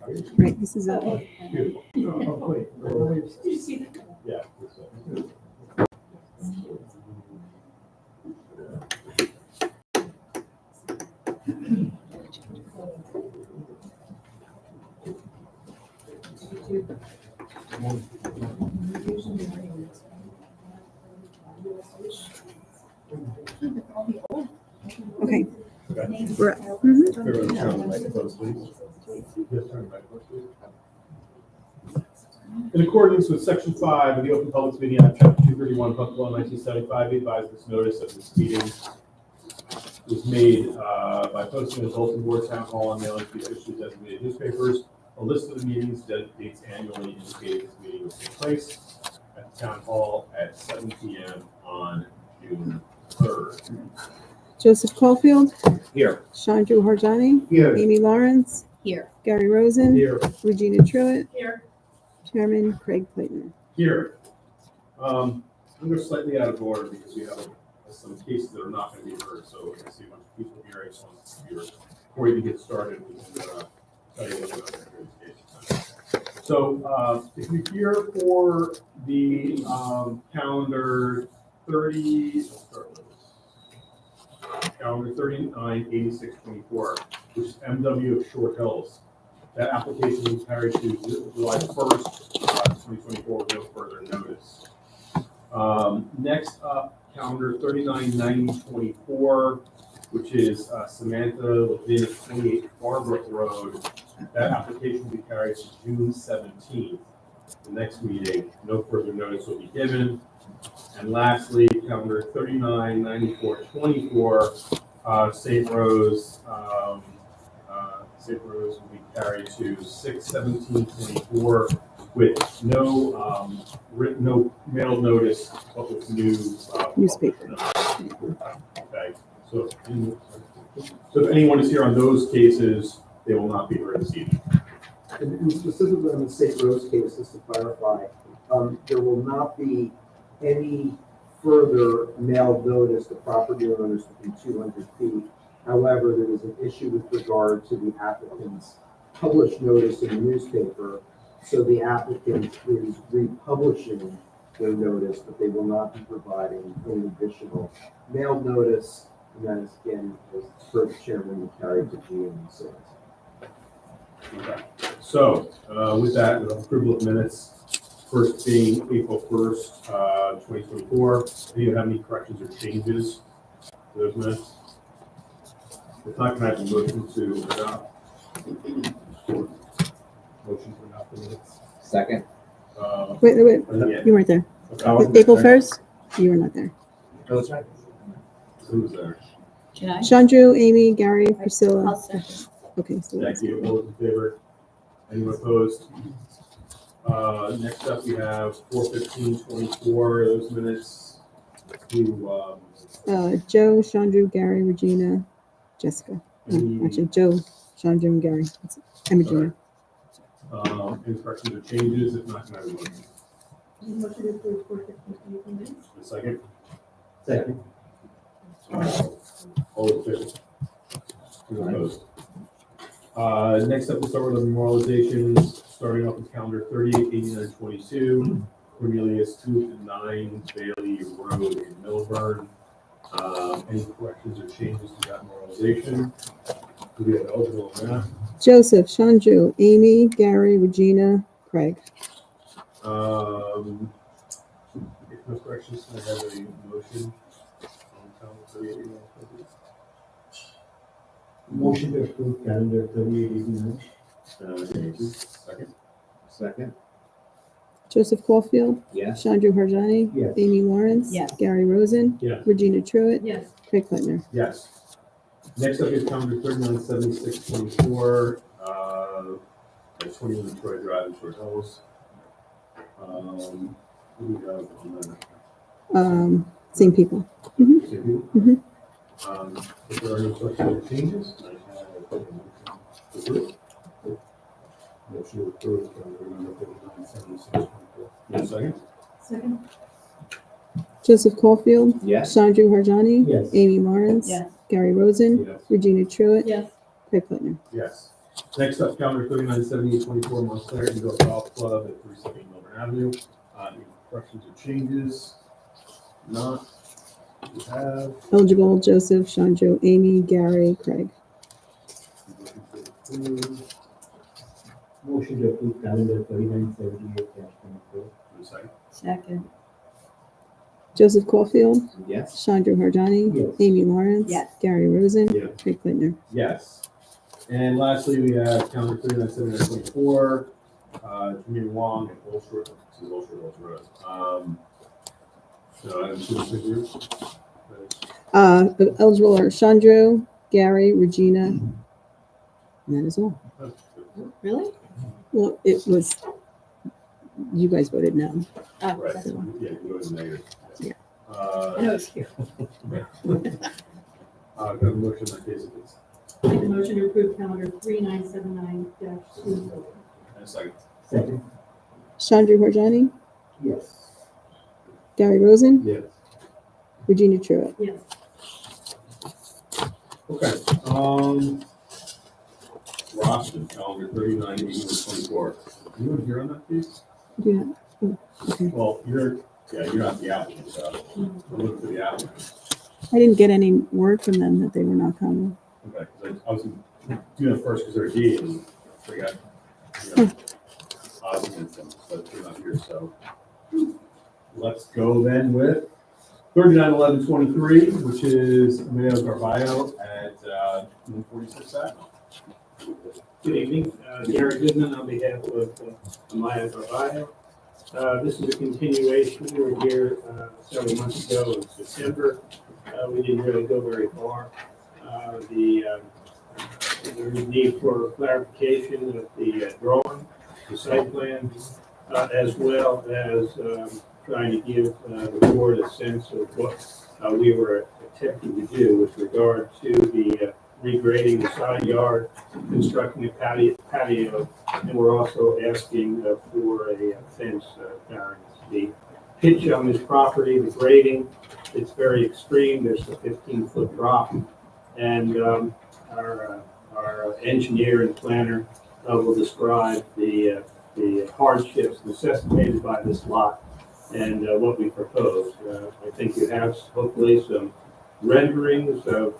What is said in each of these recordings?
Right, this is a, Beautiful. Yeah. okay. Okay. We're up. Mhm. Everyone turn on the microphones, please. Yes, turn the microphones, please. In accordance with Section 5 of the Open Public Meeting Act, Chapter 231, Public Law 1975, be advised this notice of this meeting was made by posting in the bulletin board, town hall, and mailing to the officially designated newspapers. A list of the meetings, dates annually indicated this meeting will take place at the town hall at 7 p.m. on June 3rd. Joseph Caulfield, Here. Chandru Harjani, Here. Amy Lawrence, Here. Gary Rosen, Here. Regina Truitt, Here. Chairman Craig Plaitner. Here. I'm going to slightly out of order because we have some cases that are not going to be heard. So I see a bunch of people here. I just want to hear before we even get started. We can tell you what's going on in these cases. So if you're here for the calendar 30, let's start with this. Calendar 398624, which is MW of Short Hills. That application was carried to July 1st, 2024, with no further notice. Next up, calendar 399024, which is Samantha Levin at 28 Farbrook Road. That application will be carried to June 17th. The next meeting, no further notice will be given. And lastly, calendar 399424, St. Rose. St. Rose will be carried to 6/17/24 with no no mail notice, but with new Newspaper. Okay, so if anyone is here on those cases, they will not be heard this evening. And specifically on the St. Rose case, just to clarify, there will not be any further mailed notice to property owners within 200 feet. However, there is an issue with regard to the applicant's published notice in the newspaper. So the applicant is republishing their notice, but they will not be providing any additional mailed notice. And that is, again, as per the chairman, we carried to GM6. Okay, so with that, with approval of minutes, first being April 1st, 2024, do you have any corrections or changes to those minutes? If not, can I have a motion to adopt? Motion to adopt the minutes. Second. Wait, Yeah. you weren't there. Okay. April 1st, you were not there. Oh, that's right. Who's there? Can I? Chandru, Amy, Gary, Priscilla. I'll second. Okay, so Thank you. All those in favor? Anyone opposed? Next up, we have 4/15/24, those minutes to, Joe, Chandru, Gary, Regina, Jessica. any Actually, Joe, Chandru, and Gary. And Regina. any corrections or changes? If not, can I have a motion? Motion to approve 4/15/24 minutes. A second? Second. All those in favor? Anyone opposed? Next up, we'll start with the memorializations, starting off with calendar 388922, Cornelius Tooth and 9 Bailey Road in Millburn. Any corrections or changes to that memorialization? Do we have eligible on that? Joseph, Chandru, Amy, Gary, Regina, Craig. If no corrections, can I have a motion on calendar 388922? Motion to approve calendar 3889. Second? Second. Joseph Caulfield, Yes. Chandru Harjani, Yes. Amy Lawrence, Yes. Gary Rosen, Yes. Regina Truitt, Yes. Craig Plaitner. Yes. Next up is calendar 397624, 21 Troy Drive in Short Hills. Who do we have on that? Same people. Same people? Mhm. If there are no questions or changes, I have a motion to approve. Motion to approve calendar number 397624. Second? Second. Joseph Caulfield, Yes. Chandru Harjani, Yes. Amy Lawrence, Yes. Gary Rosen, Yes. Regina Truitt, Yes. Craig Plaitner. Yes. Next up, calendar 397824 Montclair Indoor Golf Club at 370 Melbourne Avenue. Any corrections or changes? Not. We have. Eligible, Joseph, Shanjo, Amy, Gary, Craig. Motion to approve calendar 3978-24. Second. Second. Joseph Caulfield, Yes. Chandra Harjani. Yes. Amy Lawrence. Yes. Gary Rosen. Yeah. Craig Plitner. Yes. And lastly, we have calendar 397924, Jimmy Wong and Old Short, this is Old Short, Old Road. So I'm just going to Eligible are Chandro, Gary, Regina, and that is all. Really? Well, it was, you guys voted no. Oh, Right, that's fine. yeah, you go to the negative. Yeah. I know it's here. Got a motion in that case, if it's, Make a motion to approve calendar 3979-2. and a second. Second. Chandra Harjani, Yes. Gary Rosen, Yes. Regina Truitt. Yes. Okay, Roston, calendar 398124. Anyone here on that piece? Yeah. Oh, okay. Well, you're not the applicant, so I'm looking for the applicant. I didn't get any word from them that they were not coming. Okay, because I was doing it first because they're a D and forgot, you know, odds against them, but they're not here, so. Let's go then with 391123, which is Mayo Carballo at 146 Avenue. Good evening, Gary Goodman on behalf of Amaya Carvalho. This is a continuation. We were here several months ago in September. We didn't really go very far. There is need for clarification of the drawing, the site plan, as well as trying to give the board a sense of what we were attempting to do with regard to the regrading the side yard, constructing a patio, and we're also asking for a fence variance. The pitch on this property, the grading, it's very extreme. There's a 15-foot drop, and our engineer and planner will describe the hardships necessitated by this lot and what we propose. I think you have hopefully some renderings of,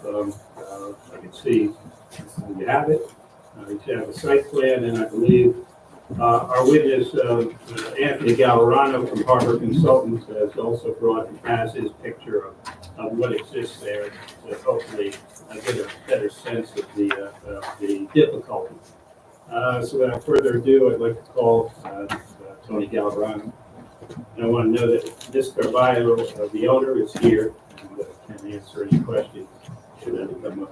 I can see you have it. You have a site plan, and I believe our witness, Anthony Gallerano from Harbor Consultants, has also has his picture of what exists there, to hopefully get a better sense of the difficulty. So without further ado, I'd like to call Tony Gallerano. And I want to know that Ms. Carvalho, the owner, is here and can answer any questions should any come up.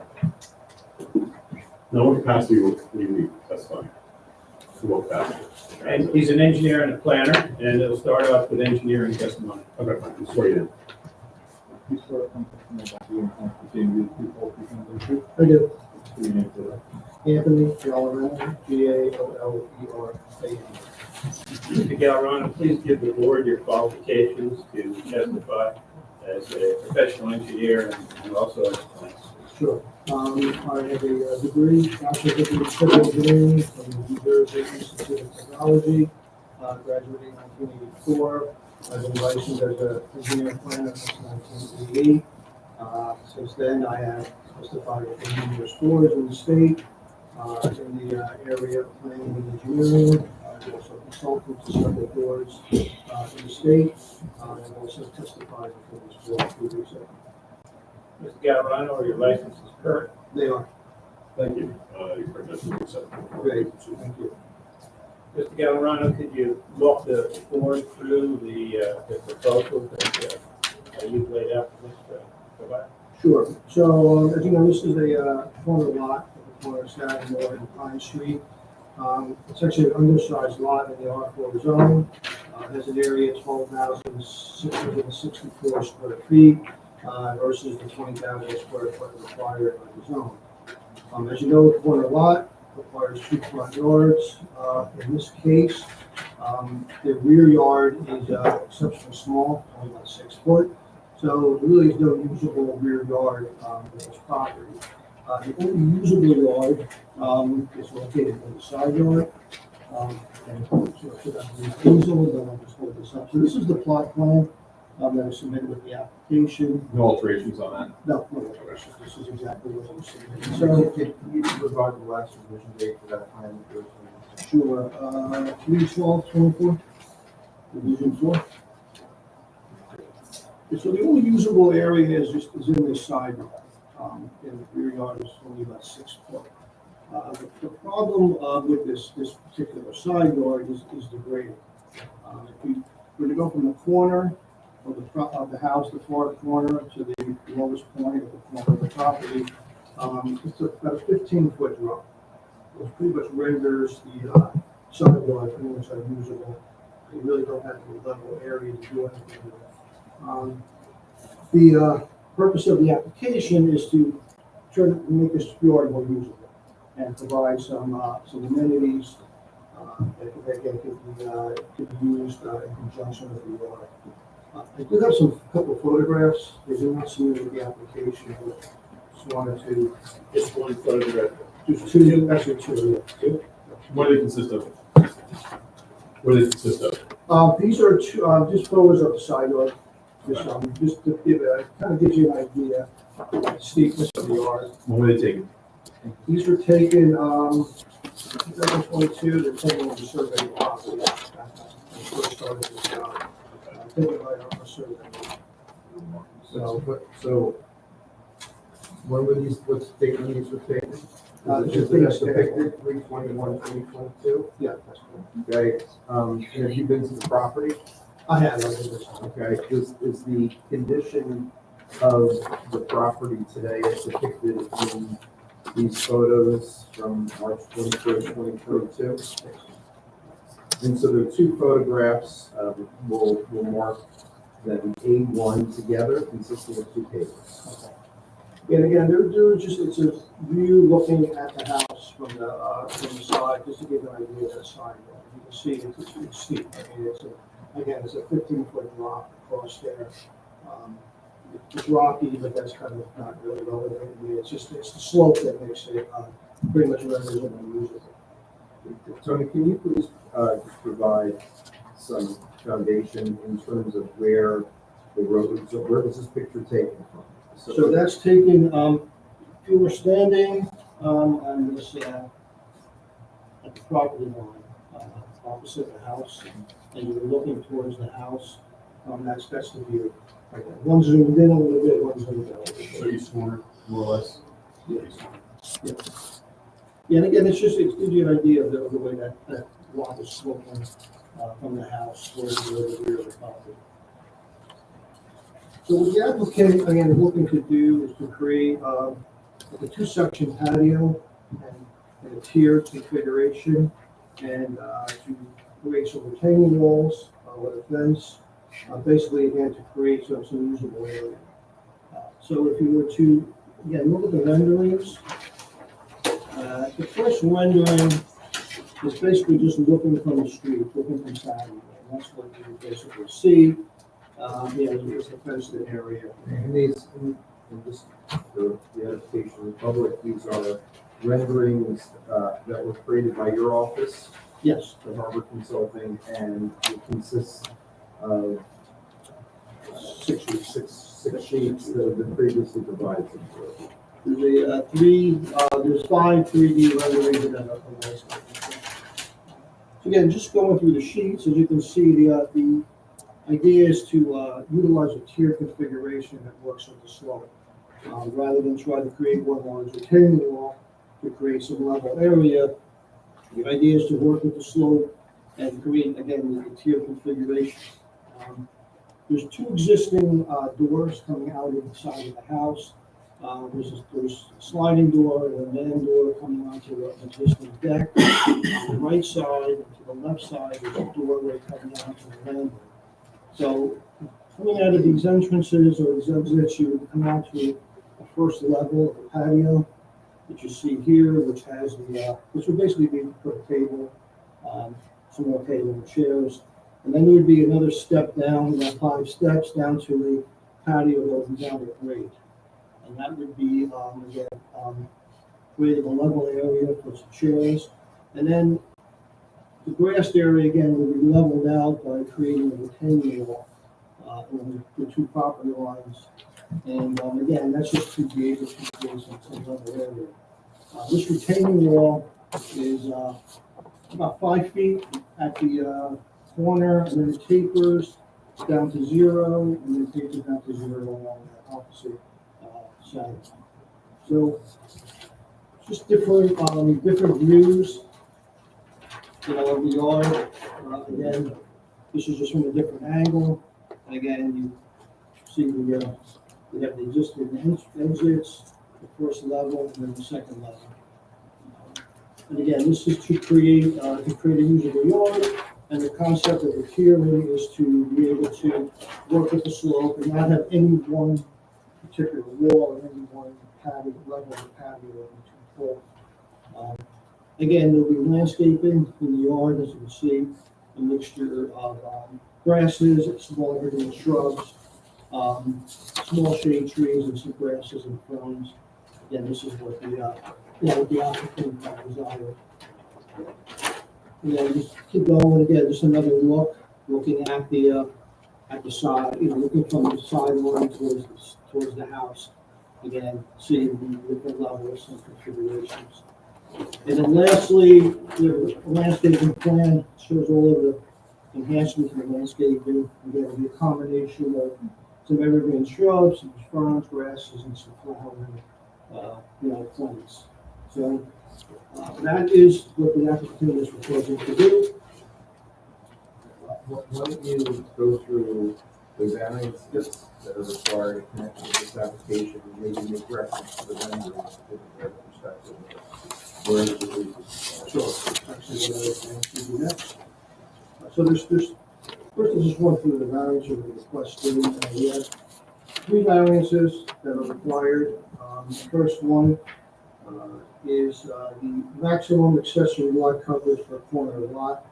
No, what capacity will you need? That's fine. What capacity? And he's an engineer and a planner, and it'll start off with engineering testimony. Okay, fine, just swear you in. You swear to confirm that you are comfortable with people who can do I do. your name to that. Anthony Gallerano, Galleran. Mr. Gallerano, please give the board your qualifications to testify as a professional engineer and also as a planner. Sure. I have a degree, bachelor's degree in civil engineering from the New Jersey Institute of Technology, graduating in 1984. I've been licensed as an engineer and planner since 1988. Since then, I have testified at numerous boards in the state, in the area of planning and engineering. I've also consulted to several boards in the state, and also testified before this board 2 weeks ago. Mr. Gallerano, are your licenses current? They are. Thank you. Your credentials are accepted. Great, thank you. Mr. Gallerano, could you walk the board through the proposal that you've laid out for Mr. Carvalho? Sure. So, as you know, this is a corner lot at the corner of Sagamore and Pine Street. It's actually an undersized lot in the R4 zone. It has an area of 12,664 square feet versus the 20,000 square foot required by the zone. As you know, a corner lot requires 2 front yards. In this case, the rear yard is exceptionally small, only about 6 foot. So there really is no usable rear yard with this property. The only usable yard, is located in the side yard. And so should I use easel, then I'll just hold this up. So this is the plot plan, that was submitted with the application. No alterations on that? No, no, this is exactly what was submitted. So So, can you provide the last revision date for that plan? sure, 3/12/24, Division 4. Okay, so the only usable area is in this side yard. And the rear yard is only about 6 foot. The problem with this particular side yard is the grading. If you were to go from the corner of the house, the far corner, to the lowest point of the corner of the property, it's about a 15-foot drop. Which pretty much renders the side yard pretty much unusable. You really don't have any level area to do anything with it. The purpose of the application is to try to make this yard more usable and provide some amenities that could be used in conjunction with the yard. I do have a couple of photographs. They do not submit with the application, but just wanted to, Just one photograph. just two, actually two. What do they consist of? What do they consist of? These are just photos of the side yard. Just to give kind of gives you an idea of the steepness of the yard. When were they taken? These were taken, 2022, they're taken on the survey of property. I first started this job. Taken right on the survey. So when were these, what's the date when these were taken? This Is is it the depicted 3/21/2022? Yeah, that's correct. Okay, and have you been to the property? I have, I did this. Okay, is the condition of the property today as depicted in these photos from March 23rd, 2022? And so the two photographs will mark then A1 together, consisting of two pages. And again, they're just, it's a view looking at the house from the side, just to give an idea of the side. You can see it's steep. I mean, it's a 15-foot drop across there. It's rocky, but that's kind of not really relevant. I mean, it's the slope that makes it pretty much renders it unusable. Tony, can you please just provide some foundation in terms of where the road, so where was this picture taken from? So that's taken, if you were standing on this, at the property line, opposite the house, and you were looking towards the house, that's the view. Right there. One zoomed in a little bit, one zoomed out a little So bit. east corner, more or less? Yeah. Yeah, and again, it gives you an idea of the way that lot is sloping from the house towards the rear of the property. So what the applicant, again, is looking to do is to create a two-section patio and a tiered configuration, and to create some retaining walls with a fence, basically, again, to create some usable area. So if you were to, again, look at the renderings, the first rendering is basically just looking from the street, looking from Saturday, and that's what you basically see. It's a fenced area. And these, and just for the edification of the public, these are renderings that were created by your office, Yes, the Harbor Consulting, and it consists of 6 sheets. six sheets that have been previously provided to the board. There's 5 3D renderings and then a landscape. So again, just going through the sheets, as you can see, the idea is to utilize a tier configuration that works with the slope. Rather than try to create one large retaining wall to create some level area, the idea is to work with the slope and create, again, the tier configuration. There's 2 existing doors coming out of the side of the house. There's a sliding door and a man door coming onto an existing deck. On the right side and to the left side, there's a doorway coming onto the landing. So coming out of these entrances or these exits, you would come out to the first level of the patio that you see here, which has which would basically be for a table, some more table and chairs. And then there would be another step down, about 5 steps down to the patio that would be down at grade. And that would be, again, creating a level area for some chairs. And then the grassed area, again, will be leveled out by creating a retaining wall, along the two property lines. And, again, that's just to be able to create some level area. This retaining wall is, about 5 feet at the, corner, and then it tapers down to 0, and then tapers down to 0 along the opposite, side. So, just different, different views, you know, of the yard. Again, this is just from a different angle. And again, you see we have the existing exits, the first level, and then the second level. And again, this is to create a usable yard. And the concept of it here really is to be able to work with the slope and not have any one particular wall or any one patio, level of the patio to control. Again, there'll be landscaping in the yard, as you can see, a mixture of grasses, small evergreen shrubs, small shade trees, and some grasses and ferns. Again, this is what the applicant desired. And then just keep going. Again, just another look, looking at the side, you know, looking from the sideline towards the house. Again, seeing the different levels and configurations. And then lastly, the landscaping plan shows all of the enhancements in the landscaping. Again, it'll be a combination of some evergreen shrubs, some ferns, grasses, and some flowering, plants. So that is what the applicant is proposing to do. Why don't you go through the variances that are required in connection with this application, and maybe make reference to the vendors with their perspective of where the relief is. Sure. Actually, what I was going to do next. So there's first I just went through the variance of the request. We have 3 variances that are required. The first one is the maximum accessory lot coverage for a corner lot,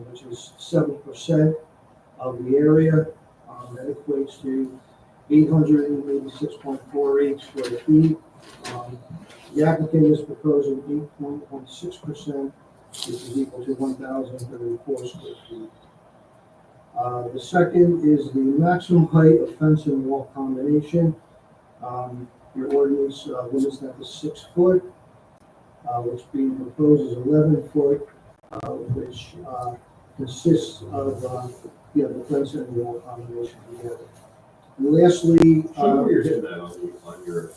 which is 7% of the area. That equates to 886.48 square feet. The applicant is proposing 8.6%, which is equal to 1,034 square feet. The second is the maximum height of fence and wall combination. Your ordinance limits that to 6 foot. What's being proposed is 11 foot, which consists of the fence and wall combination together. And lastly, Show me where you're hitting that on your.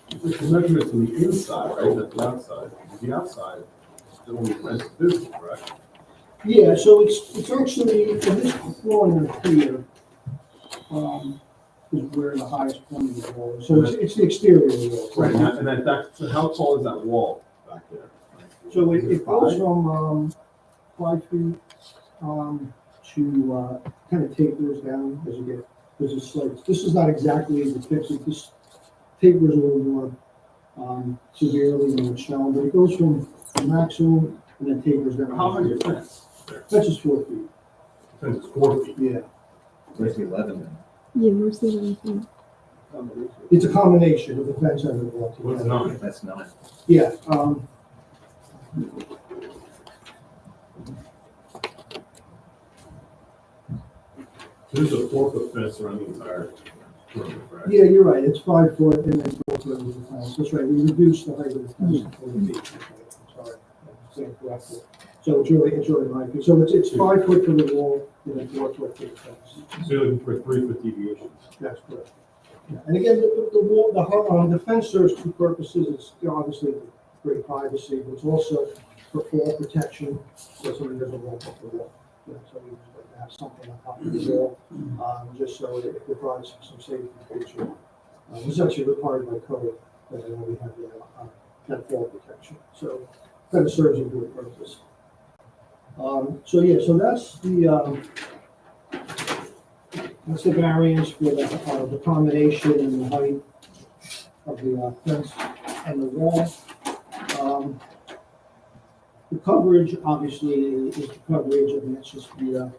The measurement from the inside, right, not the outside. The outside, the only fence is visible, right? yeah, so it's actually in this corner here, is where the highest point of the wall is. So it's the exterior of the wall. Right, and that, so how tall is that wall back there? So it goes from 5 feet to kind of tapers down as you get, because it's like, this is not exactly depicted, this tapers a little more severely than it's shown, but it goes from maximum and then tapers down. How high is your fence? That's just 4 feet. Fence is 4 feet. Yeah, Where's the 11 then? Yeah, where's the other thing? it's a combination of the fence and the wall. What's together. 9? That's 9. Yeah, So this is a 4-foot fence around the entire perimeter, right? yeah, you're right, it's 5 foot and then 4 foot of the fence, that's right, we reduced the height of the fence to 4 feet. Sorry, I'm saying correctly. So it's really 9 feet, so it's 5 foot from the wall and then 4 foot from the fence. So you're looking for a 3-foot deviation. That's correct. Yeah, and again, the wall, the fence serves 2 purposes. It's obviously great privacy, but it's also for fall protection, so somebody doesn't walk off the wall. You know, so we just like to have something on top of the wall, just so it provides some safety feature. It's actually required by code that we have that fall protection. So kind of serves a good purpose. So that's the variance for the combination and the height of the fence and the wall. The coverage, obviously, is the coverage, and that's just the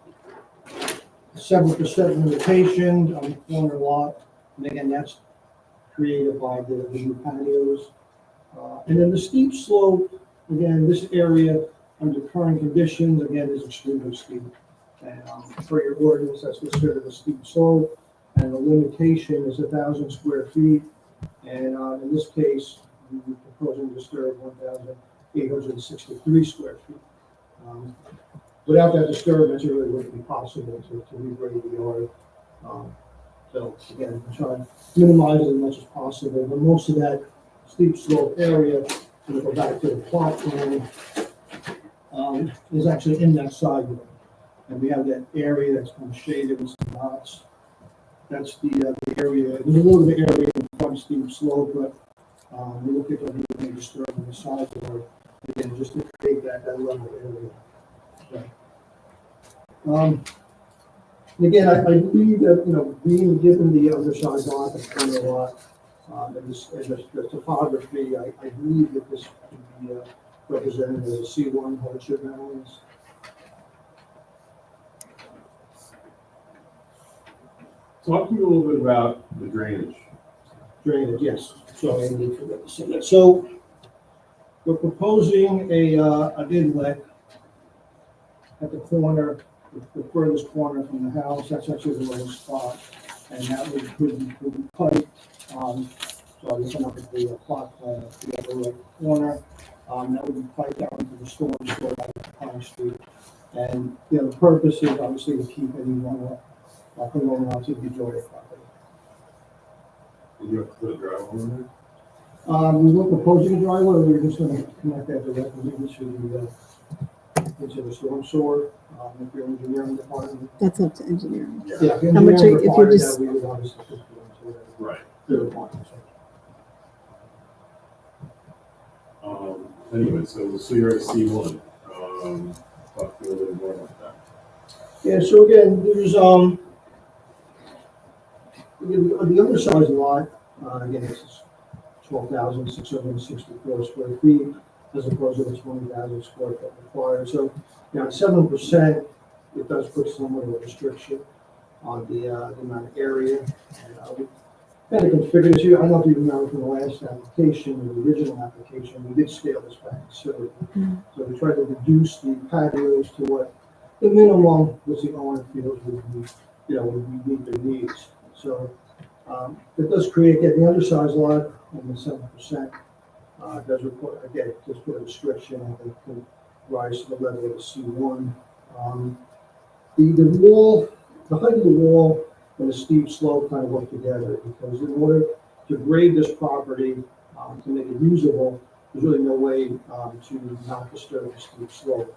7% limitation on the corner lot. And again, that's created by the new patios. And then the steep slope, again, this area, under current conditions, again, is extremely steep. And for your ordinance, that's considered a steep slope, and the limitation is 1,000 square feet. And in this case, we're proposing to disturb 1,863 square feet. Without that disturbance, it really wouldn't be possible to regrade the yard. So again, we're trying to minimize it as much as possible, but most of that steep slope area, if we go back to the plot plan, is actually in that side yard. And we have that area that's kind of shaded with some dots. That's the area, there's a little bit of area in front steep slope, but we look at what we may disturb on the side yard, again, just to create that level area. And again, I believe that, being given the undersized lot, the corner lot, and the topography, I believe that this can be represented as a C1 hardship variance. Talk to me a little bit about the drainage. Drainage, yes. So I need to get this in there. So we're proposing an inlet at the corner, the furthest corner from the house. That's actually the lowest spot, and that would be piped. So I'll just come up with the plot plan of the other right corner. That would be piped down into the storm sewer out of Pine Street. And the purpose is obviously to keep any runoff from going out to the Joya property. Did you have to put a driveway in there? We were proposing a driveway, we were just gonna connect that directly into the storm sewer, with the engineering department. That's up to engineering. Yeah, the How much engineering if you required just- that, we would obviously put it into Right. the requirements. Anyway, so you're at C1. Talk to me a little bit more about that. Yeah, so again, there's, the undersized lot, again, this is 12,664 square feet, as opposed to the 20,000 square foot required. So, at 7%, it does put somewhat of a restriction on the amount of area. And we kind of configured this here. I don't know if you remember from the last application, or the original application, we did scale this back. So we tried to reduce the patios to what the minimum was the owner feels would meet their needs. So it does create, the undersized lot on the 7%. Does report, again, just put a restriction on it to rise to the level of a C1. The wall, the height of the wall and the steep slope kind of work together, because in order to grade this property, to make it usable, there's really no way to not disturb the steep slope.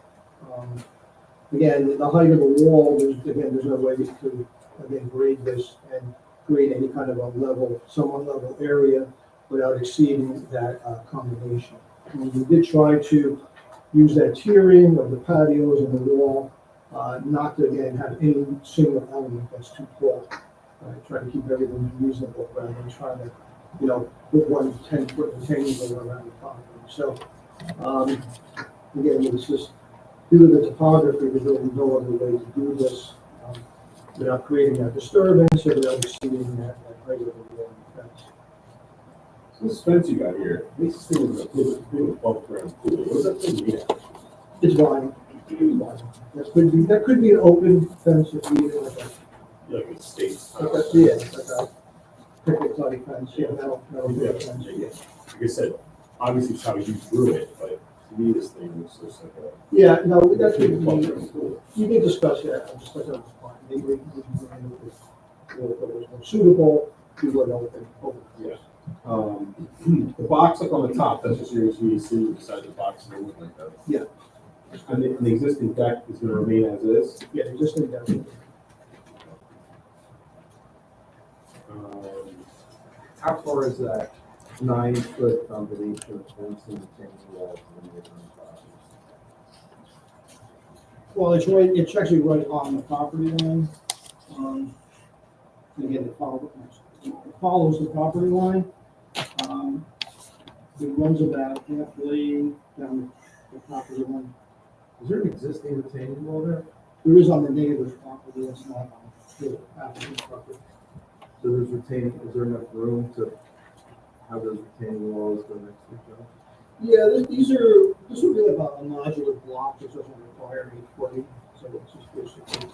Again, the height of the wall, there's no way to, grade this and create any kind of a level, somewhat level area without exceeding that combination. And we did try to use that tiering of the patios and the wall, not to, again, have any single element that's too tall. Try to keep everything reasonable rather than trying to, put one 10-foot retaining wall around the property. So, again, it's just due to the topography, there's really no other way to do this without creating that disturbance or without exceeding that height of the wall fence. So this fence you got here, this thing is a big above ground pool. What does that thing mean? It's vinyl. That could be an open fence if needed, Like a state. like a picket type fence, metal fence. Like I said, obviously it's how you drew it, but to me this thing looks just like a. Yeah, no, that big could above be, ground pool. you can discuss that, I'm just like, that's fine. Maybe we can, if it was more suitable, we would open. Yeah. The box up on the top, that's just your HVAC beside the box and everything like that. Yeah. And the existing deck is gonna remain as is. Yeah, just need that. How far is that 9-foot combination of fence and retaining walls in the neighboring property? Well, it's actually right on the property line. Again, it follows the property line. It runs about halfway down the property line. Is there an existing retaining wall there? There is on the neighbor's property, it's not on the applicant's property. So there's retaining, is there enough room to have those retaining walls go next to each other? Yeah, this would be like a modular block, which doesn't require any footing, so it's just basically,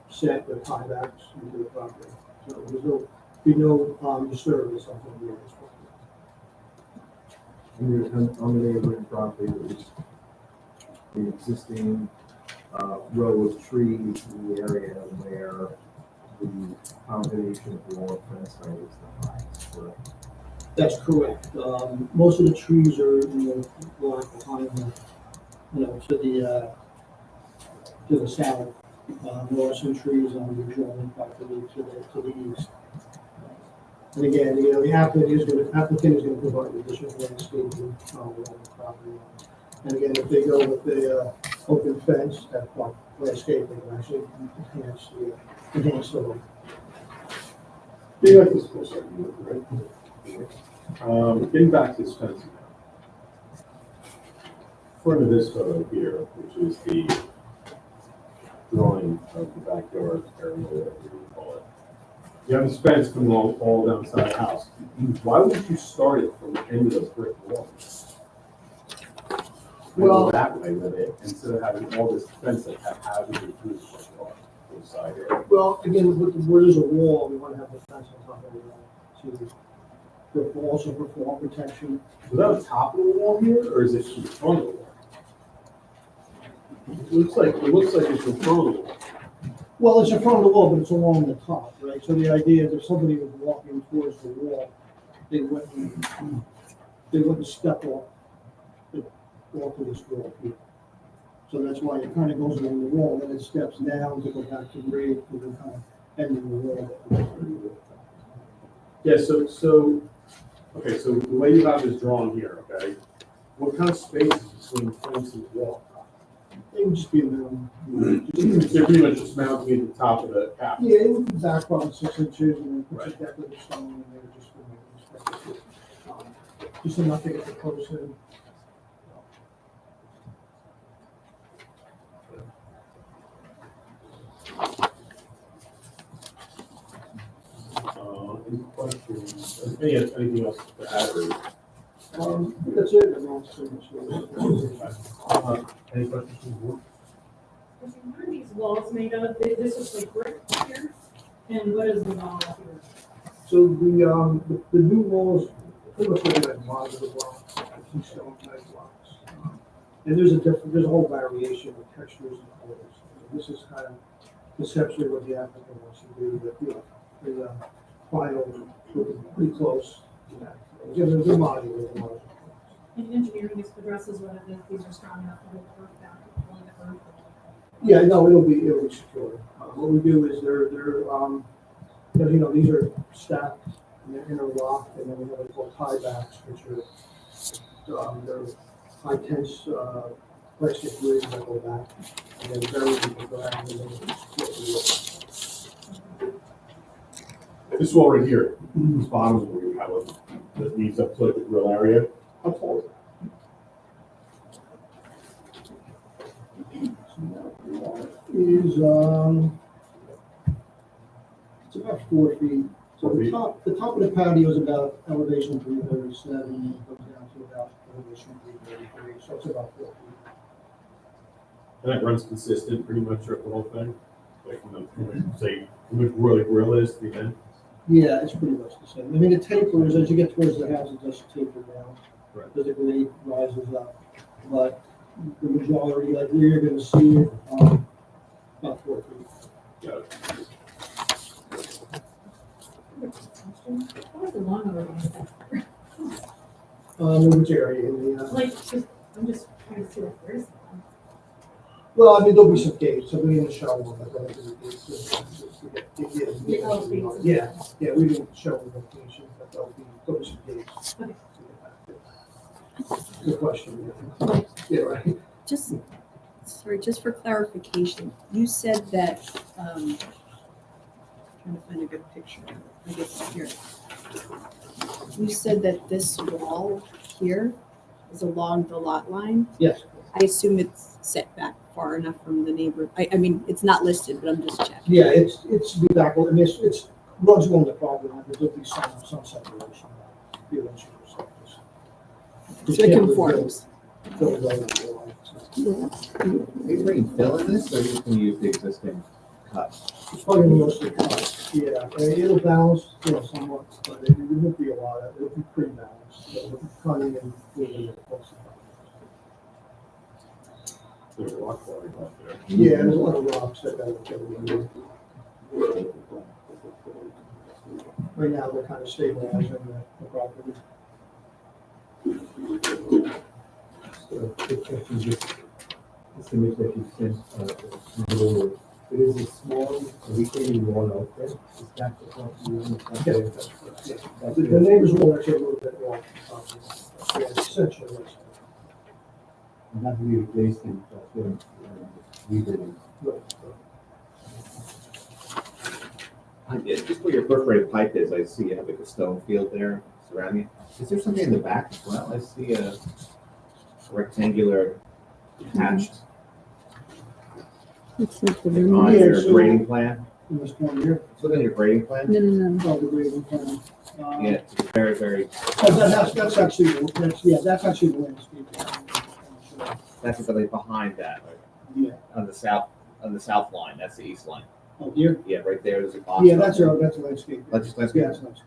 set the tiebacks into the property. So be no, disturbance on the neighbor's property. On the neighboring property, there's the existing, row of trees in the area where the combination of wall and fence height is the highest, correct? That's correct. Most of the trees are, line behind the, to the south. There are some trees on the adjoining property to the east. And again, the applicant is gonna provide additional landscaping, along the property. And again, if they go with the, open fence, that landscaping will actually enhance the look. You like this full second, right? Getting back to this fencing now. Front of this photo here, which is the drawing of the backyard area, whatever you call it. You have this fence coming all down the side of the house. Why wouldn't you start it from the end of the brick wall? Well- Go that way with it, instead of having all this fence that has to be through the side area. Well, again, where there's a wall, we want to have the fence on top of the wall also for fall protection. Is that on top of the wall here, or is it in front of the wall? It looks like it's in front of the wall. Well, it's in front of the wall, but it's along the top, right? So the idea is if somebody was walking towards the wall, they wouldn't step off of this wall here. So that's why it kind of goes along the wall, then it steps down to go back to grade, to the kind of ending the wall. Yeah, so the way you have this drawn here, okay, what kind of space is between fence and wall? It would just be a minimum. They're pretty much just mounting at the top of the cap. Yeah, it would be back about 6 inches and then put Right. your decorative stone in there just to make it just to not get too close in. Any questions? Anything else to add or? That's it. I don't see much. Any questions from the board? What are these walls made of? This is like brick here, and what is the wall here? So the new walls, pretty much look like modular blocks, keystone type blocks. And there's a whole variation of textures and colors. This is kind of conceptually what the applicant wants to do, but the final, pretty close. Again, they're modular. And engineering addresses whether these are strong enough to hold the roof down, pulling the roof. Yeah, no, it'll be secure. What we do is these are stacked and they're interlocked, and then we have what we call tiebacks, which are, they're high tense, plastic grids that go back, and then buried in the ground, and then secure. This wall right here, this bottom where you have that leads up to like the grill area. How tall is it? Is, it's about 4 feet. So 4 feet. the top of the patio is about elevation 337, and it goes down to about elevation 333, so it's about 4 feet. And that runs consistent pretty much throughout the whole thing? Like say, where the grill is to the end? Yeah, it's pretty much the same. I mean, it tapers, as you get towards the house, it does taper down. Right. As the grade rises up. But the majority, like where you're gonna see it, about 4 feet. Got it. What was the lawnmower on? In which area? In the, Like, I'm just trying to see like where's the one? well, I mean, there'll be some gates, so we in the shower, but I think yeah, we didn't show the location, but there'll be some gates. Okay. Good question. Yeah, right. Just for clarification, you said that, trying to find a good picture, I guess here. You said that this wall here is along the lot line. Yes. I assume it's set back far enough from the neighbor. I mean, it's not listed, but I'm just checking. Yeah, it's be back, I mean, it's runs along the property line, but there'll be some separation. You know, So it conforms. Fill it right up the line, so. Are you bringing fill in this, or are you just gonna use the existing cut? It's probably mostly cut, yeah, and it'll balance, you know, somewhat, but it won't be a lot, it'll be pretty balanced, so it'll be cutting and moving it close. There's a rock quarry out there. Yeah, there's a lot of rocks that gotta remove. Right now, they're kind of stabilizing the property. So, quick question, this image that you sent, below, there is a small retaining wall out there. Is that the property line? Is that Yeah, the- that's correct, yeah. that's The the- neighbors will actually a little bit off the property. Yeah, essentially, that's Not to be replaced in, rebuilding. Just where your perforated pipe is, I see you have like a stone field there surrounding it. Is there something in the back as well? I see a rectangular attached It's like the on room. Yeah, your so- grading plan. in this one here, It's within your grading plan? No. probably grading plan. Yeah, it's very, very, That's actually, that's actually the landscape. that's something behind that, right? Yeah, on the south line, that's the east line. oh, here? Yeah, right there, there's a box. Yeah, that's a landscape. That's just Yeah, landscape. it's landscape.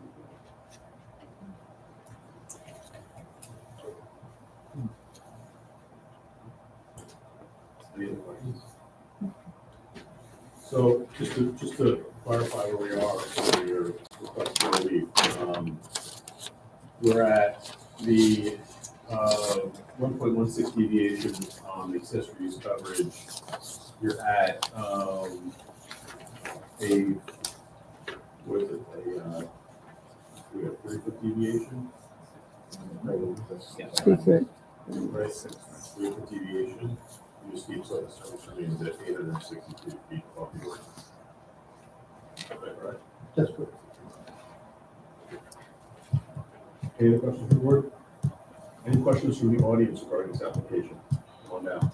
Any other questions? So just to clarify where we are for your request for relief, we're at the 1.16 deviation on the accessory use coverage. You're at what is it, we have 3-foot deviation, Yeah. 3 foot. right? 3-foot deviation. You just keep like service remains at 862 feet above the ordinance. Is that right? That's good. Any other questions from the board? Any questions from the audience regarding this application? Come on down.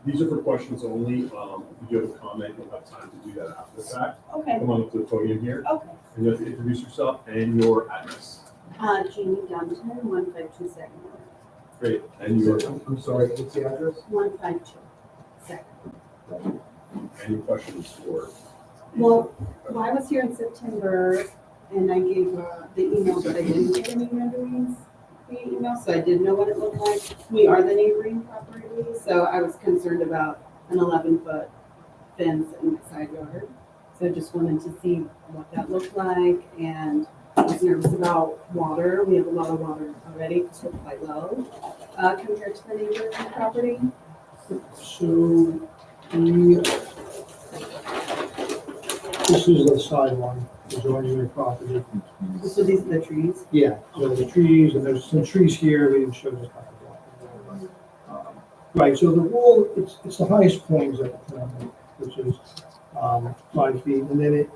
These are for questions only. If you do have a comment, you'll have time to do that after the fact. Okay, Come on up to the podium here, okay. and you have to introduce yourself and your address. Jeannie Dunton, 152 Second Road. Great, and your, I'm sorry, what's the address? 152 Second. any questions for? Well, I was here in September and I gave the email, but I didn't get any renderings via email, so I didn't know what it looked like. We are the neighboring property, so I was concerned about an 11-foot fence in my side yard. So I just wanted to see what that looked like, and I was nervous about water. We have a lot of water already, because we're quite low compared to the neighboring property. So, this is the sideline, the joining property. So these are the trees. Yeah, so the trees, and there's some trees here, we didn't show this. Right, so the wall, it's the highest point at the corner, which is 5 feet, and then it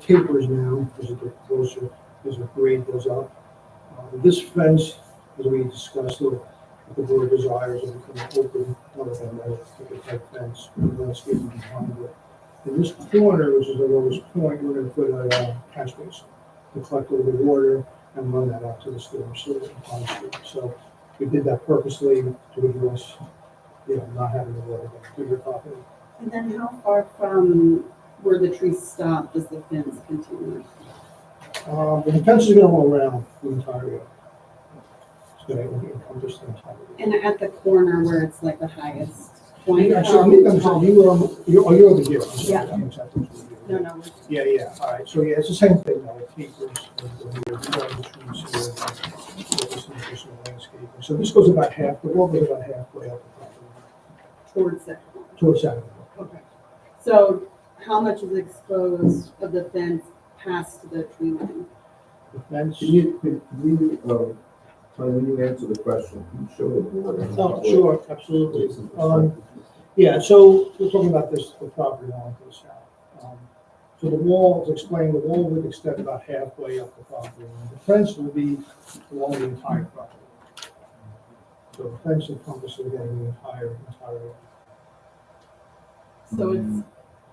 tapers now as it gets closer, as the grade goes up. This fence, as we discussed, if the board desires, it can open, one of them, a type fence, with landscaping behind it. In this corner, which is the lowest point, we're gonna put a catch basin to collect all the water and run that out to the storm sewer and pond street. So we did that purposely to address, not having the water go through your property. And then how far from where the trees stop does the fence continue? The fence is gonna go around the entire yard. It's gonna encompass the entire yard. And at the corner where it's like the highest point? Actually, I'm sorry, you're over here. I'm sorry, Yeah. I'm exactly what you're No, doing. no, Yeah, all right, so yeah, it's the same thing, though, it tapers, the trees here, some additional landscaping. So this goes about halfway, well, goes about halfway up the property, towards that. towards that. Okay. So how much is exposed of the fence past the tree line? The fence, Could you, Tony, when you answer the question, can you show the board? oh, sure, absolutely. Yeah, so we're talking about this, the property line to the south. So the wall, to explain, the wall would extend about halfway up the property line. The fence will be along the entire property. So the fence encompasses again the entire. So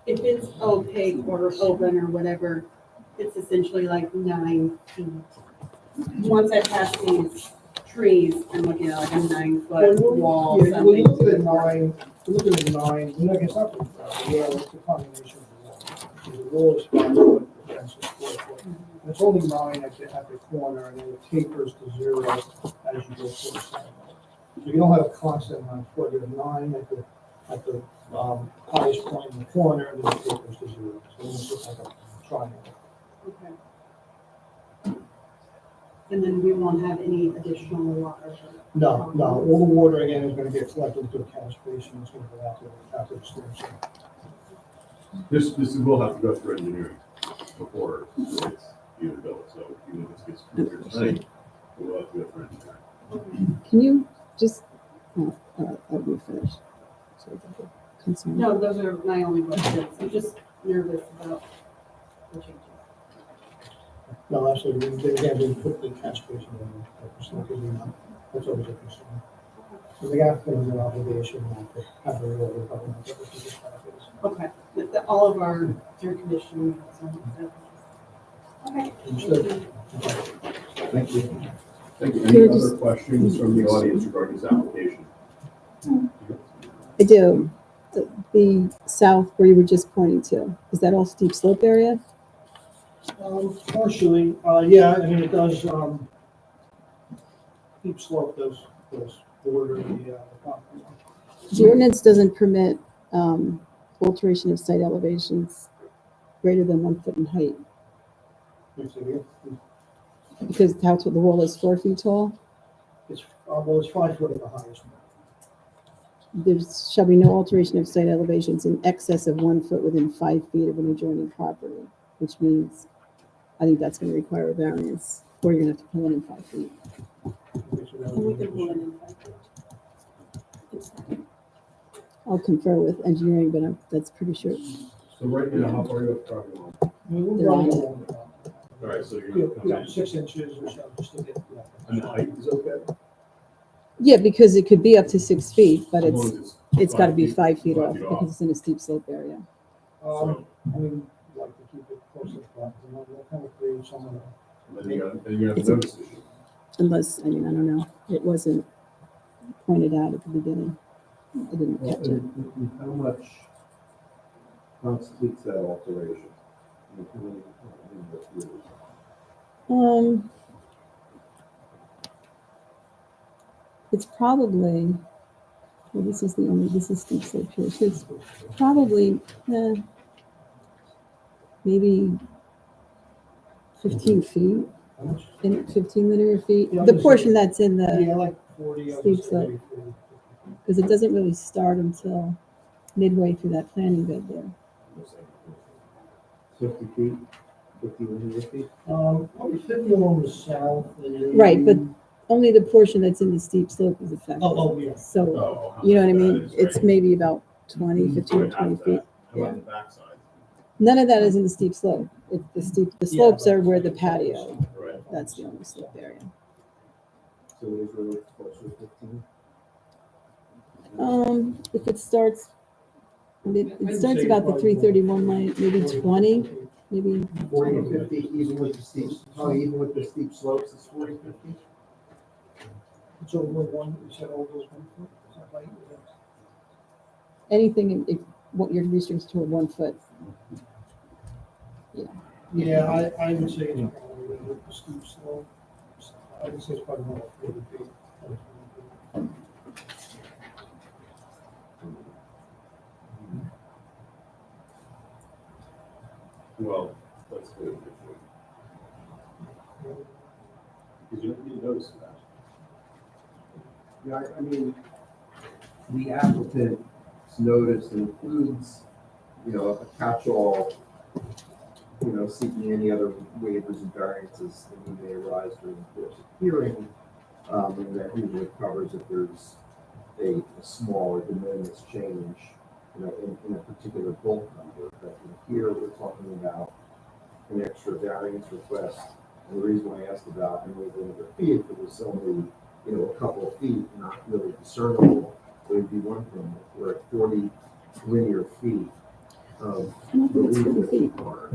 if it's opaque or open or whatever, it's essentially like 9 feet. Once I pass these trees, I'm looking at like a 9-foot wall. Yeah, we're something. looking at 9, we're looking at 9, we're not, it's not, yeah, it's a combination of the wall. So the wall is 5 foot, the fence is 4 foot. And it's only 9 at the corner, and then it tapers to 0 as you go towards the sidewalk. So you don't have a constant 9 foot, you have 9 at the highest point in the corner, and then it tapers to 0. So it's just like a triangle. Okay. And then we won't have any additional water. No, all the water again is gonna get collected into a catch basin, it's gonna go out to the storm sewer. This will have to go through engineering before it's even built, so even if this gets approved tonight, it will have to go through engineering. Can you just, I'll be finished. So I can concern. No, those are my only questions. I'm just nervous about the changes. No, actually, we put the catch basin in, that's always a concern. So the applicant has an obligation not to have the water government. Okay, all of our air conditioning. Okay. Understood. Thank you. Thank you. Can Any I other just- questions from the audience regarding this application? I do. The south where you were just pointing to, is that all steep slope area? Partially, yeah, I mean, it does, steep slope does border the property. The ordinance doesn't permit alteration of site elevations greater than 1 foot in height, You see here? because the house with the wall is 4 feet tall. It's, well, it's 5 foot at the highest. There shall be no alteration of site elevations in excess of 1 foot within 5 feet of an adjoining property, which means I think that's going to require a variance, or you're going to have to pull it in 5 feet. We could pull it in 5 feet. I'll confer with engineering, but that's pretty sure. So right now, how far are you off the property line? We're running along the All right, so you're gonna come in, 6 inches or so, just to get. and the height is okay? Yeah, because it could be up to 6 feet, but As long it's as it's got to be 5 feet 5 off feet because it's in a steep slope area. I mean, like to keep it close to the property, we'll kind of create someone. And then you have a notice issue. Unless, I mean, I don't know, it wasn't pointed out at the beginning. I didn't catch it. And how much constitutes that alteration? I mean, how many years? It's probably, well, this is steep slope here, so it's probably, maybe 15 feet, How much? in 15 linear feet. Yeah, I'm The just portion saying- that's in the, Yeah, like 40. I steep would say slope. maybe 40. because it doesn't really start until midway through that planting bed there. 50 feet, 50 linear feet? Probably 50 along the south. And then- Right, but only the portion that's in the steep slope is affected. Yeah. So, Oh, how you know what I much that mean? is, It's right? maybe about 20, 15 or Half 20 that. feet. How about the backside? None of that is in the steep slope. It's the slopes are where the patio, Right. that's the only slope area. So it is really closer to 15? If it starts, it starts about the 331 line, maybe 20, maybe 40 to 50, even with the steep, probably even with the steep slopes, it's 40, 50? It's over one, you said over 1 foot, is that right? anything, what you're restricted to 1 foot. Yeah, I would say it's probably with the steep slope. I would say it's probably more like 40 feet. Well, that's good. Because you don't need to notice that. Yeah, I mean, the applicant's notice includes, a catch-all, seeking any other waivers and variances that may arise during the course of hearing. And that usually covers if there's a small or de minimis change, in a particular bulk number. But here, we're talking about an extra variance request. And the reason why I asked about any other feet, if it was only, a couple of feet, not really discernible, it would be one thing. If we're at 40 linear feet. I don't think it's 40 feet. Or-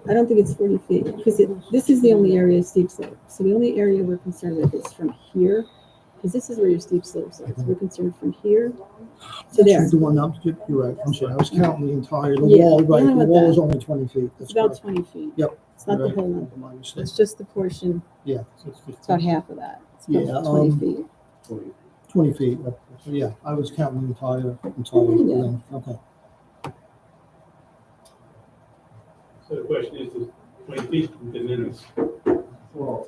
I don't think it's 40 feet, because this is the only area of steep slope. So the only area we're concerned with is from here, because this is where your steep slopes are. So we're concerned from here to there. The one up, you're right, I'm sorry, I was counting the entire, the Yeah, wall, right, I know the what wall that- is only 20 feet. It's That's about correct. 20 feet. Yep. It's not the Right. whole length. My mistake. It's just the portion, Yeah, it's about half of that. It's Yeah, about 20 um, feet. 20 feet, so yeah, I was counting the entire Yeah. length, okay. So the question is 20 feet de minimis. Well,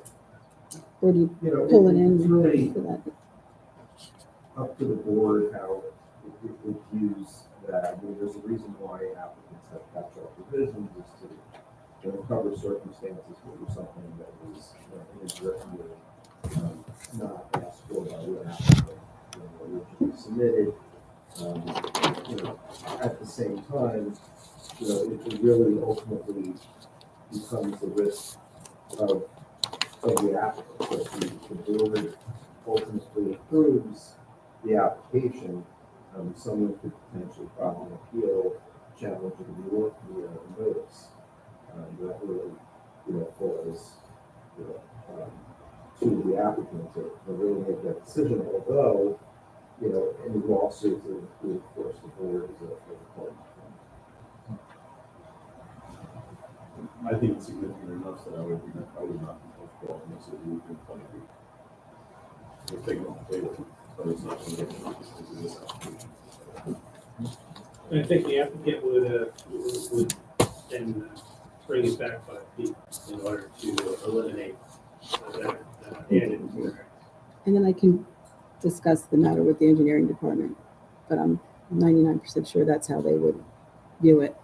Or do you you know, pull it it's in really for that? up to the board how it views that. I mean, there's a reason why applicants have catch-all provisions is to, cover circumstances where something that was, inadvertently, not asked for by the applicant, originally submitted. At the same time, it really ultimately becomes the risk of the applicant. So if the board ultimately approves the application, someone could potentially file an appeal challenging the notice. That really, falls, to the applicant to really make that decision, although, any lawsuits that would, of course, the board is a party. I think it's significant enough that I would not be comfortable unless it moved in 20 feet. We'll take it off the table, but it's not going to get into this application. I think the applicant would then bring it back 5 feet in order to eliminate that added. And then I can discuss the matter with the engineering department, but I'm 99% sure that's how they would view it.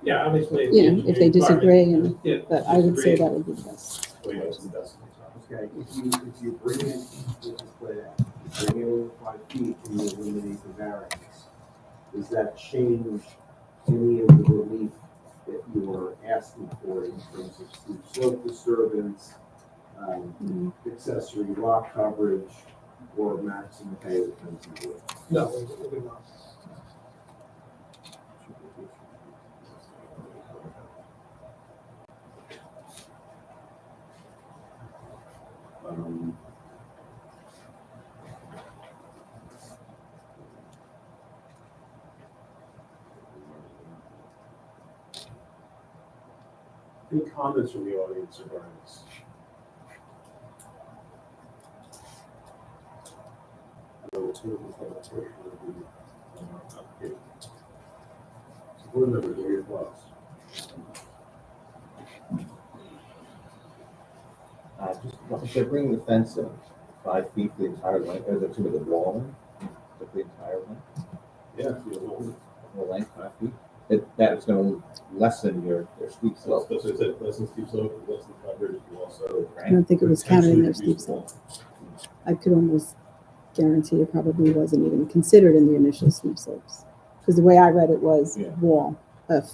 Yeah, obviously. If they disagree, and, Yeah, but I would say disagree. that would be the best. Wait, that's the best. Okay, if you bring it, let's play that, you bring it over 5 feet and you eliminate the variance, does that change any of the relief that you are asking for in terms of steep slope disturbance, accessory lot coverage, or maximum height of fencing width? No, it would not. Um, Any comments from the audience regarding this? I know it's moving from the portion of the application. So board members, what are your thoughts? Just, if they're bringing the fence in 5 feet the entire length, or to the wall in, the entire length, Yeah, if you don't. the length 5 feet, that's gonna lessen your steep slope. So it said less than steep slope, less than coverage, you also. I don't think it was counted in their potentially steep reduce slope. the I could almost guarantee it probably wasn't even considered in the initial steep slopes. Because the way I read it was Yeah. wall,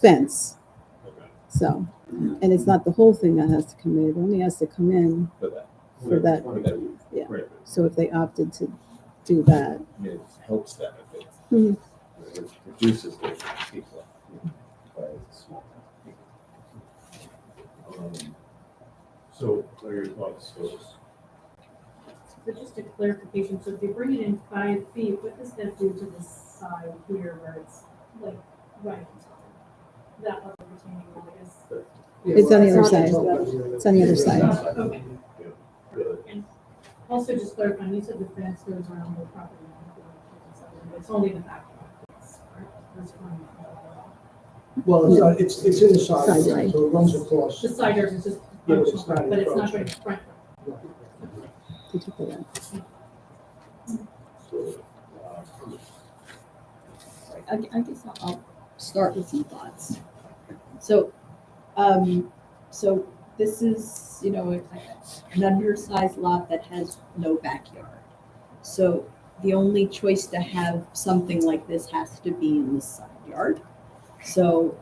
fence, wall. Okay. so, and it's not the whole thing that has to come in, it only has to come in For that, for that. For that roof. Yeah. Right. So if they opted to do that, it helps them if it Mhm. reduces their steep slope. But it's small. So what are your thoughts, folks? So just a clarification, so if you bring it in 5 feet, what does that do to the side here where it's like right on top? That other retaining wall is. It's on the other It's side. not- It's on the other side. Okay. Yeah. And also just clarifying, you said the fence goes around the property line, but it's only the back. Fence, right? That's fine. Well, it's not, it's in the side, Side yard, yard. so it runs across. The side yard is just Yeah, but it's functional, not but it's not encroaching. going front. They took that out. So, I guess I'll start with some thoughts. So, so this is, an undersized lot that has no backyard. So the only choice to have something like this has to be in the side yard. So,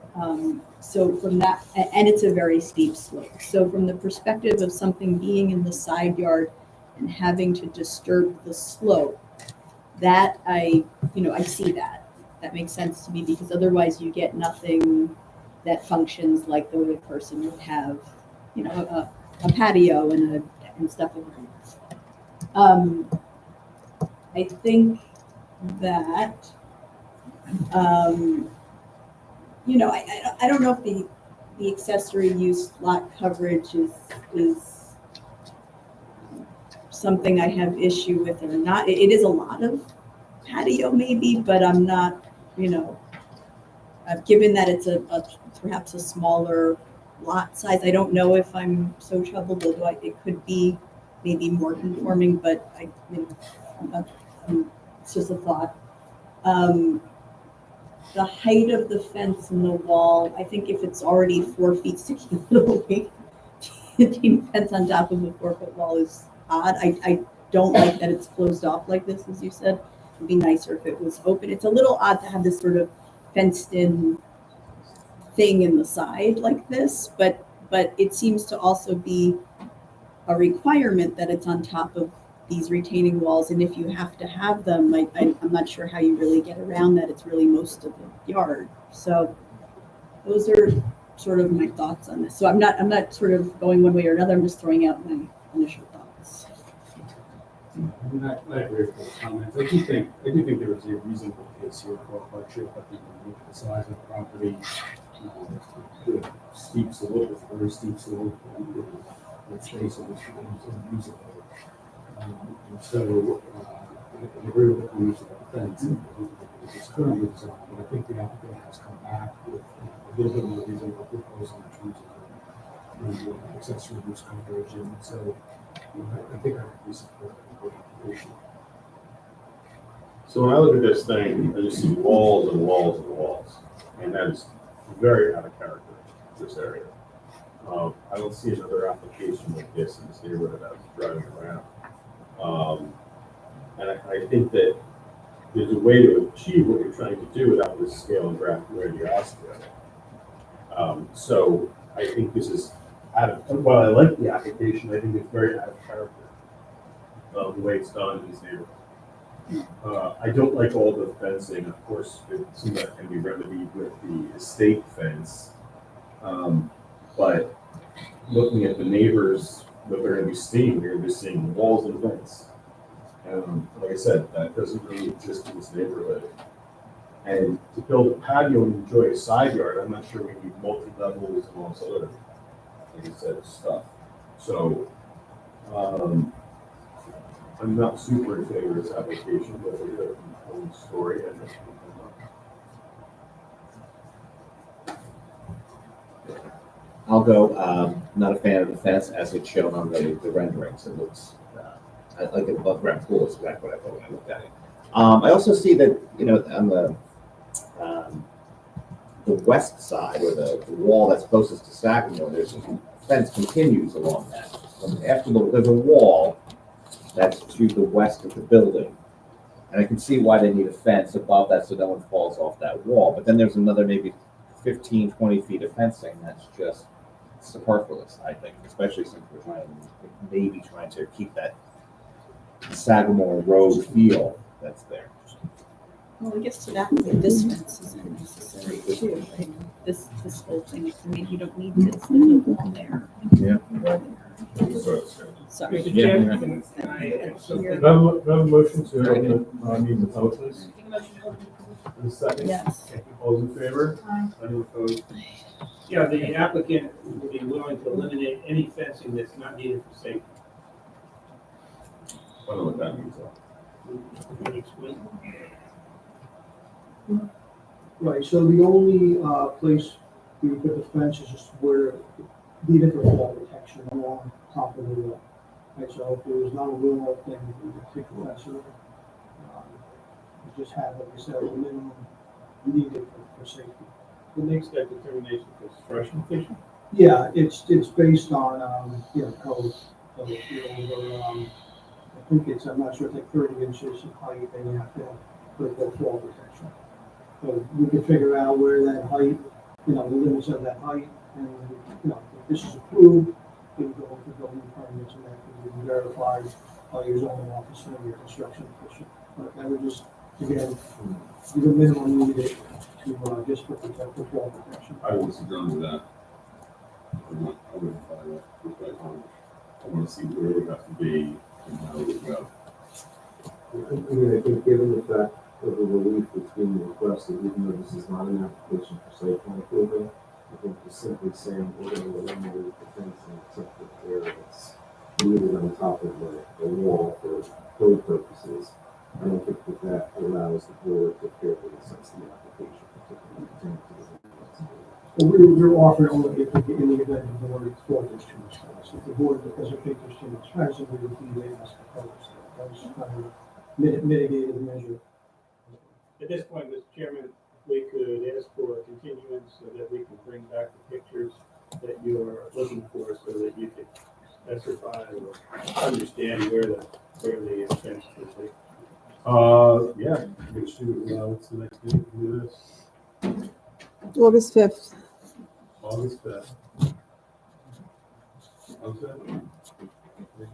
so from that, and it's a very steep slope. So from the perspective of something being in the side yard and having to disturb the slope, that I see that. That makes sense to me, because otherwise you get nothing that functions like the way a person would have, you know, a patio and stuff. I think that, you know, I don't know if the accessory use lot coverage is something I have issue with or not. It is a lot of patio maybe, but I'm not, you know, given that it's perhaps a smaller lot size, I don't know if I'm so troubled, although it could be maybe more conforming, but you know, it's just a thought. The height of the fence and the wall, I think if it's already 4 feet sticking away, keeping fence on top of a 4-foot wall is odd. I don't like that it's closed off like this, as you said. It'd be nicer if it was open. It's a little odd to have this sort of fenced in thing in the side like this, but it seems to also be a requirement that it's on top of these retaining walls, and if you have to have them, I'm not sure how you really get around that. It's really most of the yard. So those are sort of my thoughts on this. So I'm not sort of going one way or another. I'm just throwing out my initial thoughts. I agree with those comments. I do think there is a reasonable case here for hardship. I think when you look at the size of the property, the steep slope, it's a very steep slope, and the space of the stream is usable. And so, I agree with the comments about the fence. It's currently designed, but I think the applicant has come back with a little bit more reasonable proposal in terms of the accessory use coverage, and so I think I would be supportive of the application. So when I look at this thing, I just see walls and walls and walls, and that is very out of character, this area. I don't see another application like this in this neighborhood as driving around. And I think that there's a way to achieve what you're trying to do without this scale and grandiosity of it. So I think this is while I like the application, I think it's very out of character, the way it's done in this neighborhood. I don't like all the fencing. Of course, some of that can be remedied with the estate fence. But looking at the neighbors, what they're going to be seeing, they're going to be seeing walls and fence. Like I said, that doesn't really exist in this neighborhood. And to build a patio and enjoy a side yard, I'm not sure we need multi-levels and all this other, like I said, stuff. So I'm not super in favor of this application, but it's a whole story. And I'll go, not a fan of the fence as it's shown on the renderings. It looks, I like it above ground pool, is exactly what I thought when I looked at it. I also see that, you know, on the west side, or the wall that's closest to Sagamore, there's a fence continues along that. There's a wall that's to the west of the building. And I can see why they need a fence above that so no one falls off that wall. But then there's another maybe 15, 20 feet of fencing that's just superfluous, I think, especially since we're maybe trying to keep that Sagamore Road feel that's there. Well, I guess to that point, this fence isn't necessary too, right? This whole thing, I mean, you don't need this, there's no wall there. Yeah. Sorry. Mr. Yeah. Chairman, can I add something? Do I have a motion to open, the public, please? Make a motion to open. In a second? Yes. Thank you. All in favor? Aye. Anyone opposed? Yeah, the applicant would be willing to eliminate any fencing that's not needed for safety. I don't know what that means. Can you explain? Right, so the only place we put the fence is just where, leave it for wall protection along top of the wall. Right, so if there was not a wall, then we would take the fence over. We just have, like I said, a minimum needed for safety. Who makes that determination for construction fishing? Yeah, it's based on, code. So, I think it's, I'm not sure, it's like 30 inches of height, and you have to put the fall protection. So we can figure out where that height, the limits of that height, and, if this is approved, we can go for building permits, and that can be verified by your zoning officer and your construction official. But I would just again, the minimum needed to, just for protective wall protection. I will disagree with that. I wouldn't buy that. Just like, I want to see where we have to be and how we go. I mean, I think given the fact of the relief that's being requested, even though this is not an application for site plan approval, I think just simply saying we're going to eliminate the fencing except for where it's needed on top of the wall for code purposes. I don't think that allows the board to fairly assess the application, particularly pertaining to the. Well, we're offering only if, in the event the board thought there's too much space. If the board doesn't think there's too much space, then we would be asked to propose that. That was kind of a mitigated measure. At this point, Mr. Chairman, we could ask for a continuance so that we can bring back the pictures that you're looking for so that you can specify or understand where the fence is. Yeah, we should, what's the next meeting? We can do this August 5th. August 5th. Okay. There you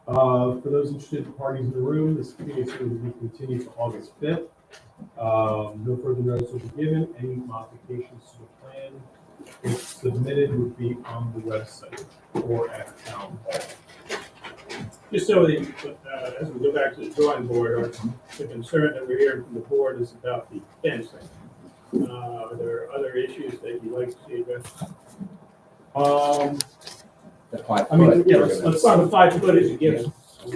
go. For those interested parties in the room, this case will be continued to August 5th. No further notice will be given. Any modifications to the plan, if submitted, would be on the website or at town hall. Just so that, as we go back to the drawing board, the concern that we're hearing from the board is about the fencing. Are there other issues that you'd like to see addressed? The 5 I mean, foot, yeah, we're let's- gonna- let's- On the 5 foot as you give it.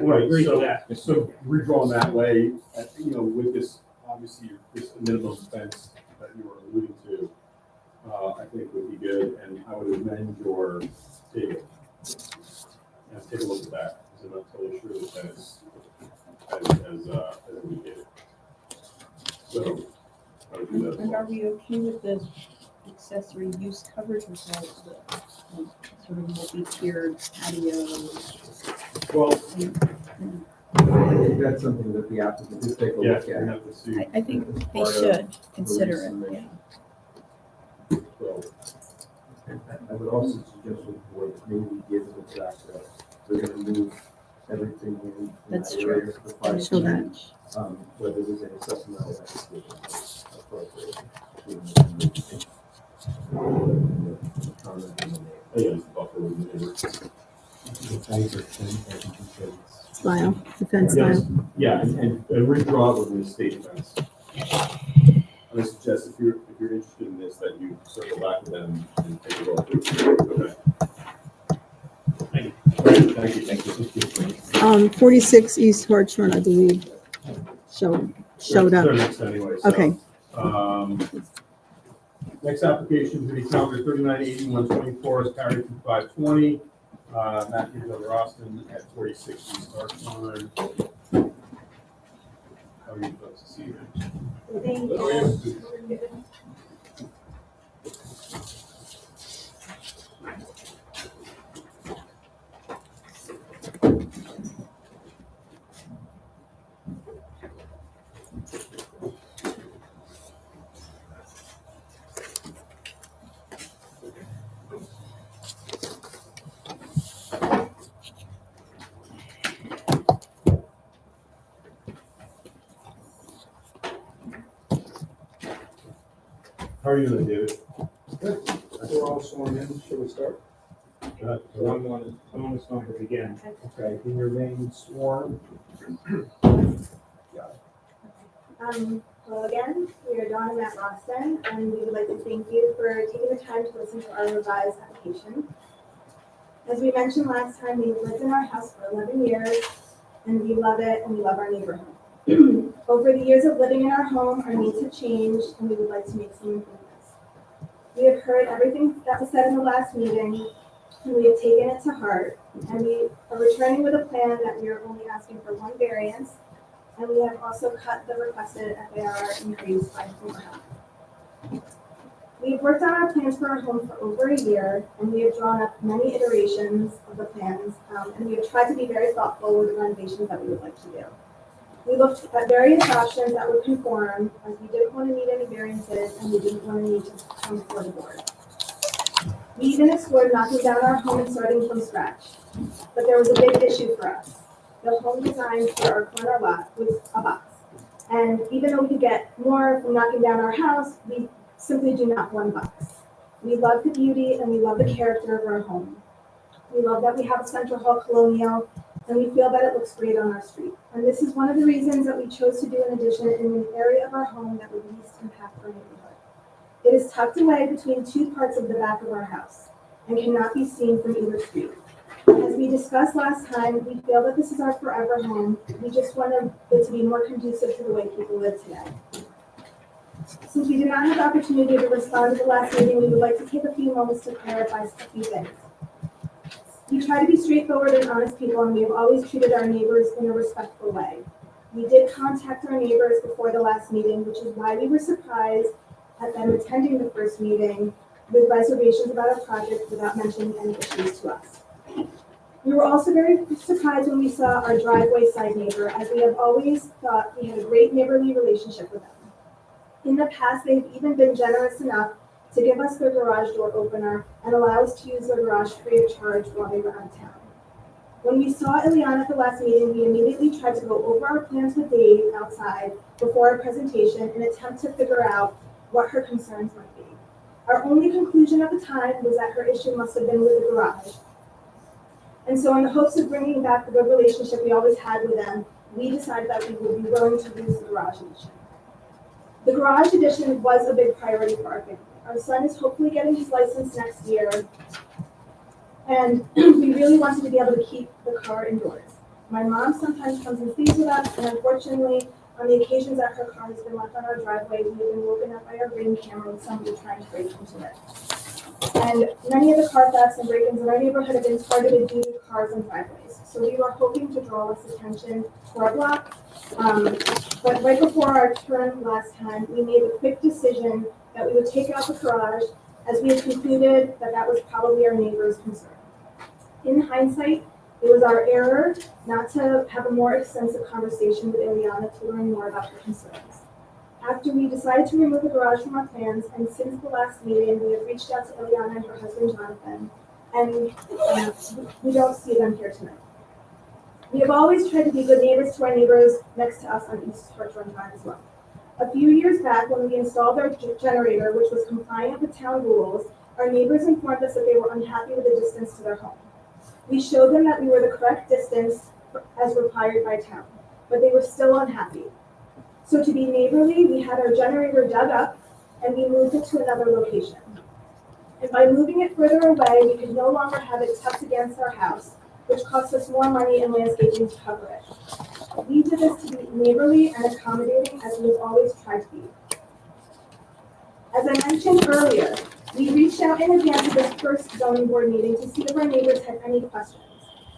Right, Agree so, to that. so redrawn that way, with this, obviously, this minimum fence that you were alluding to, I think would be good, and I would amend your table. And take a look at that, because I'm not totally sure that is, as indicated. So, I would do that as And well. are we okay with the accessory use coverage with all the sort of multi-tiered patio? Well, I think that's something that the applicant should take a yeah, look we at. have to see. I think As they part of should consider it, submission. yeah. So, I would also suggest to the board that maybe given the fact that they're gonna move everything in That's that true. area for 5 Show that. feet, whether there's any supplemental application appropriate. yeah, it's buffer with the neighbor. Style, the fence Yes, style. yeah, and redraw it within the state fence. I suggest if you're interested in this, that you circle back with them and take a look. Okay. Thank you. Great, thank you. 46 East Hartshorn, I believe, showed They're up. next anyway, so. Okay. Next application, city calendar 3980-124 is carried through 520. Matthew Del Austin at 46 East Hartshorn. How are you folks this evening? Thank How are you? you. How are you doing, David? We're all sworn in, should we start? Good. Someone is going to begin. Okay, can you remain sworn? Hello again, we are Dawn and Matt Roston, and we would like to thank you for taking the time to listen to our revised application. As we mentioned last time, we've lived in our house for 11 years, and we love it, and we love our neighborhood. Over the years of living in our home, our needs have changed, and we would like to make some improvements. We have heard everything that was said in the last meeting, and we have taken it to heart, and we are returning with a plan that we are only asking for one variance, and we have also cut the requested FAR increase by 4.5. We've worked on our plans for our home for over a year, and we have drawn up many iterations of the plans, and we have tried to be very thoughtful with the renovations that we would like to do. We looked at various options that would conform, as we didn't want to need any variances, and we didn't want to need to come before the board. We even explored knocking down our home and starting from scratch, but there was a big issue for us. The home design for our corner lot was a box. And even though we could get more from knocking down our house, we simply do not one box. We love the beauty and we love the character of our home. We love that we have a central hall colonial, and we feel that it looks great on our street. And this is one of the reasons that we chose to do an addition in an area of our home that would least impact our neighborhood. It is tucked away between two parts of the back of our house and cannot be seen from either street. As we discussed last time, we feel that this is our forever home. We just want it to be more conducive to the way people live today. Since we did not have the opportunity to respond to the last meeting, we would like to take a few moments to clarify a few things. We try to be straightforward and honest people, and we have always treated our neighbors in a respectful way. We did contact our neighbors before the last meeting, which is why we were surprised at them attending the first meeting with reservations about our project without mentioning any issues to us. We were also very surprised when we saw our driveway side neighbor, as we have always thought we had a great neighborly relationship with them. In the past, they've even been generous enough to give us their garage door opener and allow us to use their garage free of charge while they were out of town. When we saw Ileana at the last meeting, we immediately tried to go over our plans with Dave outside before our presentation in an attempt to figure out what her concerns might be. Our only conclusion at the time was that her issue must have been with the garage. And so in the hopes of bringing back the good relationship we always had with them, we decided that we would be willing to use the garage addition. The garage addition was a big priority for our family. Our son is hopefully getting his license next year, and we really wanted to be able to keep the car indoors. My mom sometimes comes and stays with us, and unfortunately, on the occasions that her car has been left on our driveway, we have been woken up by our Ring camera with somebody trying to break into it. And many of the car thefts and break-ins in our neighborhood have been targeted due to cars and driveways. So we were hoping to draw less attention to our block. But right before our turn last time, we made a quick decision that we would take out the garage, as we had concluded that that was probably our neighbor's concern. In hindsight, it was our error not to have a more extensive conversation with Ileana to learn more about her concerns. After we decided to remove the garage from our plans, and since the last meeting, we have reached out to Ileana and her husband Jonathan, and we don't see them here tonight. We have always tried to be good neighbors to our neighbors next to us on East Church Run Drive as well. A few years back, when we installed our generator, which was compliant with town rules, our neighbors informed us that they were unhappy with the distance to their home. We showed them that we were the correct distance as required by town, but they were still unhappy. So to be neighborly, we had our generator dug up and we moved it to another location. And by moving it further away, we could no longer have it tucked against our house, which cost us more money and landscaping to cover it. We did this to be neighborly and accommodating, as we've always tried to be. As I mentioned earlier, we reached out in advance of this first zoning board meeting to see if our neighbors had any questions.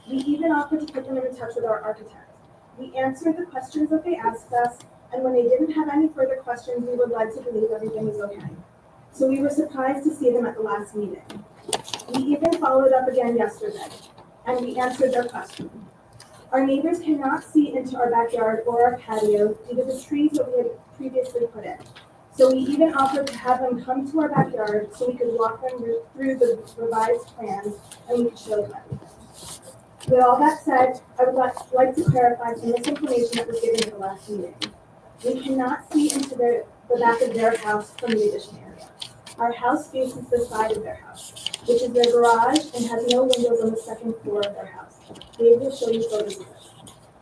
We even offered to put them in touch with our architect. We answered the questions that they asked us, and when they didn't have any further questions, we were led to believe everything was okay. So we were surprised to see them at the last meeting. We even followed up again yesterday, and we answered their question. Our neighbors cannot see into our backyard or our patio due to the trees that we had previously put in. So we even offered to have them come to our backyard so we could walk them through the revised plans and we could show them everything. With all that said, I would like to clarify some misinformation that was given at the last meeting. We cannot see into the back of their house from the addition area. Our house faces the side of their house, which is their garage and has no windows on the second floor of their house. Dave will show you photos of this.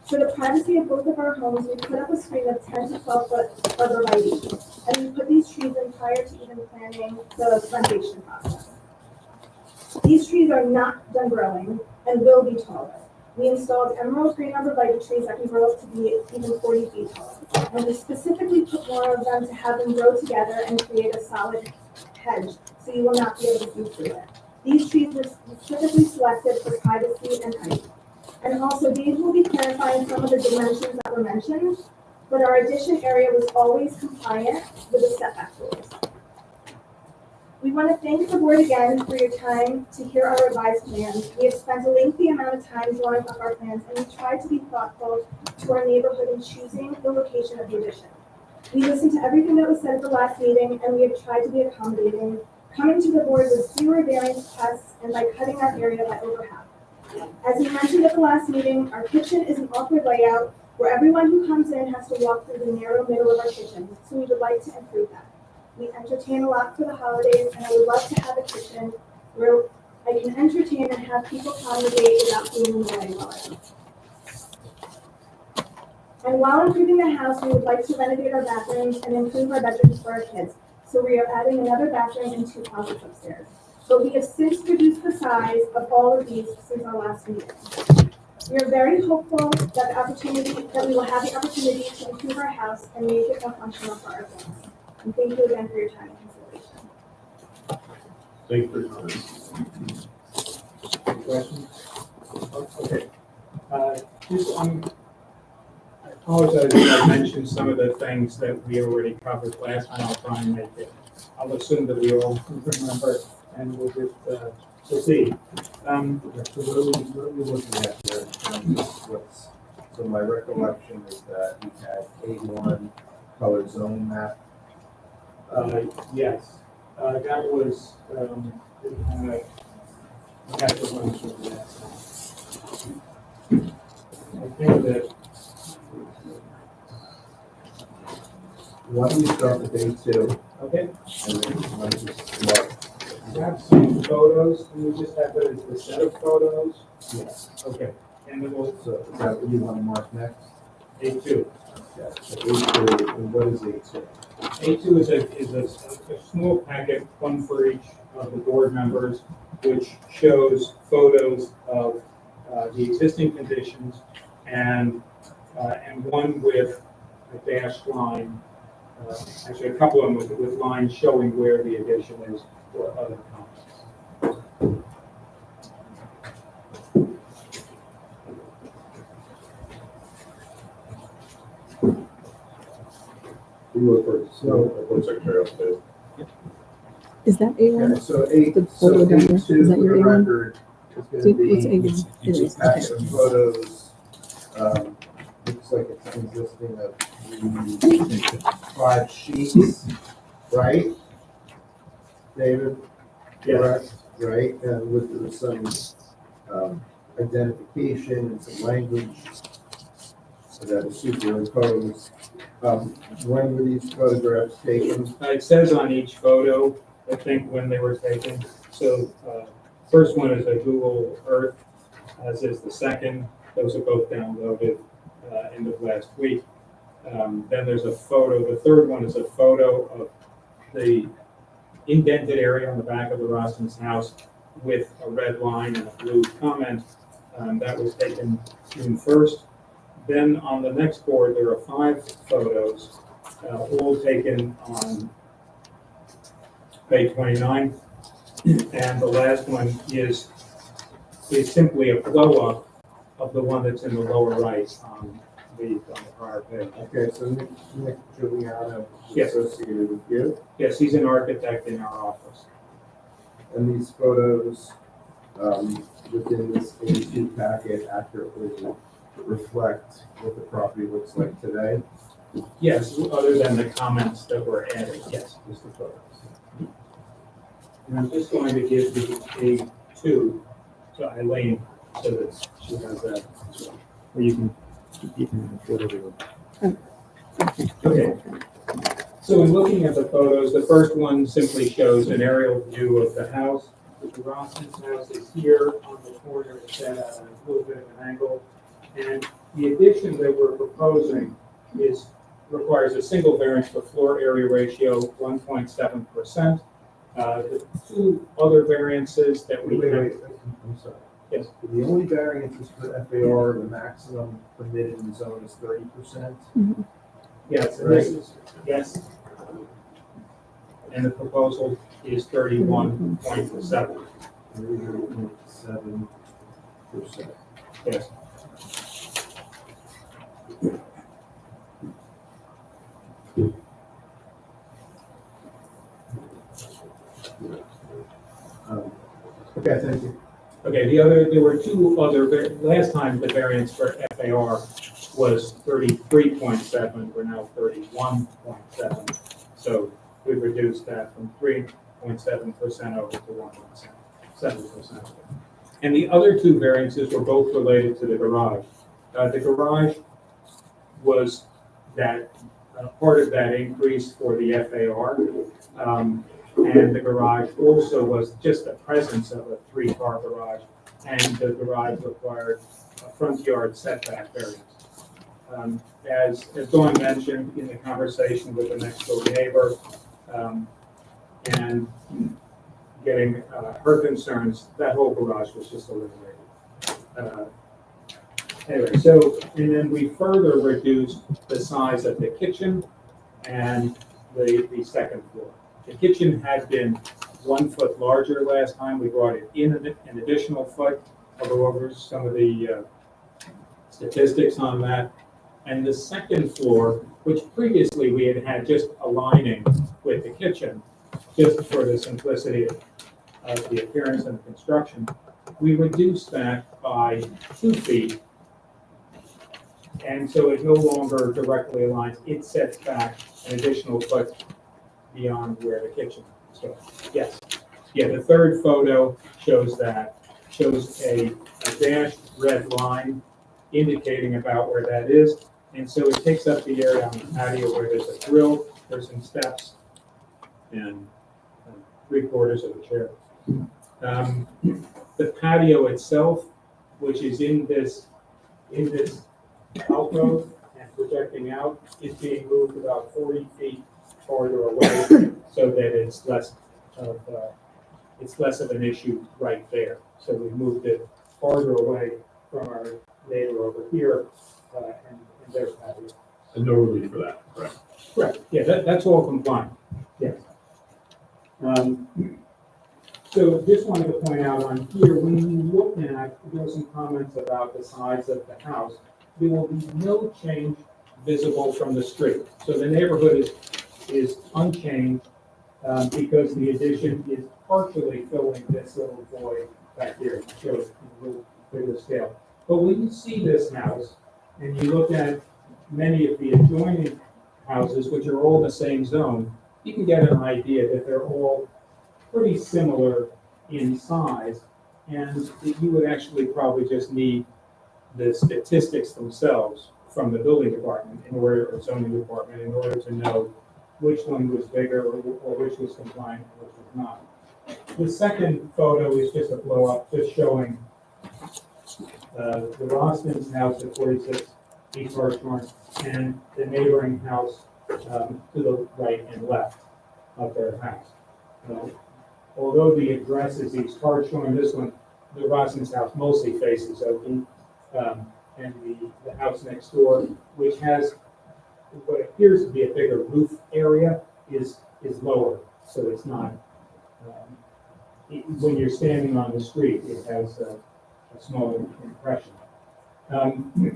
For the privacy of both of our homes, we put up a screen of 10 to 12 foot arborvitae, and we put these trees in prior to even planning the plantation process. These trees are not done growing and will be taller. We installed emerald green arborvitae trees that can grow up to be even 40 feet tall, and we specifically put more of them to have them grow together and create a solid hedge, so you will not be able to see through it. These trees were specifically selected for privacy and height. And also, Dave will be clarifying some of the dimensions that were mentioned, but our addition area was always compliant with the setback rules. We want to thank the board again for your time to hear our revised plans. We have spent a lengthy amount of time drawing up our plans, and we tried to be thoughtful to our neighborhood in choosing the location of the addition. We listened to everything that was said at the last meeting, and we have tried to be accommodating, coming to the board with fewer variance tests and by cutting our area by over half. As we mentioned at the last meeting, our kitchen is an awkward layout where everyone who comes in has to walk through the narrow middle of our kitchen, so we would like to improve that. We entertain a lot for the holidays, and I would love to have a kitchen where I can entertain and have people congregate without being in the way while I eat. And while improving the house, we would like to renovate our bathrooms and improve our bedrooms for our kids. So we are adding another bathroom and 2 closets upstairs. But we have since reduced the size of all of these since our last meeting. We are very hopeful that we will have the opportunity to improve our house and make it more functional for our families. And thank you again for your time and consideration. Thank you for your comments. Any questions? Okay. I apologize if I mentioned some of the things that we already covered last time. I'll try and make it. I'll assume that we all remember, and we'll just proceed. So what are we looking at here? So my recollection is that we had A1 color zone map. Yes, that was, I have to run through that. I think that, Why don't we start with A2? okay, And then let me just look. we have some photos, and we just have the set of photos. Yes. Okay, and then we'll, So is that what you want to mark next? A2. Yeah. So A2, and what is A2? A2 is a small packet, one for each of the board members, which shows photos of the existing conditions and one with a dashed line, actually a couple of them with lines showing where the addition is for other comments. We were for, so, board secretary upstairs. Is that A1? Okay, so A, The so photo down there, A2 is that for your the A1? record is What's going to A1? be It is, a packet okay. of photos. Looks like it's consisting of 5 sheets, right? David? Yes. Right, and with some identification and some language that is superimposed. When were these photographs taken? It says on each photo, I think, when they were taken. So first one is a Google Earth, as is the second. Those are both downloaded end of last week. Then there's a photo. The third one is a photo of the indented area on the back of the Rostins house with a red line and a blue comment. That was taken June 1st. Then on the next board, there are 5 photos, all taken on May 29th. And the last one is simply a blow-up of the one that's in the lower right on the prior page. Okay, so Nick Giuliano is Yes. associated with you, Yes, he's an architect in our office. and these photos within this A2 packet accurately reflect what the property looks like today. Yes, other than the comments that were added, yes. Just the photos. And I'm just going to give the A2 to Eileen so that she has that. Or you can whatever you want. Okay. So in looking at the photos, the first one simply shows an aerial view of the house. The Rostins house is here on the corner, it's at a little bit of an angle. And the addition that we're proposing requires a single variance for floor area ratio 1.7%. The 2 other variances that we Wait, have. I'm sorry. Yes. The only variances for FAR, the maximum permitted in the zone is 30%. Yes, and this is, yes. And the proposal is 31.7. 30.7%. Yes. Okay, thank you. Okay, there were 2 other, last time the variance for FAR was 33.7, we're now 31.7. So we've reduced that from 3.7% over to 1.7%. And the other 2 variances were both related to the garage. The garage was that part of that increase for the FAR. And the garage also was just the presence of a three-car garage, and the garage required a front yard setback variance. As Dawn mentioned in the conversation with the next door neighbor, and getting her concerns, that whole garage was just eliminated. Anyway, so, and then we further reduced the size of the kitchen and the second floor. The kitchen had been 1 foot larger last time. We brought it in an additional foot. I'll go over some of the statistics on that. And the second floor, which previously we had just a lining with the kitchen, just for the simplicity of the appearance and the construction, we reduced that by 2 feet. And so it no longer directly aligns. It sets back an additional foot beyond where the kitchen is going. Yes. Yeah, the third photo shows that, shows a dashed red line indicating about where that is. And so it takes up the area on the patio where there's a grill, there's some steps, and 3/4 of a chair. The patio itself, which is in this alcove and projecting out, is being moved about 40 feet farther away so that it's less of an issue right there. So we moved it farther away from our neighbor over here and their patio. And no relief for that, correct? Correct. Yeah, that's all compliant. Yes. So just wanted to point out on here, when you look at, there were some comments about the size of the house. There will be no change visible from the street. So the neighborhood is unchanged because the addition is partially filling this little void back here. It shows a little bigger scale. But when you see this house and you look at many of the adjoining houses, which are all the same zone, you can get an idea that they're all pretty similar in size, and that you would actually probably just need the statistics themselves from the building department or zoning department in order to know which one was bigger or which was compliant and which was not. The second photo is just a blow up, just showing the Rostins' house at 46 East Hartshorn and the neighboring house to the right and left of their house. Although the address is East Hartshorn, this one, the Rostins' house mostly faces open, and the house next door, which has what appears to be a bigger roof area, is lower, so it's not. When you're standing on the street, it has a smaller impression.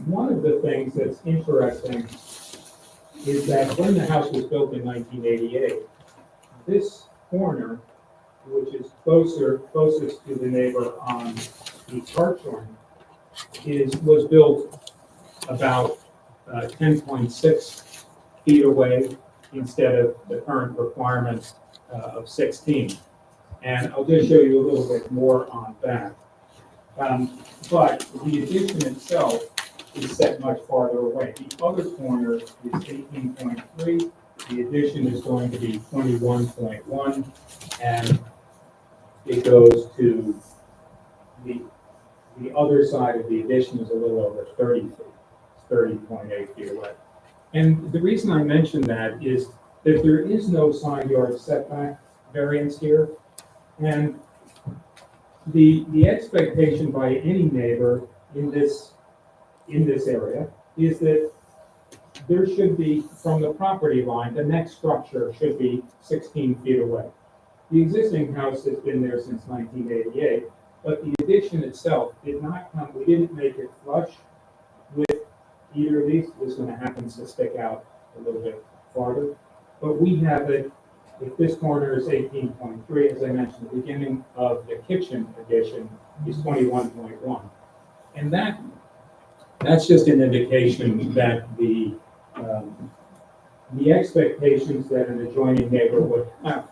One of the things that's interesting is that when the house was built in 1988, this corner, which is closest to the neighbor on East Hartshorn, was built about 10.6 feet away instead of the current requirement of 16. And I'll just show you a little bit more on that. But the addition itself is set much farther away. The other corner is 18.3. The addition is going to be 21.1, and it goes to the other side of the addition is a little over 30 feet. It's 30.8 feet away. And the reason I mention that is that there is no side yard setback variance here. And the expectation by any neighbor in this area is that there should be, from the property line, the next structure should be 16 feet away. The existing house has been there since 1988, but the addition itself did not come, we didn't make it flush with either of these. This one happens to stick out a little bit farther. But we have it, if this corner is 18.3, as I mentioned, the beginning of the kitchen addition is 21.1. And that's just an indication that the expectations that an adjoining neighbor would have,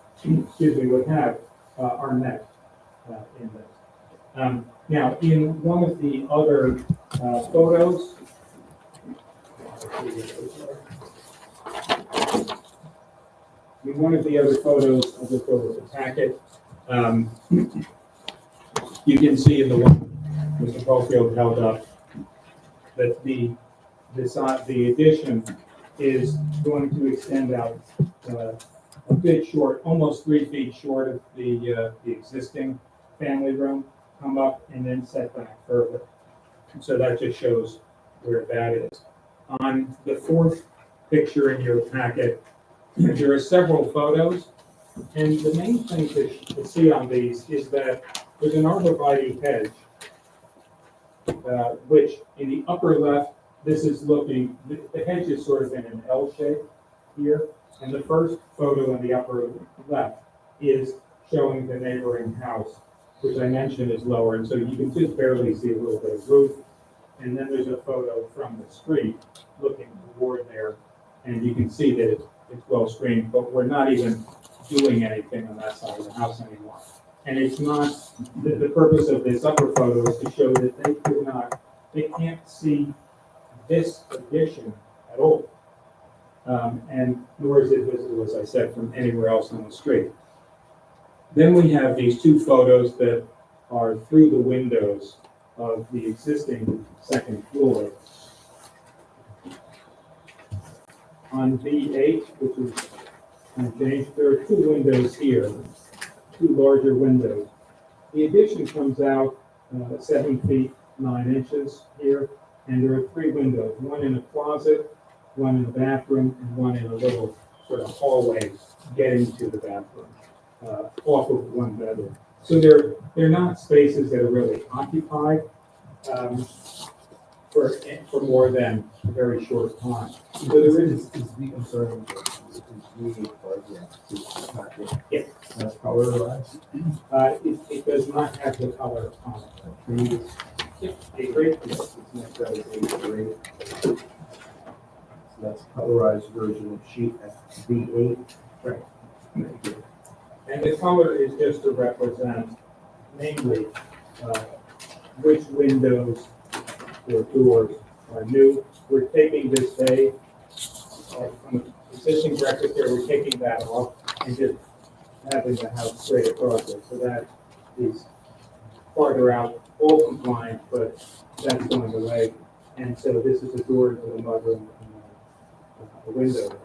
are met in this. Now, in one of the other photos, In one of the other photos, I'll just go with the packet. You can see in the one Mr. Caulfield held up that the addition is going to extend out a bit short, almost 3 feet short of the existing family room, come up and then set back further. And so that just shows where that is. On the fourth picture in your packet, there are several photos, and the main thing to see on these is that there's an arborvitae hedge, which in the upper left, this is looking, the hedge is sort of in an L shape here, and the first photo in the upper left is showing the neighboring house, which I mentioned is lower, and so you can just barely see a little bit of roof. And then there's a photo from the street looking toward there, and you can see that it's well screened, but we're not even doing anything on that side of the house anymore. And it's not, the purpose of this upper photo is to show that they can't see this addition at all. And nor is it visible, as I said, from anywhere else on the street. Then we have these two photos that are through the windows of the existing second floor. On B8, which is unchanged, there are two windows here, two larger windows. The addition comes out 7 feet 9 inches here, and there are 3 windows, one in a closet, one in the bathroom, and one in a little sort of hallway getting to the bathroom, off of one bedroom. So they're not spaces that are really occupied for more than a very short time. So there is, I'm sorry, is the photograph yeah, colorized? it does not have the color on it. A3? Yes, it's next to A3. So that's colorized version of sheet B8. Right. And the color is just to represent mainly which windows or doors are new. We're taking this bay from the existing breakfast area, we're taking that off and just having the house straight across it. So that is farther out, all compliant, but that's going away. And so this is a door to the mudroom and a window.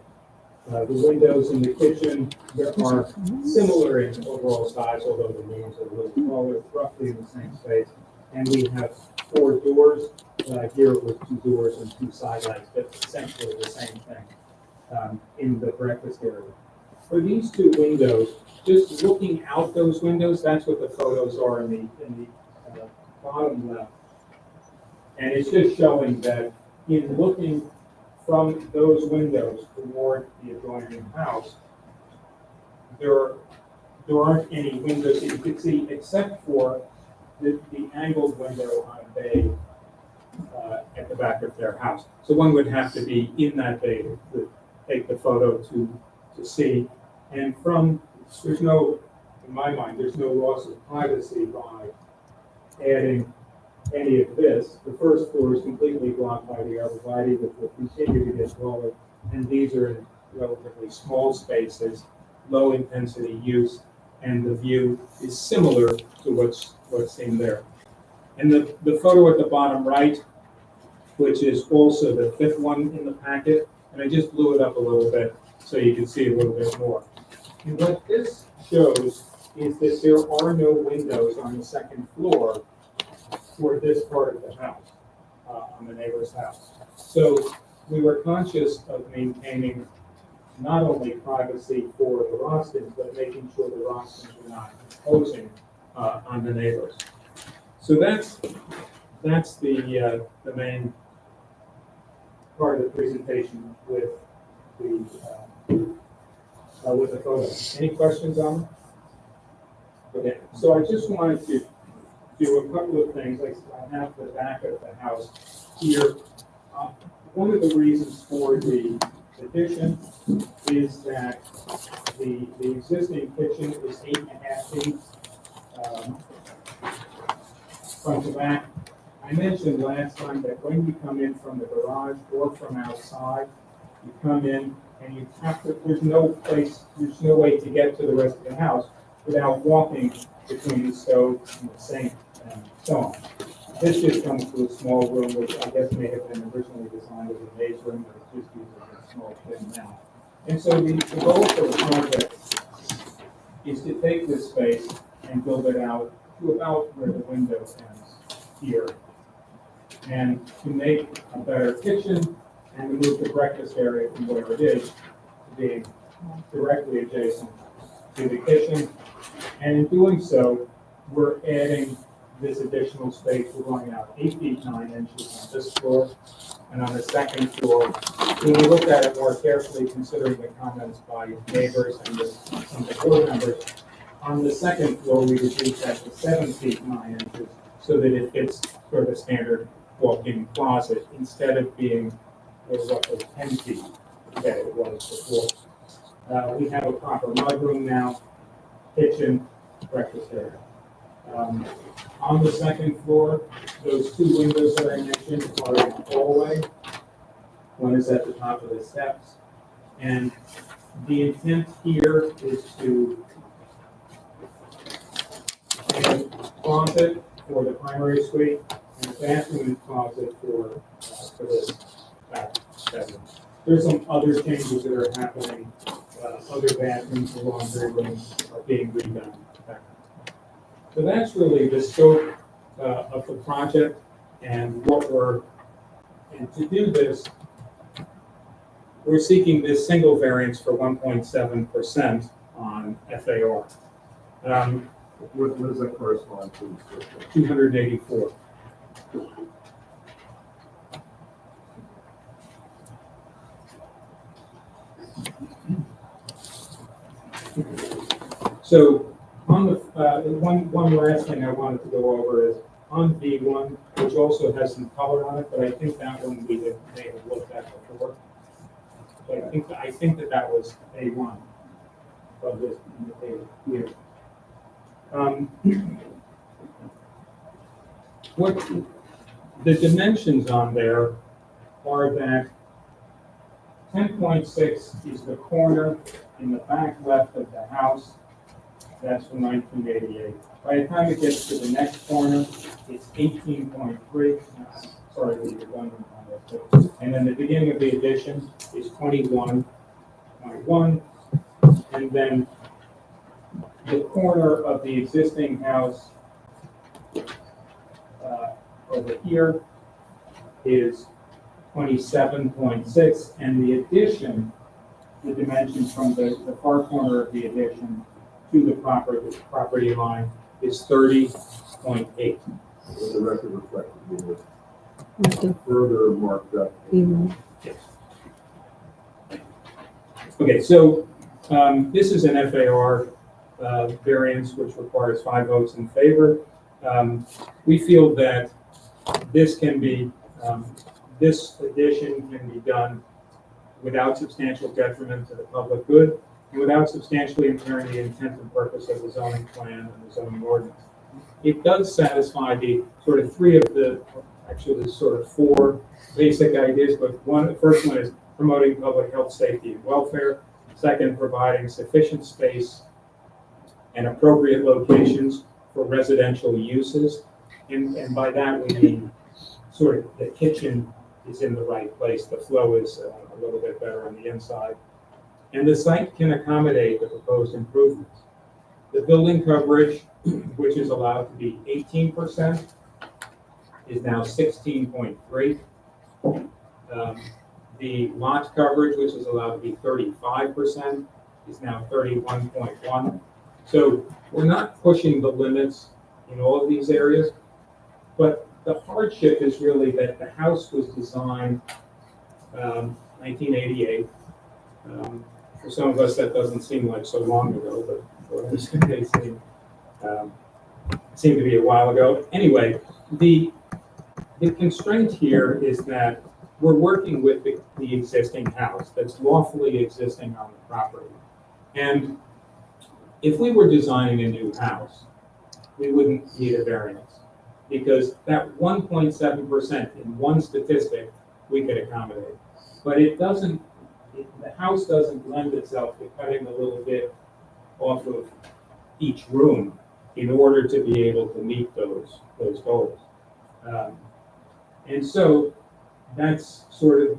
The windows in the kitchen, there are similar in overall size, although the rooms are a little smaller, roughly in the same space. And we have 4 doors. Here with 2 doors and 2 side lights, but essentially the same thing in the breakfast area. For these 2 windows, just looking out those windows, that's what the photos are in the bottom left. And it's just showing that in looking from those windows toward the adjoining house, there aren't any windows that you could see except for the angled window on a bay at the back of their house. So one would have to be in that bay to take the photo to see. And there's no, in my mind, there's no loss of privacy by adding any of this. The first floor is completely blocked by the arborvitae, which will continue to get taller. And these are in relatively small spaces, low intensity use, and the view is similar to what's seen there. And the photo at the bottom right, which is also the 5th one in the packet, and I just blew it up a little bit so you can see a little bit more. And what this shows is that there are no windows on the second floor for this part of the house, on the neighbor's house. So we were conscious of maintaining not only privacy for the Rostons, but making sure the Rostons were not imposing on the neighbors. So that's the main part of the presentation with the photo. Any questions on it? Okay, so I just wanted to do a couple of things. I have the back of the house here. One of the reasons for the addition is that the existing kitchen is 8.5 feet front to back, I mentioned last time that when you come in from the garage or from outside, you come in and you have to, there's no way to get to the rest of the house without walking between the stove and the sink and so on. This just comes to a small room, which I guess may have been originally designed as a maze room, but it's just used as a small thing now. And so the goal for the project is to take this space and build it out to about where the window ends here. And to make a better kitchen and to move the breakfast area from where it is to being directly adjacent to the kitchen. And in doing so, we're adding this additional space. We're going out 8 feet 9 inches on this floor. And on the second floor, when we looked at it more carefully, considering the comments by neighbors and some of the board members, on the second floor, we reduced that to 7 feet 9 inches so that it fits sort of a standard walk-in closet instead of being roughly 10 feet that it was before. We have a proper mudroom now, kitchen, breakfast area. On the second floor, those 2 windows that I mentioned are in the hallway. One is at the top of the steps. And the intent here is to make a closet for the primary suite and a bathroom and closet for this back bedroom. There's some other changes that are happening. Other bathrooms, the laundry rooms are being redone. So that's really the scope of the project and and to do this, we're seeking this single variance for 1.7% on FAR. What does that correspond to? 284. So on the, one last thing I wanted to go over is on B1, which also has some color on it, but I think that one we may have looked at before. So I think that was A1 of this here. What the dimensions on there are that 10.6 is the corner in the back left of the house. That's from 1988. By the time it gets to the next corner, it's 18.3. Sorry, we were done on that too. And then the beginning of the addition is 21.1. And then the corner of the existing house over here is 27.6. And the addition, the dimensions from the far corner of the addition to the property line is 30.8. The record reflected was further marked up. Yes. Okay, so this is an FAR variance which requires 5 votes in favor. We feel that this can be, this addition can be done without substantial detriment to the public good and without substantially impairing the intent and purpose of the zoning plan and the zoning ordinance. It does satisfy the sort of 3 of the, actually there's sort of 4 basic ideas, but the first one is promoting public health, safety, and welfare. Second, providing sufficient space and appropriate locations for residential uses. And by that we mean sort of the kitchen is in the right place, the flow is a little bit better on the inside. And the site can accommodate the proposed improvements. The building coverage, which is allowed to be 18%, is now 16.3. The lot coverage, which is allowed to be 35%, is now 31.1. So we're not pushing the limits in all of these areas, but the hardship is really that the house was designed 1988. For some of us, that doesn't seem like so long ago, but for others, they seem to be a while ago. Anyway, the constraint here is that we're working with the existing house that's lawfully existing on the property. And if we were designing a new house, we wouldn't need a variance. because that 1.7% in one statistic, we could accommodate. But it doesn't, the house doesn't lend itself to cutting a little bit off of each room in order to be able to meet those goals. And so that's sort of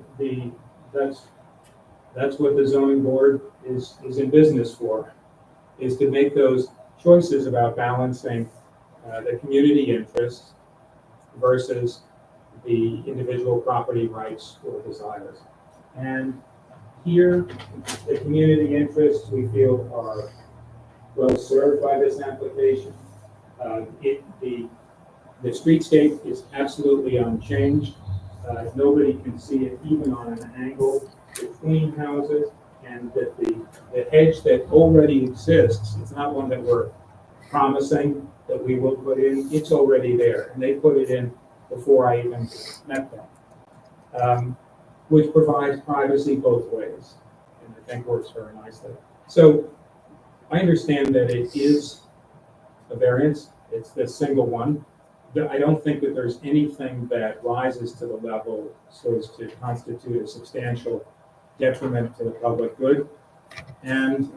that's what the zoning board is in business for, is to make those choices about balancing the community interests versus the individual property rights or desires. And here, the community interests we feel are well served by this application. The streetscape is absolutely unchanged. Nobody can see it even on an angle between houses, and that the hedge that already exists, it's not one that we're promising that we will put in, it's already there, and they put it in before I even met them, which provides privacy both ways, and I think works very nicely. So I understand that it is a variance, it's the single one. I don't think that there's anything that rises to the level so as to constitute a substantial detriment to the public good. And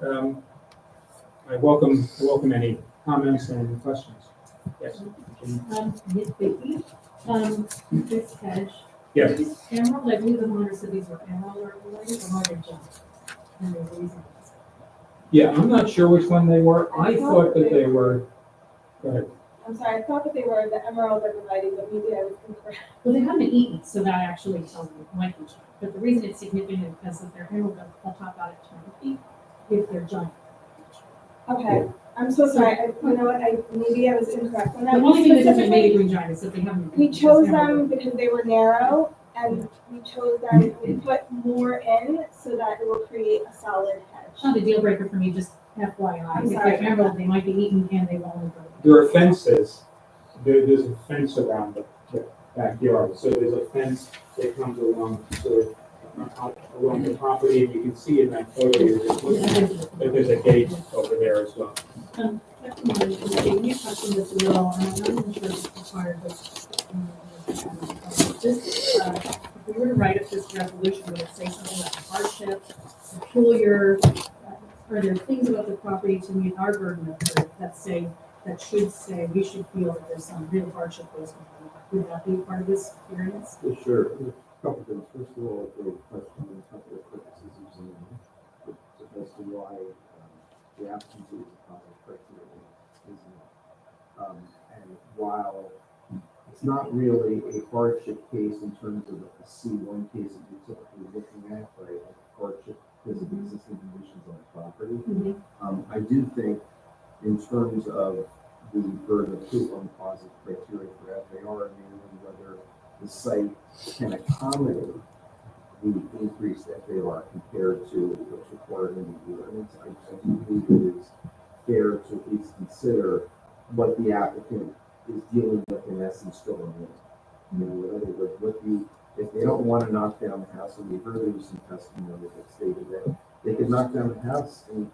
I welcome any comments and questions. Yes. Nitpicky, this hedge. Yes. These emerald, I believe the owner said these were emerald or are they junk? And there's a reason. Yeah, I'm not sure which one they were. I thought that they were. Go ahead. I'm sorry, I thought that they were the emerald arborvitae, but maybe I was incorrect. Well, they haven't eaten, so that actually tells me it might be junk. But the reason it's significant is because if they're emerald, they'll top out at 20 feet if they're giant. Okay, I'm so sorry, you know what, maybe I was incorrect. When I The only thing that doesn't specifically- make it green giant is that they haven't. We chose them because they were narrow, and we chose them, we put more in so that it will create a solid hedge. It's not a deal breaker for me, just FYI. I'm If sorry. they're emerald, they might be eaten and they won't. There are fences. There's a fence around the backyard. So there's a fence that comes along sort of along the property, and you can see in that photo you're just looking at that there's a gate over there as well. You touched on this a little, and I'm not even sure if it's required, but just, if we were to write up this resolution, would it say something about hardship, peculiar, are there things about the property to meet our burden of proof that should say, we should feel that there's some real hardship goes on? Would that be part of this variance? Yeah, sure. A couple things. First of all, the question on a couple of purposes using as to why the absence of the positive criteria is not. And while it's not really a hardship case in terms of a C1 case that you're typically looking at, right? Like hardship because of existing conditions on the property. I do think in terms of the burden of proof on positive criteria for FAR, and whether the site can accommodate the increased FAR compared to what's required in the ordinance. I do believe it is fair to at least consider what the applicant is dealing with in essence going in. You know, in other words, if they don't want to knock down the house, and we heard there was some testimony that stated that they could knock down the house and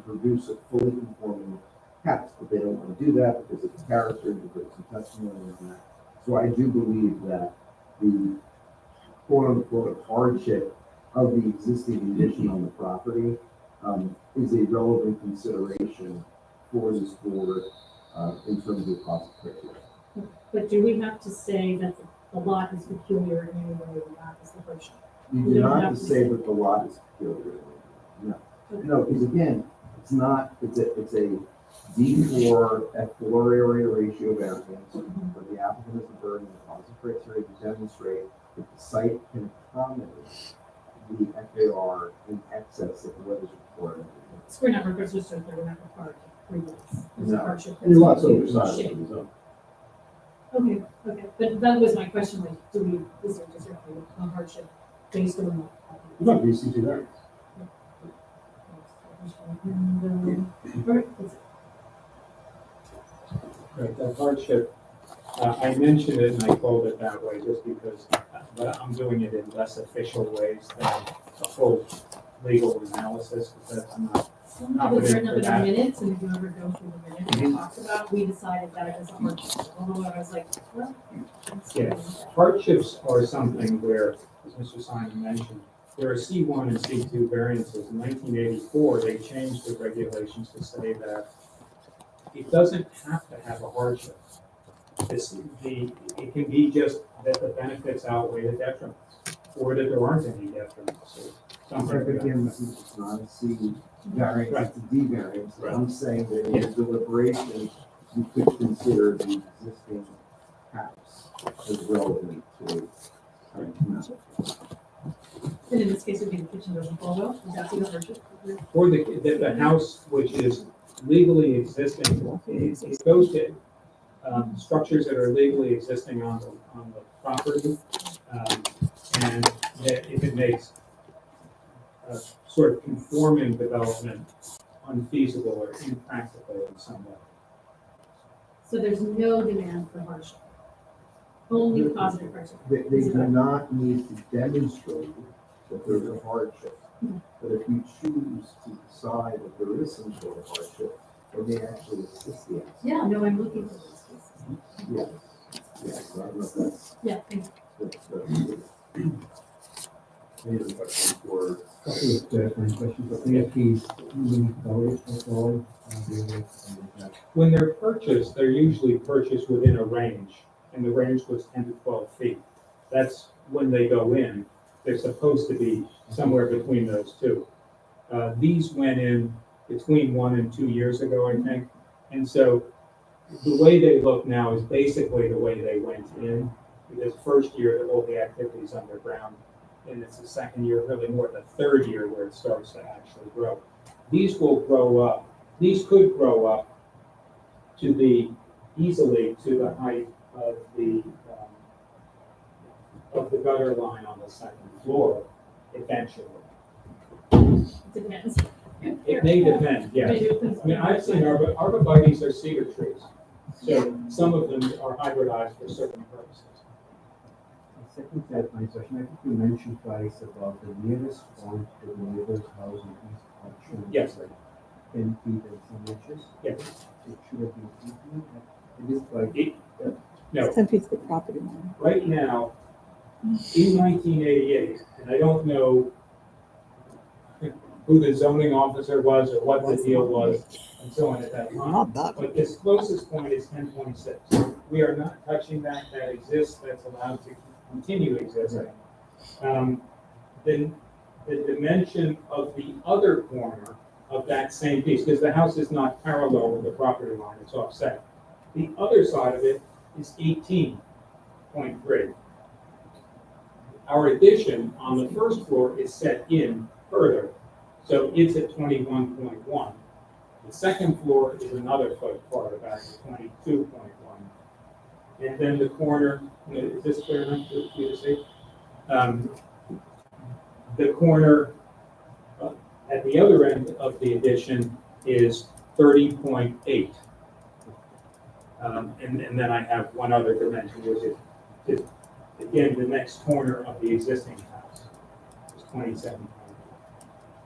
produce a fully conforming house, but they don't want to do that because of the character, because of some testimony on that. So I do believe that the quote-unquote hardship of the existing condition on the property is a relevant consideration for this board in terms of positive criteria. But do we have to say that the lot is peculiar in any way, or not, is the hardship? You do not have to say that the lot is peculiar. No, because again, it's a D4 F4 area ratio variance, where the applicant has the burden of positive criteria to demonstrate that the site can accommodate the FAR in excess of what is required. So we're not registered, we're not required to prove this. There's a No. hardship. Your lot's that's oversized shaped. in the zone. Okay, but that was my question, like, is there just a hardship based on the? No, you see that. Right, that hardship, I mentioned it and I called it that way just because but I'm doing it in less official ways than a full legal analysis, because that's not It was written up in our minutes, and if you ever go through the minutes, it talks about, we decided that it was a hardship. Although I was like, well. let's Yeah. see. Hardships are something where, as Mr. Simon mentioned, there are C1 and C2 variances. In 1984, they changed the regulations to say that it doesn't have to have a hardship. It can be just that the benefits outweigh the detriments, or that there aren't any detriments, or something But like that. again, it's not a C variance, it's a D variance. Right. I'm saying that in your deliberations, you could consider the existing house as relevant to. And in this case, it would be the kitchen doesn't fall well, is that the hardship? Or the house which is legally existing, it goes to structures that are legally existing on the property. And that if it makes a sort of conforming development unfeasible or impractical in some way. So there's no demand for hardship, only positive hardship. They do not need to demonstrate that there's a hardship. But if you choose to decide that there is some sort of hardship, then they actually assist the applicant. Yeah, no, I'm looking for those cases. Yes, yes, I don't know if that's, Yeah, thank you. that's. Any other questions for? Couple of clarifying questions. I think he's moving forward at all. When they're purchased, they're usually purchased within a range, and the range was 10 to 12 feet. That's when they go in. They're supposed to be somewhere between those two. These went in between 1 and 2 years ago, I think. And so the way they look now is basically the way they went in, because first year, all the activity's underground, and it's the second year, really more the third year where it starts to actually grow. These will grow up, these could grow up to be easily to the height of the gutter line on the second floor eventually. Depends. It may depend, yes. Maybe it depends. I mean, I've seen arborvitae's are cedar trees, so some of them are hybridized for certain purposes. Second clarifying question, I think you mentioned twice about the nearest point to the neighbor's house in East Orchard. Yes. Like 10 feet and some inches. Yes. It should have been 8 feet. It is like. No, 10 feet to the property line. right now, in 1988, and I don't know who the zoning officer was or what the deal was and so on at that time. Not that. But this closest point is 10.6. We are not touching that exists, that's allowed to continue existing. Then the dimension of the other corner of that same piece, because the house is not parallel with the property line, it's offset. The other side of it is 18.3. Our addition on the first floor is set in further, so it's at 21.1. The second floor is another foot farther back at 22.1. And then the corner, is this clear enough for you to see? The corner at the other end of the addition is 30.8. And then I have one other dimension, which is, again, the next corner of the existing house is 27.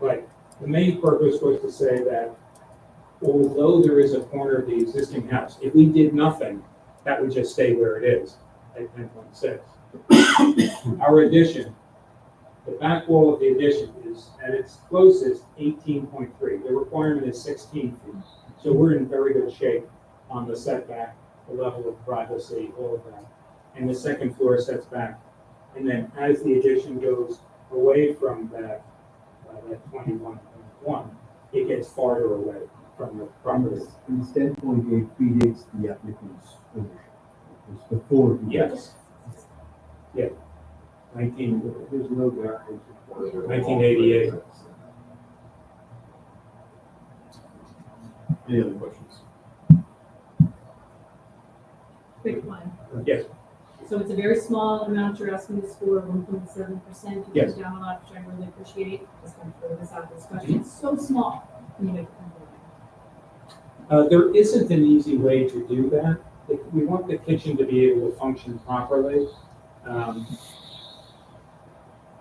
But the main purpose was to say that although there is a corner of the existing house, if we did nothing, that would just stay where it is at 10.6. Our addition, the back wall of the addition is at its closest 18.3. The requirement is 16 feet. So we're in very good shape on the setback, the level of privacy, all of that. And the second floor sets back. And then as the addition goes away from that 21.1, it gets farther away from the property. And this 10.8 predates the applicant's ownership. It was before. Yes. Yeah. 19. There's no variance. 1988. Any other questions? Quick one. Yes. So it's a very small amount you're asking us for, 1.7%. Yes. Down a lot, which I really appreciate. Just going to throw this out, this question. It's so small. Can you make it more? There isn't an easy way to do that. We want the kitchen to be able to function properly.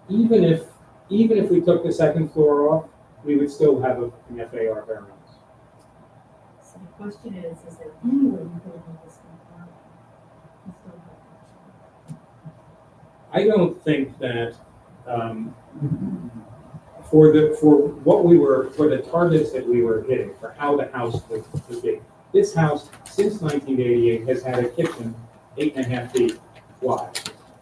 Even if we took the second floor off we would still have an FAR variance. So the question is there any way you could make this conform? And still have functionality? I don't think that, for the targets that we were hitting, for how the house would be. This house, since 1988, has had a kitchen 8.5 feet wide.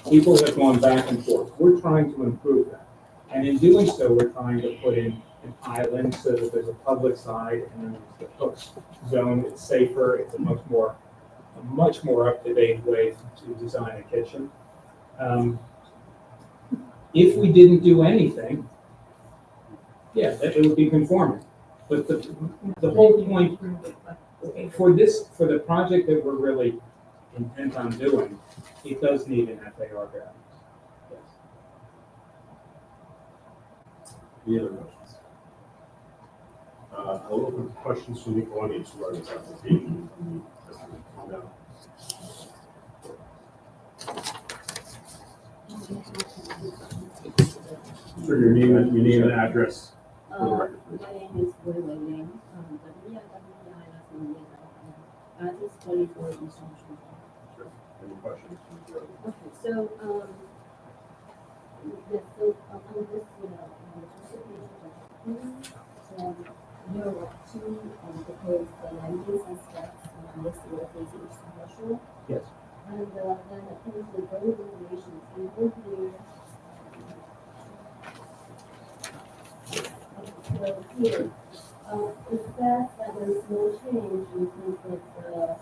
People have gone back and forth. We're trying to improve that. And in doing so, we're trying to put in an island so that there's a public side and then there's the cook zone. It's safer. It's a much more up-to-date way to design a kitchen. If we didn't do anything, yeah, it would be conforming. But the whole point for the project that we're really intent on doing, it does need an FAR variance. Yes. Any other questions? I'll open to questions from the audience regarding this application. For your name and address for the record, please. My name is Wei Ling. Address 44 East Street. Sure. Any questions? Okay, so, yes, so on this, so there are two proposed landings and steps on this road facing east commercial. Yes. And then apparently road regulations include here. So here, it says that there is no change in terms of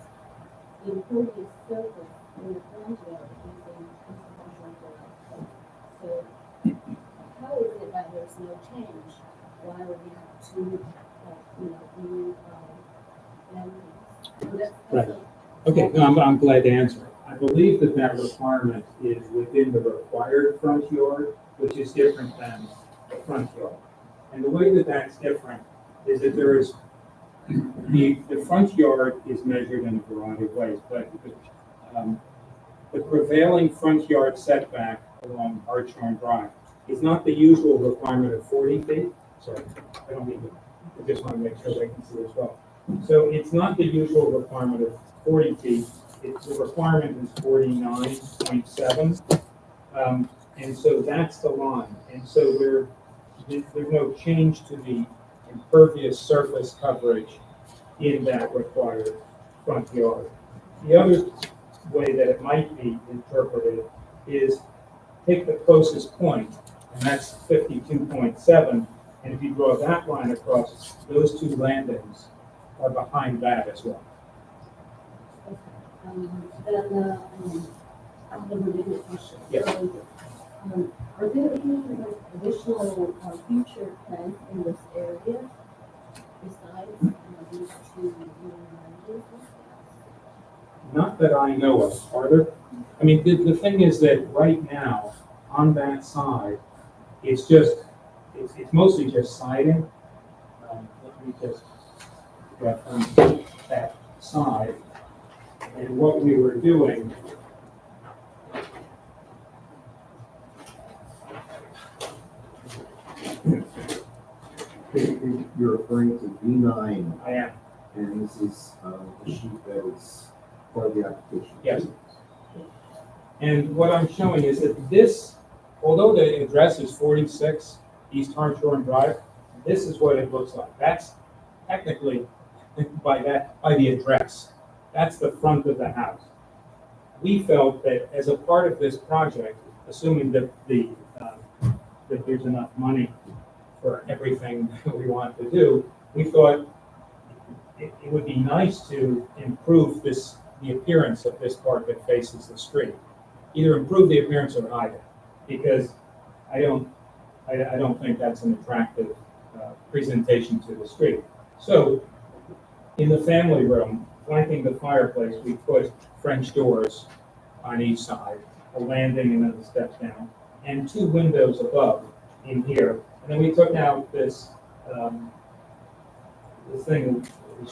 the impervious surface in the front yard using commercial. So how is it that there's no change while we have two, new landings? So that's Right. Okay, no, I'm glad to answer. I believe that requirement is within the required front yard, which is different than the front yard. And the way that that's different is that there is, the front yard is measured in a variety of ways, but the prevailing front yard setback along Hartshorn Drive is not the usual requirement of 40 feet. Sorry, I don't need to, I just want to make sure they can see as well. So it's not the usual requirement of 40 feet. The requirement is 49.7. And so that's the line. And so there's no change to the impervious surface coverage in that required front yard. The other way that it might be interpreted is take the closest point, and that's 52.7. And if you draw that line across, those two landings are behind that as well. Then, I have a related question. Yes. So, are there any additional future plans in this area besides these two new landings? Not that I know of. Are there? I mean, the thing is that right now, on that side, it's mostly just siding. Let me just get from that side. And what we were doing, You're referring to B9, I am, and this is the sheet that is part of the application. yes. And what I'm showing is that this, although the address is 46 East Hartshorn Drive, this is what it looks like. That's technically, by the address, that's the front of the house. We felt that as a part of this project, assuming that that there's enough money for everything that we want to do, we thought it would be nice to improve the appearance of this part that faces the street. Either improve the appearance or hide it, because I don't think that's an attractive presentation to the street. So in the family room, flanking the fireplace, we put French doors on each side, a landing and then a step down, and two windows above in here. And then we took out this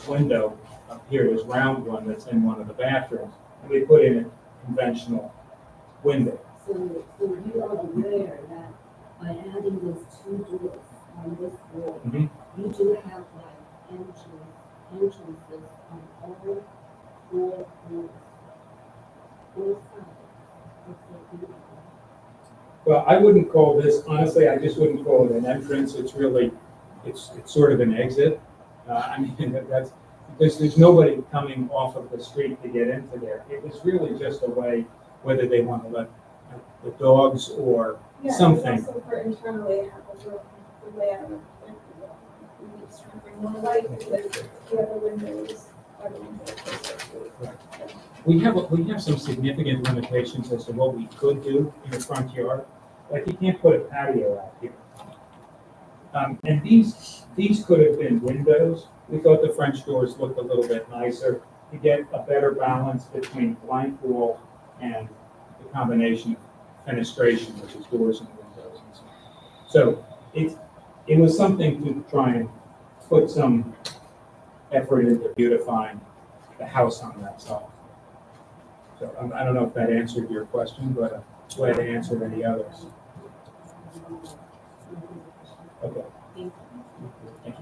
window up here, this round one that's in one of the bathrooms, and we put in a conventional window. So you are aware that by adding those two doors on this wall, Mm-hmm. I wouldn't call this, honestly, I just wouldn't call it an entrance, it's really, it's sort of an exit. I mean, that's, because there's nobody coming off of the street to get into there. It was really just a way, whether they want to let the dogs or Yeah, something. and also for internally, how the layout of we just trying to bring more light because the other windows are the ones that are closer to. We have some significant limitations as to what we could do in the front yard. Like you can't put a patio out here. And these could have been windows. We thought the French doors looked a little bit nicer to get a better balance between blank wall and the combination of fenestration, which is doors and windows and so on. So it was something to try and put some effort into beautifying the house on that side. So I don't know if that answered your question, but I'm glad to answer any others. Okay. Thank you.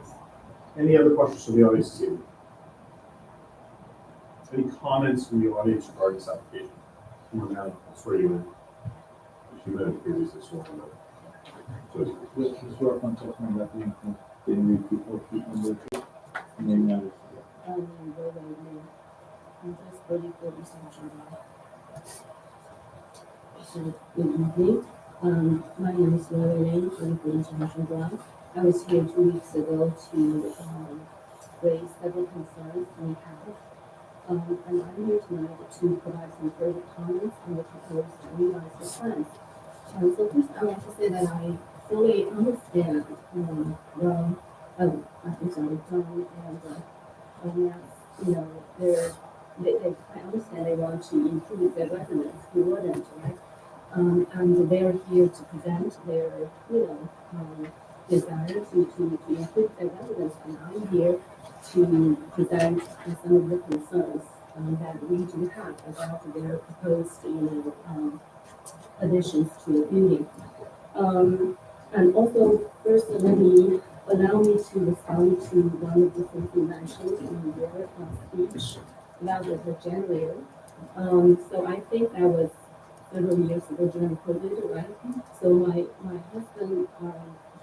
Any other questions from the audience this evening? Any comments from the audience regarding this application? Come on now, I'll swear you in. You might have previously sworn in. So, Just work on talking about the income, then we people keep on the trip. And then, I'm just ready for research on that. So, good evening. My name is Laura Lane from the International Drive. I was here 2 weeks ago to raise several concerns we have. And I'm here tonight to provide some further comments on the proposed revised plans. So first, I want to say that I fully understand, I'm sorry, John and yes, you know, I understand they want to improve their residents who wouldn't, right? And they're here to present their, desire to improve their residents, and I'm here to present some of the concerns that we do have about their proposed, additions to the building. And also, first, allow me to respond to one of the things you mentioned in your speech about the generator. So I think that was several years ago during COVID, right? So my husband,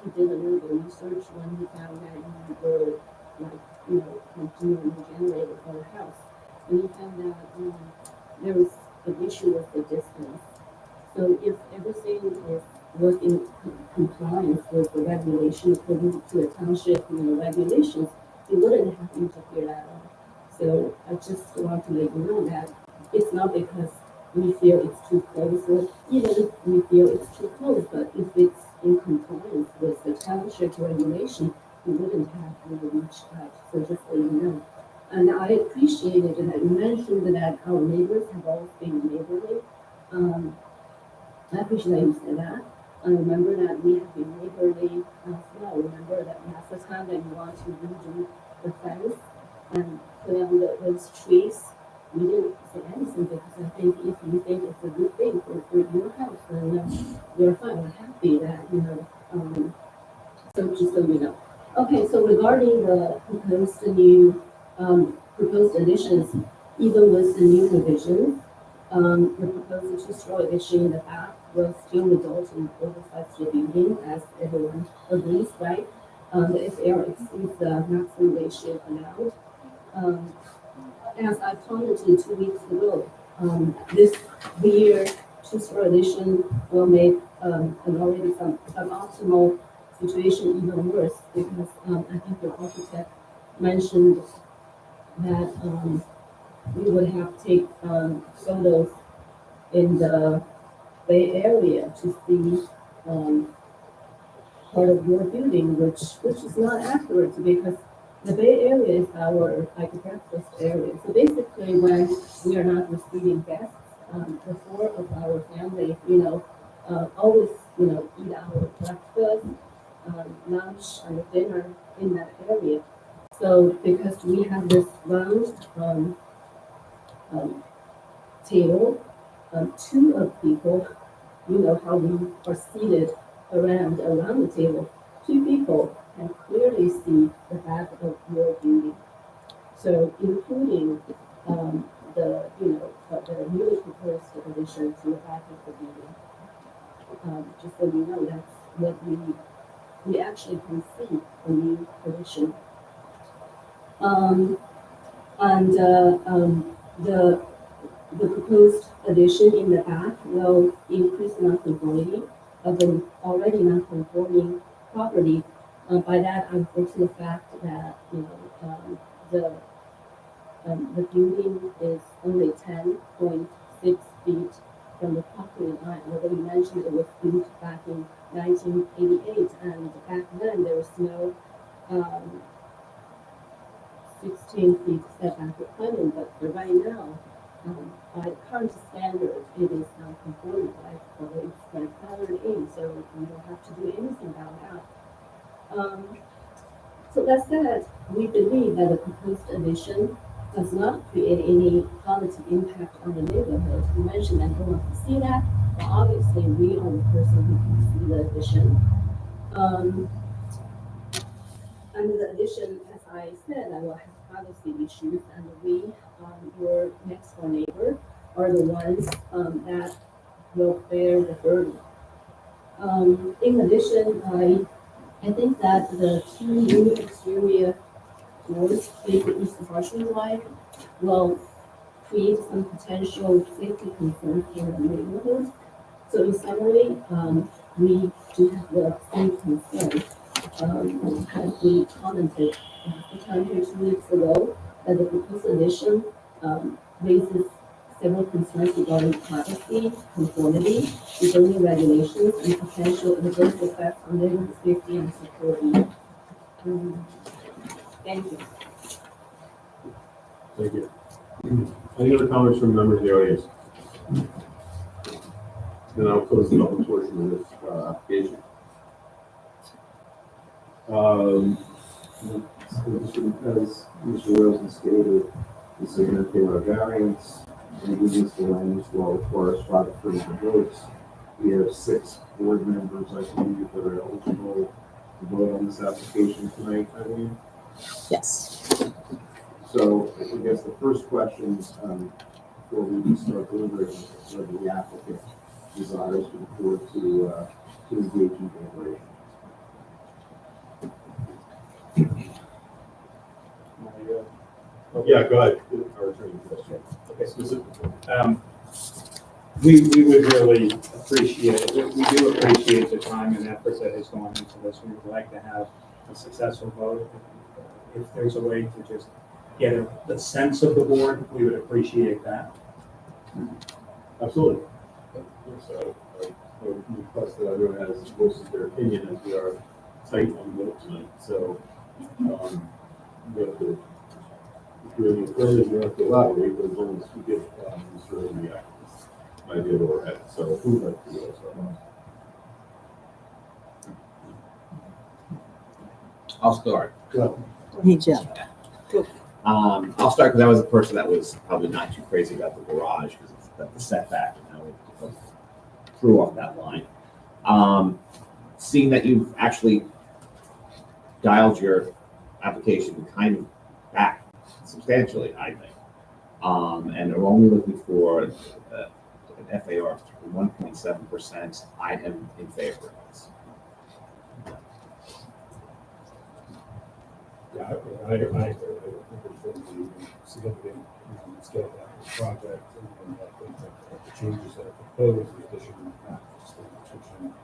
he did a little bit of research when he found that we were doing a generator for the house. And he found that there was an issue with the distance. So if everything was in compliance with the regulation according to the township regulations, it wouldn't have interfered at all. So I just want to let you know that it's not because we feel it's too close, or even if we feel it's too close, but if it's in compliance with the township regulation, we wouldn't have reached out. So just so you know. And I appreciated that you mentioned that our neighbors have always been neighborly. I appreciate that you said that. I remember that we have been neighborly as well. Remember that last time that you want to redo the fence and put on those trees, we didn't say anything because I think if you think it's a good thing for your house, then you're fine. We're happy that, so just so you know. Okay, so regarding the proposed additions, even with the new revisions, the proposed two-story addition in the back will still result in oversized building, as everyone agrees, right? The FAR exceeds the maximum ratio allowed. As I commented 2 weeks ago, this rear two-story addition will make an already suboptimal situation even worse because I think the architect mentioned that we would have to take photos in the Bay Area to see part of your building, which is not accurate because the Bay Area is our breakfast area. So basically, when we are not receiving guests, the four of our family, always, eat our breakfast, lunch, and dinner in that area. So because we have this round table, two of people, how we are seated around the table, two people can clearly see the back of your building. So including the newly proposed addition to the back of the building. just so you know, that's what we actually can see the new addition. And the proposed addition in the back will increase the non-conformity of an already non-conforming property. By that, I'm referring to the fact that, the building is only 10.6 feet from the property line. Although you mentioned it was built back in 1988, and back then there was no 16 feet setback requirement, but right now, by current standard, it is non-conforming, right? So it's grandfathered in, so we don't have to do anything about that. So that said, we believe that the proposed addition does not create any positive impact on the neighborhood. You mentioned that you want to see that, but obviously we are the person who can see the addition. And the addition, as I said, I will have privacy issues, and we, your next door neighbor, are the ones that will bear the burden. In addition, I think that the two new exterior doors facing East Partial Drive will create some potential safety concerns in the neighborhood. So in summary, we do have the same concern. As we commented the time here 2 weeks ago, that the proposed addition raises several concerns regarding privacy, conformity, zoning regulations, and potential adverse effects on neighborhood safety and security. Thank you. Thank you. Any other comments from members of the audience? Then I'll close the public portion of this application. As Mr. Wilson stated, this is an a variance, and we use the land use law requires 5/3 of the votes. We have 6 board members, I believe, that are eligible to vote on this application tonight, Eileen. Yes. So I guess the first question, before we can start deliberating, is whether the applicant desires for the board to engage in deliberation. Yeah, go ahead. Our attorney. Okay, specifically. We would really appreciate, we do appreciate the time and effort that has gone into this. We would like to have a successful vote. If there's a way to just get the sense of the board, we would appreciate that. Absolutely. So I would request that everyone has voiced their opinion as we are tight on vote tonight. So we have to, if you're in the affirmative, you have to elaborate, but as long as we give Mr. the idea where we're at. So who would like to go first? I'll start. Hey, Jeff. I'll start because I was the person that was probably not too crazy about the garage because of the setback and how it threw off that line. Seeing that you've actually dialed your application kind of back substantially, I think, and are only looking for an FAR of 1.7%, I am in favor of this. Yeah, I think there's certainly significant scale of the project, and I think that the changes that are proposed, the addition of the restriction,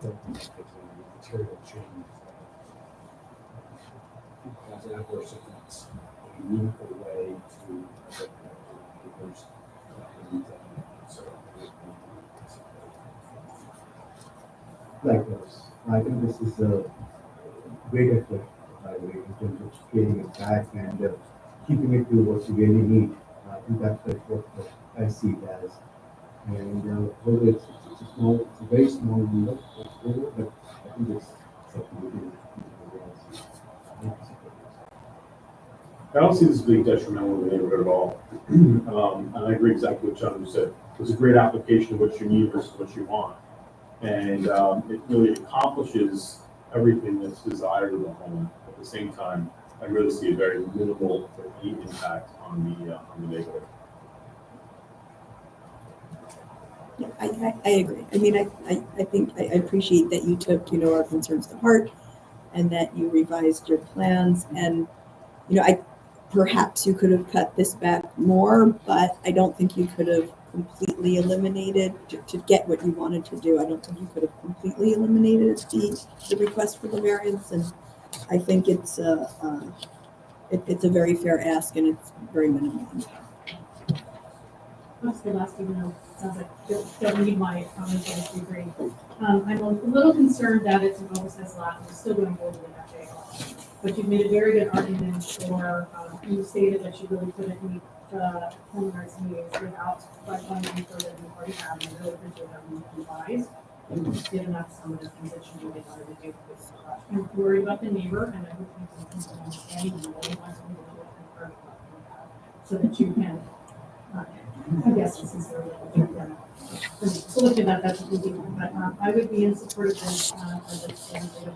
don't think it's a material change that has adverse effects in a meaningful way to neighbors. So Likewise, I think this is a great effort, by the way, in terms of scaling it back and keeping it to what you really need. I think that's what I see it as. And whether it's a very small number, but I think it's something we can I don't see this being detrimental to the neighborhood at all. And I agree exactly what John said. It's a great application of what you need versus what you want. And it really accomplishes everything that's desired of the home. At the same time, I really see a very minimal impact on the neighborhood. I agree. I mean, I think, I appreciate that you took, our concerns to heart and that you revised your plans and, perhaps you could have cut this back more, but I don't think you could have completely eliminated, to get what you wanted to do, I don't think you could have completely eliminated the request for the variance, and I think it's a very fair ask and it's very minimal impact. That's the last thing, sounds like, don't need my comments, I agree. I'm a little concerned that it's an oversized lot, and we're still going over the FAR. But you've made a very good argument for, you stated that you really couldn't meet the homeowners' needs without going any further than you already have, and I really appreciate that you revised. And you've given us some of the things that you really wanted to do. I'm worried about the neighbor, and I hope you can understand you really want to do it so that you can, I guess this is their little, so look at that, that's what we do, but, I would be in support of this, as a standard of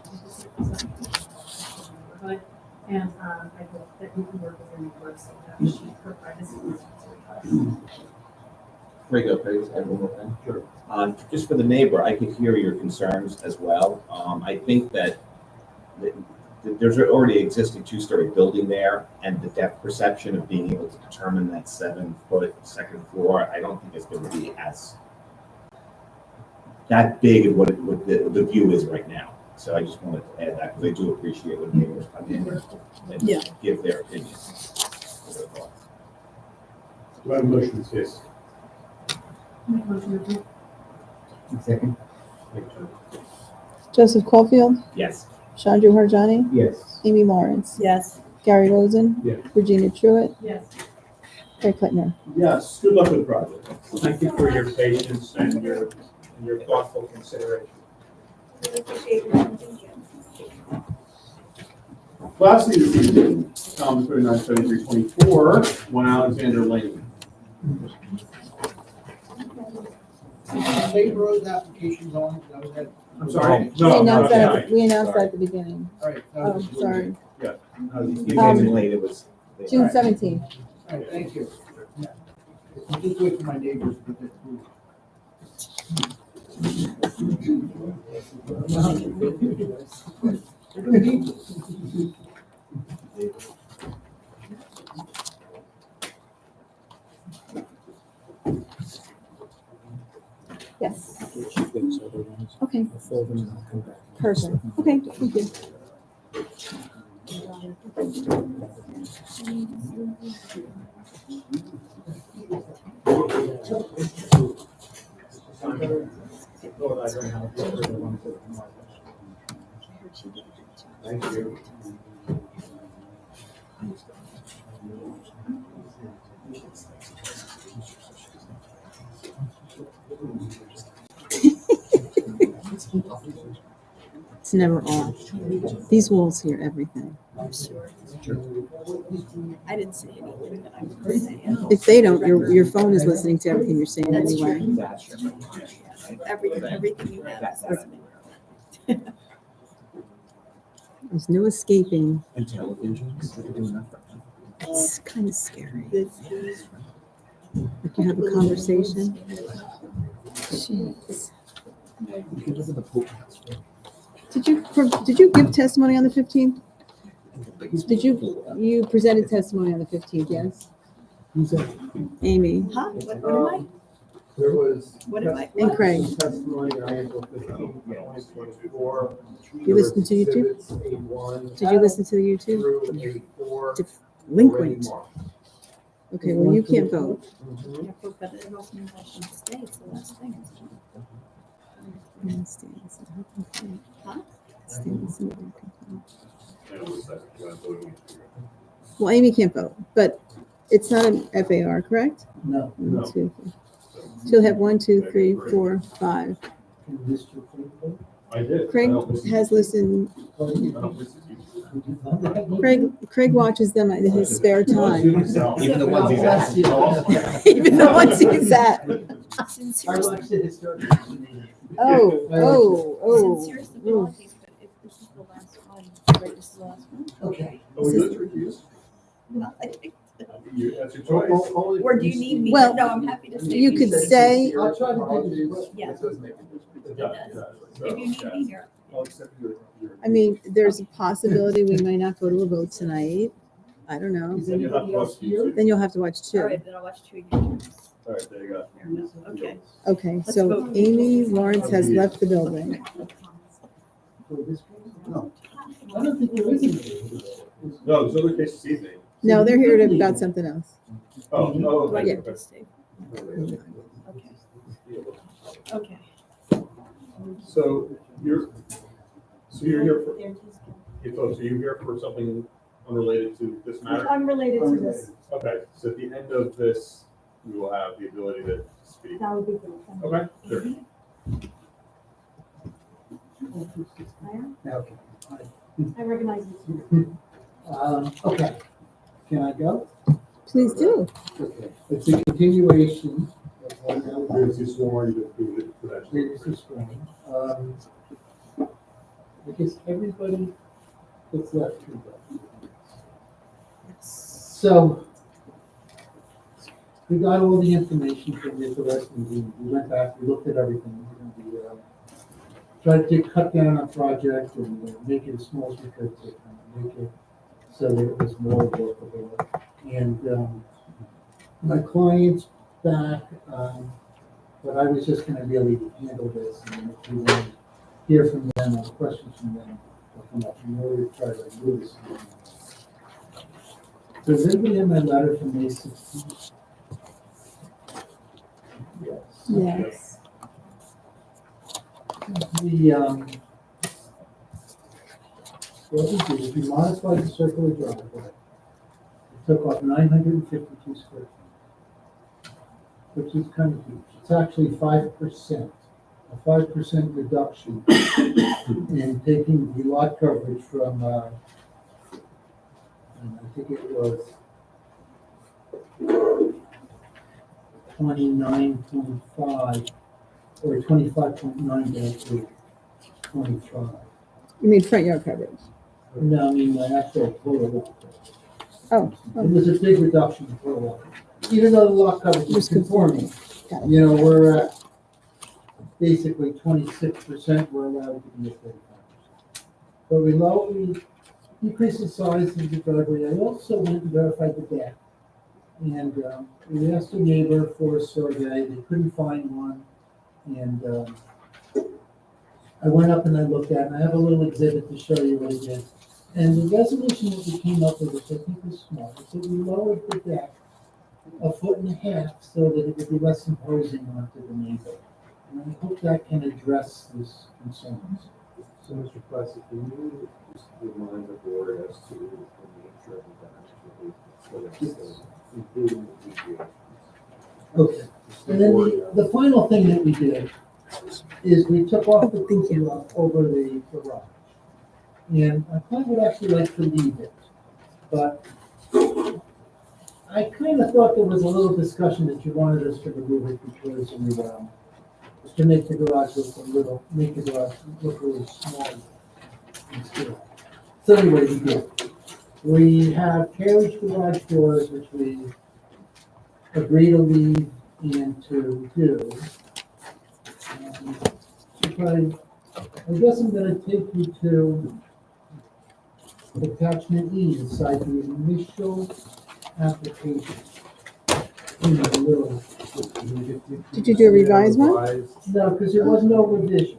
neighborhood, and, I hope that you can work with your neighbors so that her privacy is respected. Rigo, can I just add one more thing? Sure. Just for the neighbor, I could hear your concerns as well. I think that there's already existing two-story building there, and the depth perception of being able to determine that 7-foot second floor, I don't think it's going to be as that big of what the view is right now. So I just wanted to add that because I do appreciate when neighbors come in and give their opinion. Do I have a motion in this case? Make a motion to approve. Second? Thank you, John. Joseph Caulfield, Yes. Chandra Harjani, Yes. Amy Lawrence, Yes. Gary Rosen, Yes. Regina Truitt, Yes. Craig Plattner. Yes, good luck with the project. Thank you for your patience and your thoughtful consideration. Really appreciate your time. Thank you. Lastly, this evening, 397324, 1 Alexander Lane. State road applications on, that was that. I'm sorry? We announced that, tonight. we announced Sorry. that at the beginning. All right. Oh, sorry. You came in late, it was. June 17th. All right, thank you. I'll just wait for my neighbors to get through. Yes. Okay. Perfect. Okay, thank you. Thank you. It's never off. These walls hear everything. I'm sure. I didn't say anything that I was saying. If they don't, your phone is listening to everything you're saying That's anyway. Everything you have is listening. There's no escaping. And televisions, they're doing nothing. It's kind of scary. If you have a conversation. Jeez. You can live in the pool house. Did you give testimony on the 15th? You presented testimony on the 15th, yes? Who's that? Amy Huh? What There was. What am I- and Craig. Testimony on April 15th, 2024. You listened to YouTube? Exhibits A1 Did you listen to the YouTube? through A4. Delinquent. already marked. Okay, well, you can't vote. Mhm. But it also means I shouldn't stay, it's the last thing. Huh? Well, Amy can't vote, but it's not an FAR, correct? No. No. She'll have 1, 2, 3, 4, 5. I did. Craig has listened. Craig watches them in his spare time. Even the ones he's at. Even the ones he's at. Oh. Since yours is the Ooh. longest, but if this is the last one, right, this is the last one? Okay. Oh, we did recuse? Well, I think. You, as That's your choice. Or do you need me? Well, No, I'm happy to stay. you could say, I'll try to do this. Yeah. It does make a difference. If you need me here. I'll accept your. I mean, there's a possibility we might not go to a vote tonight. I don't know. Is anybody else here? Then you'll have to watch All two. right, then I'll watch two again. All right, there you go. Fair enough. Okay. Okay, Let's so vote. Amy Lawrence has left the building. For this case? No. I don't think there is any. No, there's other cases this evening. No, they're here to about something else. Oh, no, Do I okay, get okay. to stay? Okay. So you're here for, hey folks, are you here for something unrelated to this matter? Unrelated to this, Okay, so at the end of this, we will have the ability to speak. that would be good. Thank you. Okay, sure. Okay. I recognize you. Okay. Can I go? Please do. Okay. It's a continuation of one that Previously sworn, you do it for that. previously sworn. I guess everybody that's left can go. So we got all the information from the rest of the, we went back, we looked at everything. And we tried to cut down on project and make it as small as we could to make it so that it was more workable. And my client's back, but I was just gonna really handle this, and if you want to hear from them or questions from them, I'll come up and we'll try to move this. So does anybody have my letter from May 16th? Yes. Yes. What we did is we modified the circular driveway. It took off 952 square feet, which is kind of huge. It's actually 5%, a 5% reduction in taking the lot coverage from, and I think it was 29.5 or 25.9 down to 25. You mean front yard coverage? No, I mean my actual total lot coverage. Oh, It was a big reduction in total lot coverage. Even though the lot coverage is conforming, you know, we're at basically 26%, we're allowed to be at 35%. But we decreased the size of the driveway. I also went and verified the deck. And we asked a neighbor for a survey, they couldn't find one. And I went up and I looked at it, and I have a little exhibit to show you what it is. And the resolution that we came up with, which I think is smart, is that we lowered the deck 1.5 feet so that it would be less imposing onto the neighbor. And I hope that can address this concern. So, Mr. Plessis, can you just remind the board as to the nature of the variance, including the deviations? Okay. And then the final thing that we did is we took off the cupola over the garage. And I kind of would actually like to leave it, but I kind of thought there was a little discussion that you wanted us to remove it because we, to make the garage make the garage look really small and still. So anyway, we did. We have carriage garage doors, which we agree to leave and to do. I guess I'm gonna take you to attachment E inside the initial application. In the little. Did you do a revised one? No, because there was no revision.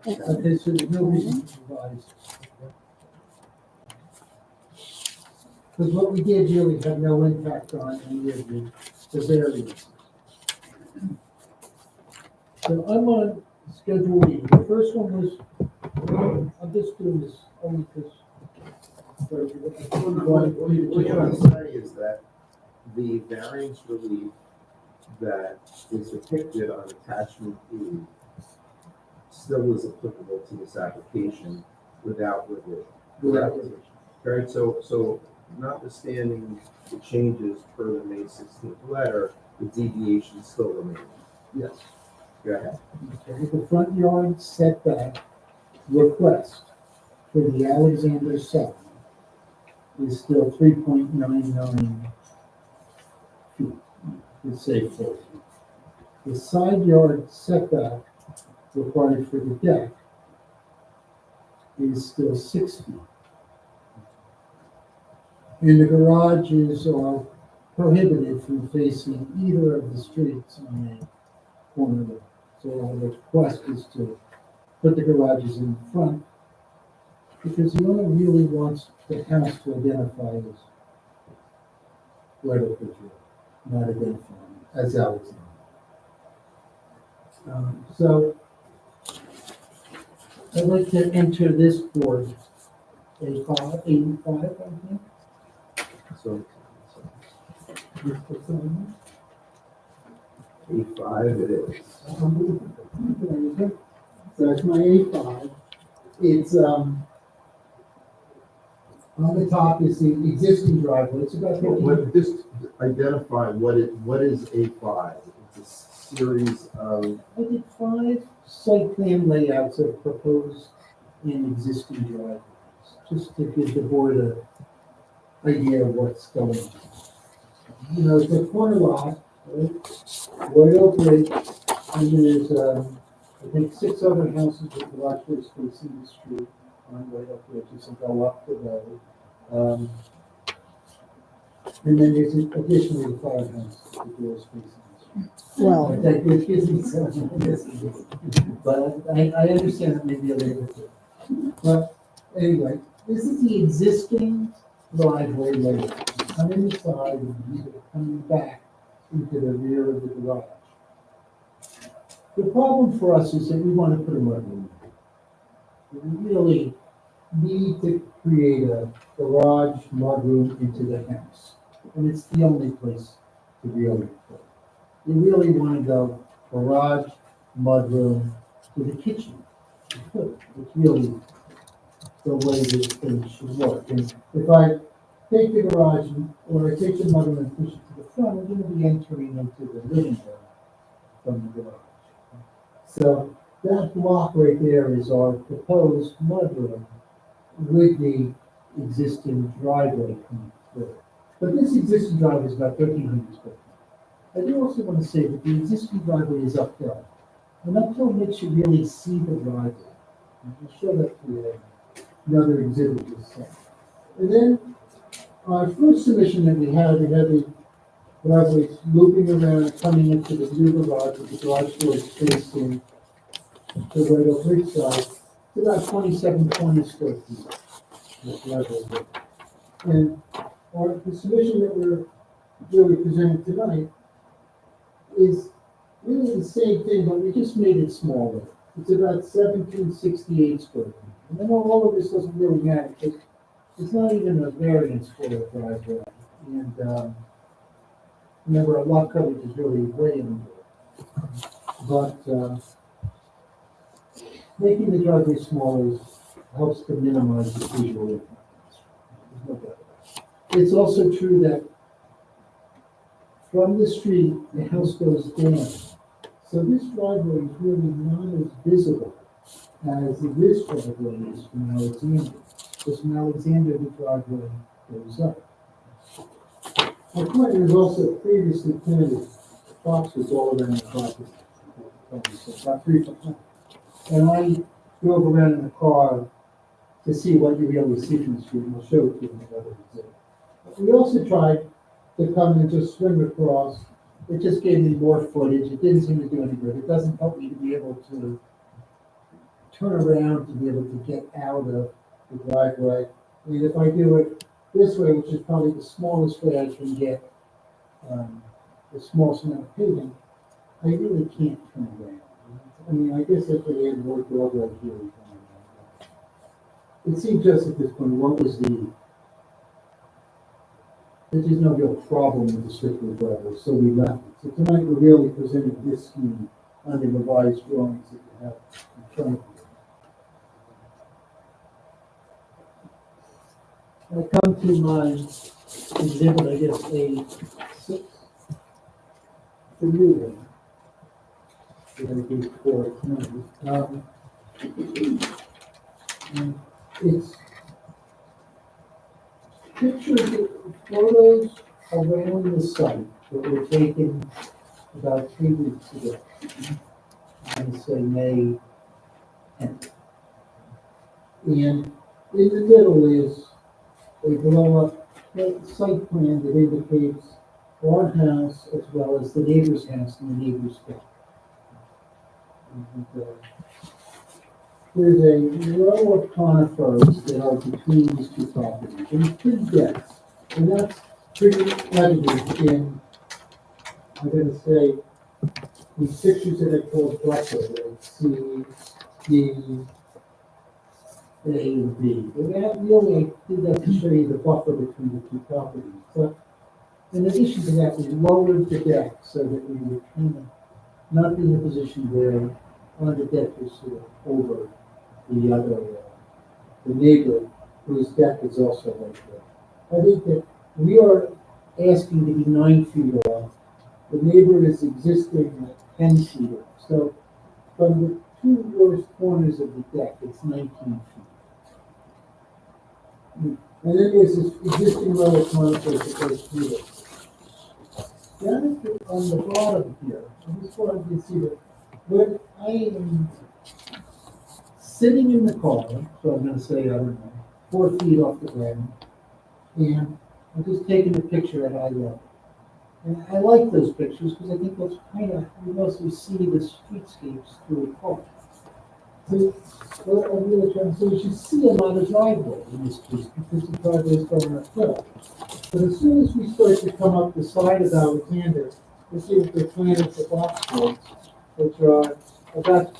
Okay, so there's no reason to revise. Because what we did really had no impact on any of the variances. So I'm on Schedule E. The first one was, I'm just doing this only because. What you're trying to say is that the variance relief that is depicted on attachment E still is applicable to this application without revision. Without revision. Right, so notwithstanding the changes per the May 16th letter, the deviation still remains. Yes. Go ahead. Okay, the front yard setback request for the Alexander site is still 3.99 feet, let's say 4 feet. The side yard setback required for the deck is still 6 feet. And the garages are prohibited from facing either of the streets on a corner lot. So our request is to put the garages in front, because the owner really wants the house to identify as White Oak Ridge Road, not identifying as Alexander. So I'd like to enter this board A5, 85, I think. So, Mr. Sullivan. A5 it is. So it's my A5. It's, on the top is the existing driveway. It's about 15. What, just identify what is A5? It's a series of, I did 5 site plan layouts of proposed and existing driveways, just to give the board a idea of what's going on. You know, it's a corner lot, right? White Oak Ridge, and there's, I think 6 other houses with garage doors facing the street on White Oak Ridge, as you go up the road. And then there's additionally the firehouse with doors facing the street. Well, That gives me some, but I understand it may be a little bit. But anyway, this is the existing driveway layout. Coming inside and coming back into the rear of the garage. The problem for us is that we want to put a mudroom. We really need to create a garage mudroom into the house. And it's the only place to really put it. We really want to go garage, mudroom to the kitchen. It's really the way this thing should work. And if I take the garage or I take the mudroom and push it to the front, we're going to be entering into the living room from the garage. So that block right there is our proposed mudroom with the existing driveway coming through. But this existing driveway is about 1,300 square feet. I do also want to say that the existing driveway is uphill. And uphill makes you really see the driveway. I'll show that to you another exhibit this time. And then our first submission that we had the driveway looping around, coming into the new garage with the garage doors facing the White Oak Ridge side. It's about 2720 square feet. This driveway. And the submission that we're really presenting tonight is really the same thing, but we just made it smaller. It's about 1768 square feet. And I know all of this doesn't really matter, because it's not even a variance for a driveway. And remember, our lot coverage is really way under. But making the driveway smaller helps to minimize the visual impact. There's no doubt about it. It's also true that from the street, the house goes down. So this driveway is really not as visible as this driveway is from Alexander. Because from Alexander, the driveway goes up. My client was also previously planted boxes all around the property. About 3 foot high. And I drove around in the car to see what you really see from the street, and I'll show it to you in another exhibit. We also tried to come and just swim across. It just gave me more footage. It didn't seem to do any good. It doesn't help me to be able to turn around to be able to get out of the driveway. I mean, if I do it this way, which is probably the smallest way I can get the smallest amount of paving, I really can't turn around. I mean, I guess if they had more dog right here, we can. It seemed just at this point, what was there's just no real problem with the circular driveway, so we left it. So tonight we're really presenting this scheme on the revised drawings that you have in front of you. I come to my exhibit, I guess, A6. The new one. It's pictures, photos around the site that were taken about 3 weeks ago. I'm going to say May 10th. And in the middle is a blow-up site plan that indicates our house as well as the neighbor's house and the neighbor's back. And, there's a row of conifers that are between these two properties, and 2 decks. And that's pretty evident in, I'm gonna say, these pictures that I called buffer, like C, D, A, and B. And that really, I did that to show you the buffer between the 2 properties. But in addition to that, we lowered the deck so that we would kind of not be in a position where one of the deck is over the other, the neighbor whose deck is also like that. I think that we are asking to be 9 feet off. The neighbor is existing at 10 feet off. So from the 2 worst corners of the deck, it's 19 feet. And then there's this existing row of conifers that goes through it. Down on the bottom here, I just wanted to see that when I am sitting in the car, so I'm gonna say, I don't know, 4 feet off the ground, and I'm just taking a picture at eye level. And I like those pictures because I think that's kind of, you mostly see the streetscapes through a car. So what I'm really trying to say is you see a lot of driveway in this case because the driveway is going uphill. But as soon as we start to come up the side of Alexander, we see that they're planted the box boards, which are about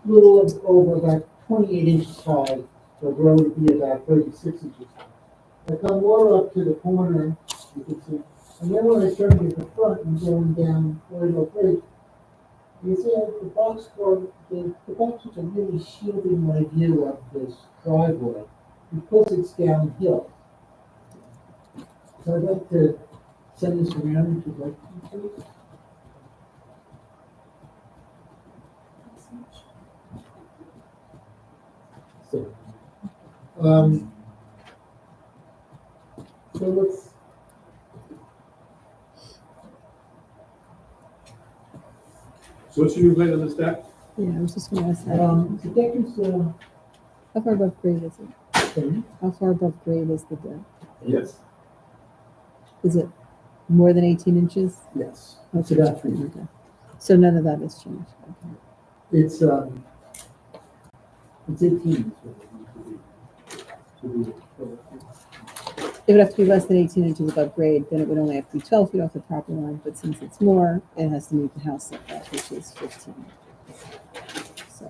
over about 28 inches high, the road would be about 36 inches high. I come more up to the corner, you can see, and then when I turn to the front and going down Royal Bridge, you see the box board, the boxes are really shielding my view of this driveway because it's downhill. So I'd like to send this around if you'd like to, please. So, so let's. So what's your new plan on this deck? Yeah, I was just gonna ask that. The deck is, How far above grade is it? sorry, How far above grade is the deck? Yes. Is it more than 18 inches? yes, It's it's about 3 feet. Okay. So none of that has changed. Okay. It's 18 is what it needs to be. It would have to be less than 18 inches above grade, then it would only have to be 12 feet off the property line, but since it's more, it has to meet the house setback, which is 15. So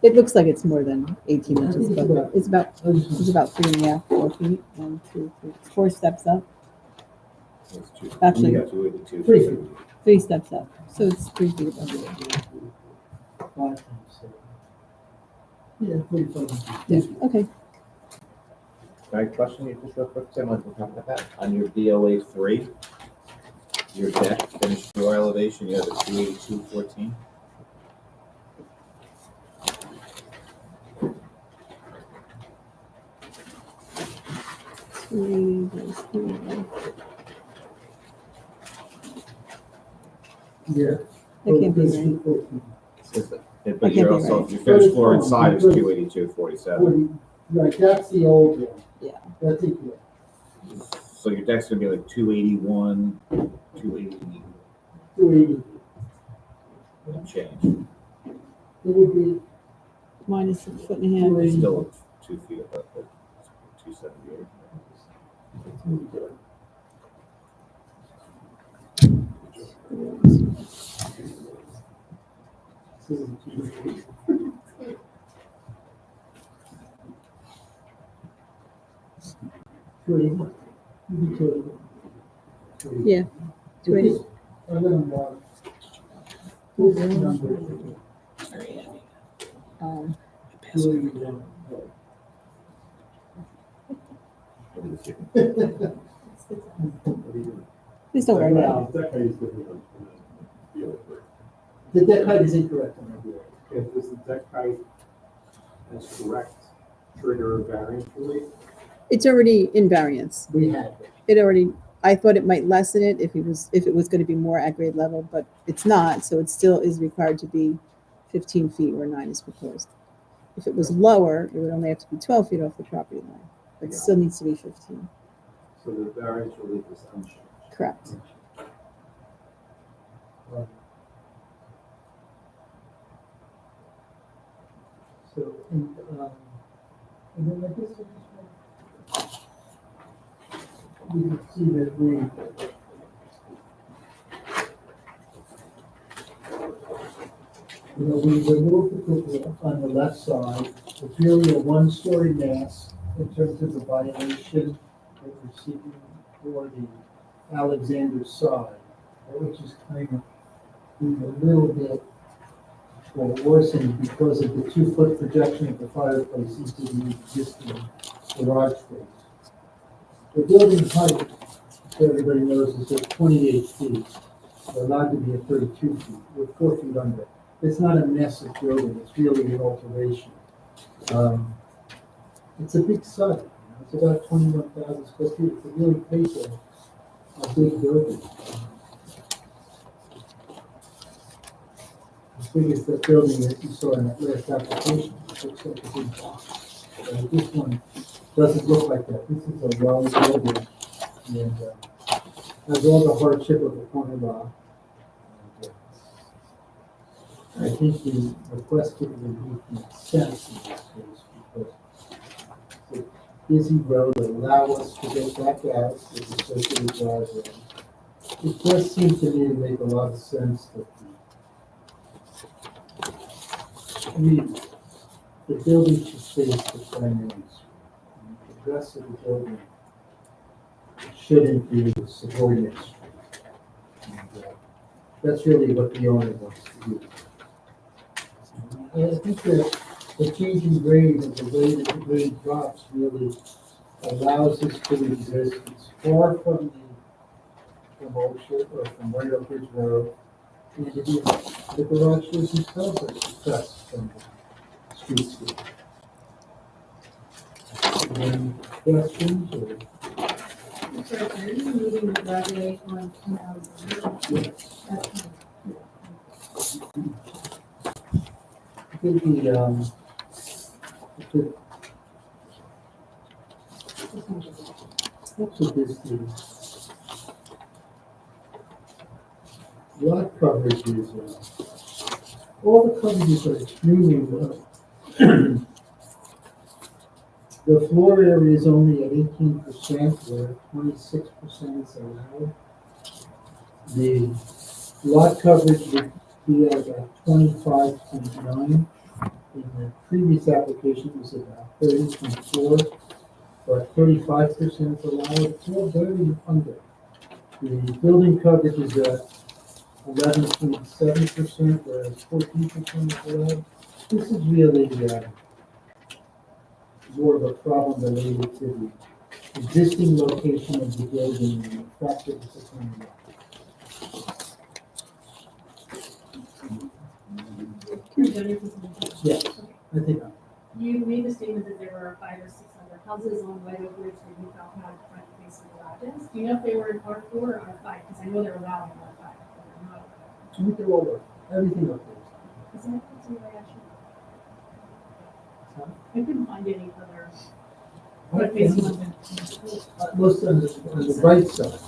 it looks like it's more than 18 inches above grade. It's about 3.5, 4 feet, 1, 2, 3, 4 steps up. Actually, You got 282. 3 feet. 3 steps up, so it's 3 feet above grade. 5 times 7. Yeah, 45. Yeah, okay. Can I question you just real quick, Tim, on top of that? On your BOA 3, your deck finished floor elevation, you have a 282.14. Yeah. That can't be right. But you're also, your finished floor inside is 282.47. Right, that's the old one. Yeah. That's it, yeah. So your deck's gonna be like 281, 280 280. and change. It would be, Minus a foot and a half. It's still 2 feet above, but 278. Yeah. 280. Um, Please don't worry about it. Deck height is different than BOA 3. the deck height is incorrect on the board. Is the deck height as correct trigger variance relief? It's already in variance. We had it. It already, I thought it might lessen it if it was gonna be more at grade level, but it's not, so it still is required to be 15 feet where 9 is proposed. If it was lower, it would only have to be 12 feet off the property line, but it still needs to be 15. So the variance relief is unchanged. Correct. So, and then I guess I just want, we can see that we removed the cupola on the left side. It's really a one-story mass in terms of the violation that we're seeking for the Alexander side, which is kind of being a little bit worsened because of the 2-foot projection of the fireplace into the existing garage space. The building height, so everybody knows, is at 28 feet. We're allowed to be at 32 feet. We're 4 feet under. It's not a massive building. It's really an alteration. It's a big site. It's about 21,000 square feet. It's a really big, a big building. As big as the building that you saw in that last application. It looks like a big box. This one doesn't look like that. This is a well building and has all the hardship of a corner lot. I think the requested relief makes sense in this case because the busy road that allow us to get back out with the associated driveway. It does seem to me to make a lot of sense that the building should face the primary street. And the rest of the building shouldn't be subordinate street. And, that's really what the owner wants to do. And I think that the change in grade and the way that the grade drops really allows us to exist. It's far from Oak Street or from White Oak Ridge Road. And it is, the garage doesn't tell us that's from the streetscape. Any questions or? So are you moving the driveway on Canal? Yes. That's fine. I think the what's the distance? Lot coverage is, all the coverages are extremely low. The floor area is only at 18%, where 26% is allowed. The lot coverage would be at about 25.9. In the previous application, it was about 30.4, but 35% is allowed. It's all very under. The building coverage is at 11.7%, whereas 14% is allowed. This is really more of a problem related to the existing location of the building and the fact that it's a tiny lot. Yes, I think. You made the statement that there were 500 or 600 houses on White Oak Ridge that you felt had front facing garages. Do you know if they were in R4 or R5? Because I know they're allowed in R5, but they're not. I think they're all over. Everything up there. Is that something I actually? I couldn't find any other front facing ones. Most on the right side.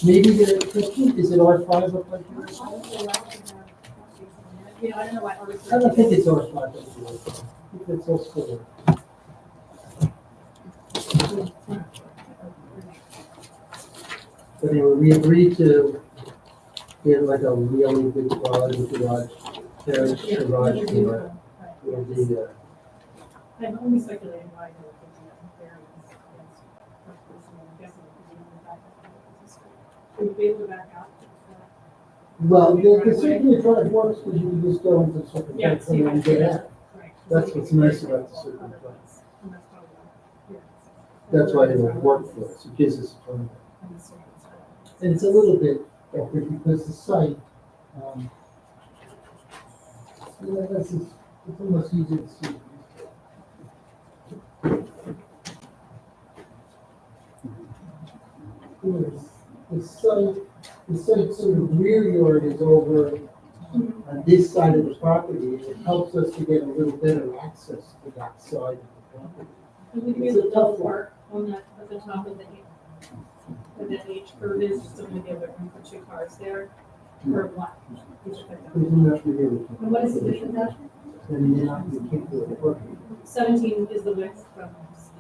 Maybe the question, is it R5 up like yours? You know, I don't know why others. I don't think it's R5 up here. I think it's also. But anyway, we agreed to get like a really big garage, terrace garage for the, I'm only speculating why they're thinking of variance against front facing, I'm guessing it could be on the back of the street. Would you be able to back out? well, the circular drive works because you can just go into the circular Yeah, drive and then get out. Right. That's what's nice about the circular drive. And that's probably why, yeah. That's why it will work for us. It gives us a turn. And it's a little bit awkward because the site, this is, it's almost easier to see. the site sort of rear yard is over on this side of the property. It helps us to get a little better access to that side of the property. And would you be It's a able to tough double park on that, at the top of the, where that H curve is, so we have room for 2 cars there, or what? We do not be able to. And what is the difference there? And you're not, you can't do it working. 17 is the width from,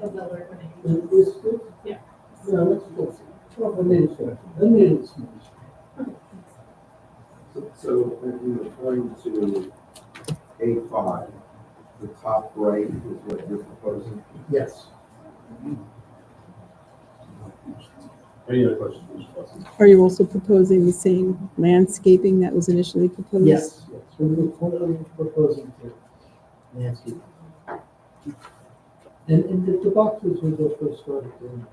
of the where the H Is good? Yeah. Yeah, let's go. 12 minutes, a minute. So in referring to A5, the top right is what you're proposing? Yes. Any other questions, Mr. Plessis? Are you also proposing the same landscaping that was initially proposed? Yes, yes, we're proposing to landscape. And the boxes we just first started doing.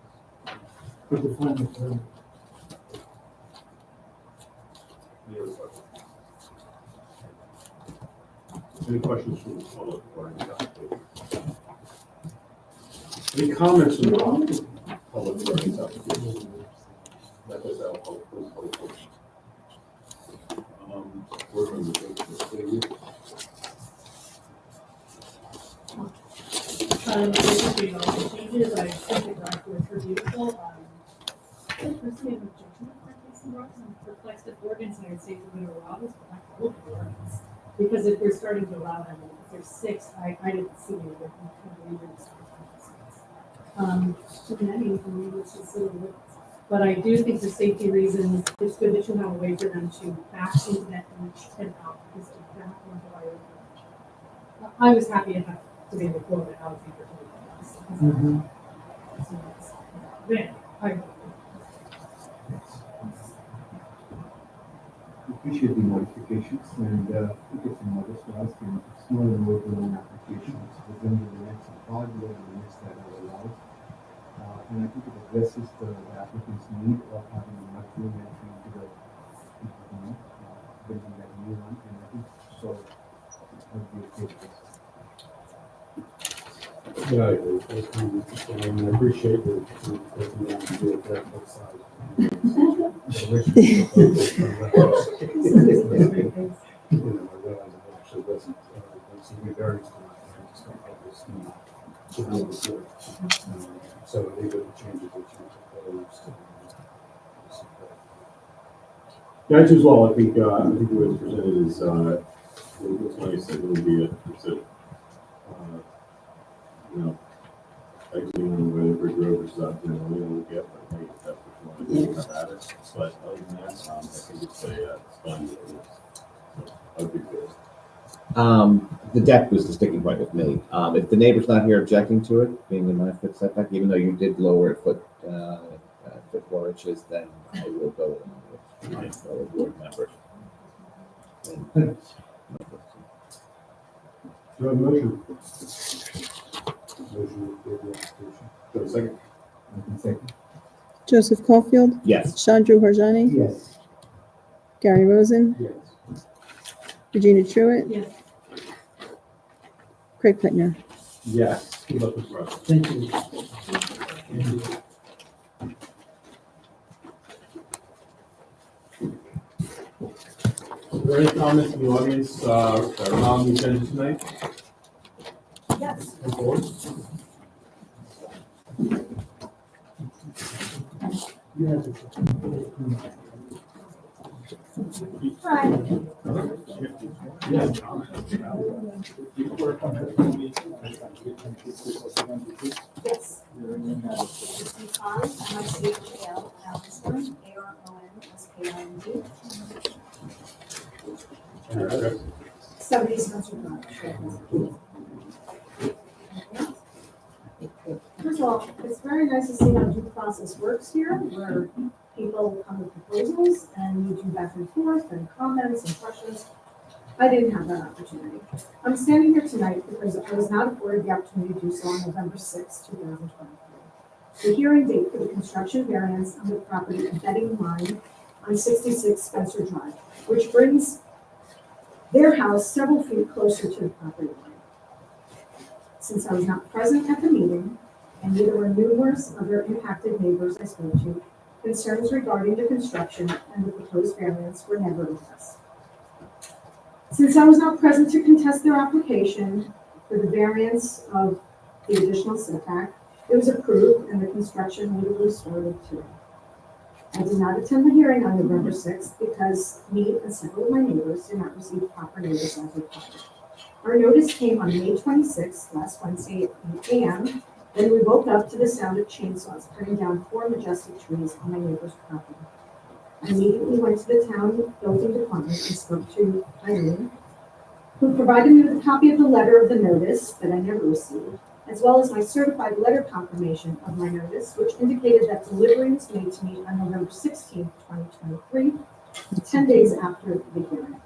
For the final term. Any other questions? Any questions from the public regarding the application? Any comments from the public regarding the application? That was our public portion. Board members, I appreciate all the changes, I think the documents are beautiful. I personally have an objection to placing rocks, I'm perplexed at the ordinance, and I would say for the Robbins, but not all of the ordinance. Because if we're starting to allow them, if there's 6, I didn't see any of them. Too many for me, which is sort of, but I do think for safety reasons, it's good that you have a way for them to back into that beach and out, because to back onto our beach. I was happy to have to be able to pull it out of Mm-hmm. Then, I. Appreciate the modifications and it is a modest ask and small and local applications within the next hardware and the next that are allowed. And I think it addresses the applicant's need of having a much room entry into the home, building that new one, and I think so. It would be a great place. Yeah, I agree. And I appreciate that you have to do it that both sides. You know, I realize it actually doesn't, it's a good variance for my friend, it's not like this, to hold the floor. So I think that the changes that you proposed. Yeah, as well, I think the way it's presented is, it's nice, it will be you know, exiting on the way to Bridge Road, which is out, you know, we don't get, but hey, if that's what you want to do, have at it. But other than that, I think it's it's fun. So, I would be good. The deck was the sticking point with me. If the neighbor's not here objecting to it, being a 9-foot setback, even though you did lower it foot 4 inches, then I will go with my fellow board members. Do you have a motion? Motion to approve the application. Do you have a second? Second. Joseph Caulfield, Yes. Chandru Harjani, Yes. Gary Rosen, Yes. Regina Truitt, Yes. Craig Pittner. Yes. Good luck with the rest. Thank you. Are there any comments in the audience that are not on the agenda tonight? Yes. Come forward. Hi. Yes. Yes. Christine Khan, MICHAL, Allison, ARONSKING. 70 Spencer Drive. First of all, it's very nice to see how due process works here, where people come with proposals and you do back and forth and comments and questions. I didn't have that opportunity. I'm standing here tonight because I was not afforded the opportunity to do so on November 6, 2023. The hearing date for the construction variance on the property abutting mine on 66 Spencer Drive, which brings their house several feet closer to the property line. Since I was not present at the meeting, and neither were numerous other impacted neighbors I spoke to, Concerns regarding the construction and the proposed variance were never addressed. Since I was not present to contest their application for the variance of the additional setback, it was approved and the construction would have restarted too. I did not attend the hearing on November 6th because me and several of my neighbors did not receive proper notice as required. Our notice came on May 26th, last Wednesday at 8 a.m. Then we woke up to the sound of chainsaws cutting down 4 majestic trees on my neighbor's property. I immediately went to the town building department and spoke to Irene, who provided me with a copy of the letter of the notice that I never received, as well as my certified letter confirmation of my notice, which indicated that delivery was made to me on November 16th, 2023, 10 days after the hearing.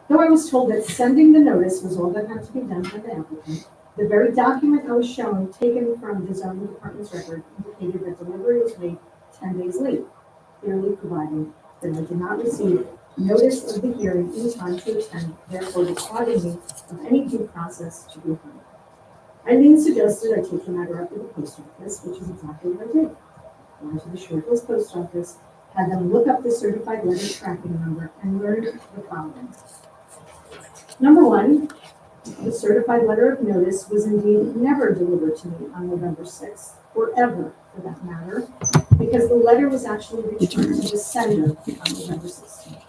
Though I was told that sending the notice was all that had to be done by the applicant, the very document I was shown, taken from the zoning department's record, indicated that delivery was made 10 days late, clearly providing that I did not receive notice of the hearing in time to attend, therefore depriving me of any due process to be heard. Eileen suggested I take the matter up with the post office, which is exactly what I did. I went to the Short Hills Post Office, had them look up the certified letter tracking number, and learned the following. Number one, the certified letter of notice was indeed never delivered to me on November 6th, or ever for that matter, because the letter was actually returned to the sender on November 16th.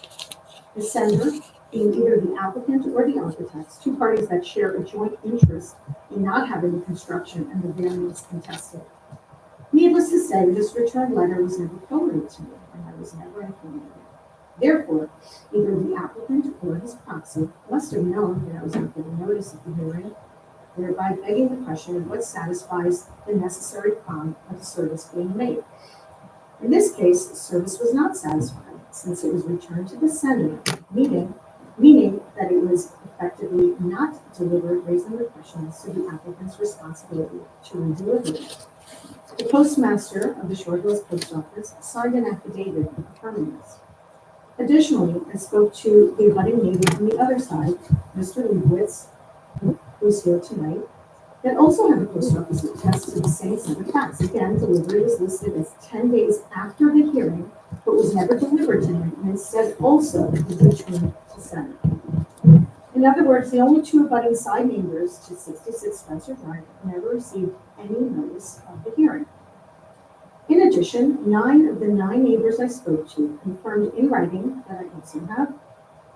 The sender, being either the applicant or the architects, two parties that share a joint interest in not having the construction and the variance contested. Needless to say, this returned letter was never forwarded to me, and I was never informed of it. Therefore, either the applicant or his proxy must have known that I was not given notice of the hearing, thereby begging the question of what satisfies the necessary prong of the service being made. In this case, the service was not satisfied, since it was returned to the sender, meaning that it was effectively not delivered, raising the question as to the applicant's responsibility to re-deliver it. The postmaster of the Short Hills Post Office signed an affidavit affirming this. Additionally, I spoke to the abutting neighbor on the other side, Mr. Leibowitz, who's here tonight, that also had the post office attest to the same set of facts. Again, delivery was listed as 10 days after the hearing, but was never delivered to him, and instead also was returned to sender. In other words, the only two abutting side neighbors to 66 Spencer Drive never received any notice of the hearing. In addition, 9 of the 9 neighbors I spoke to confirmed in writing, that I also have,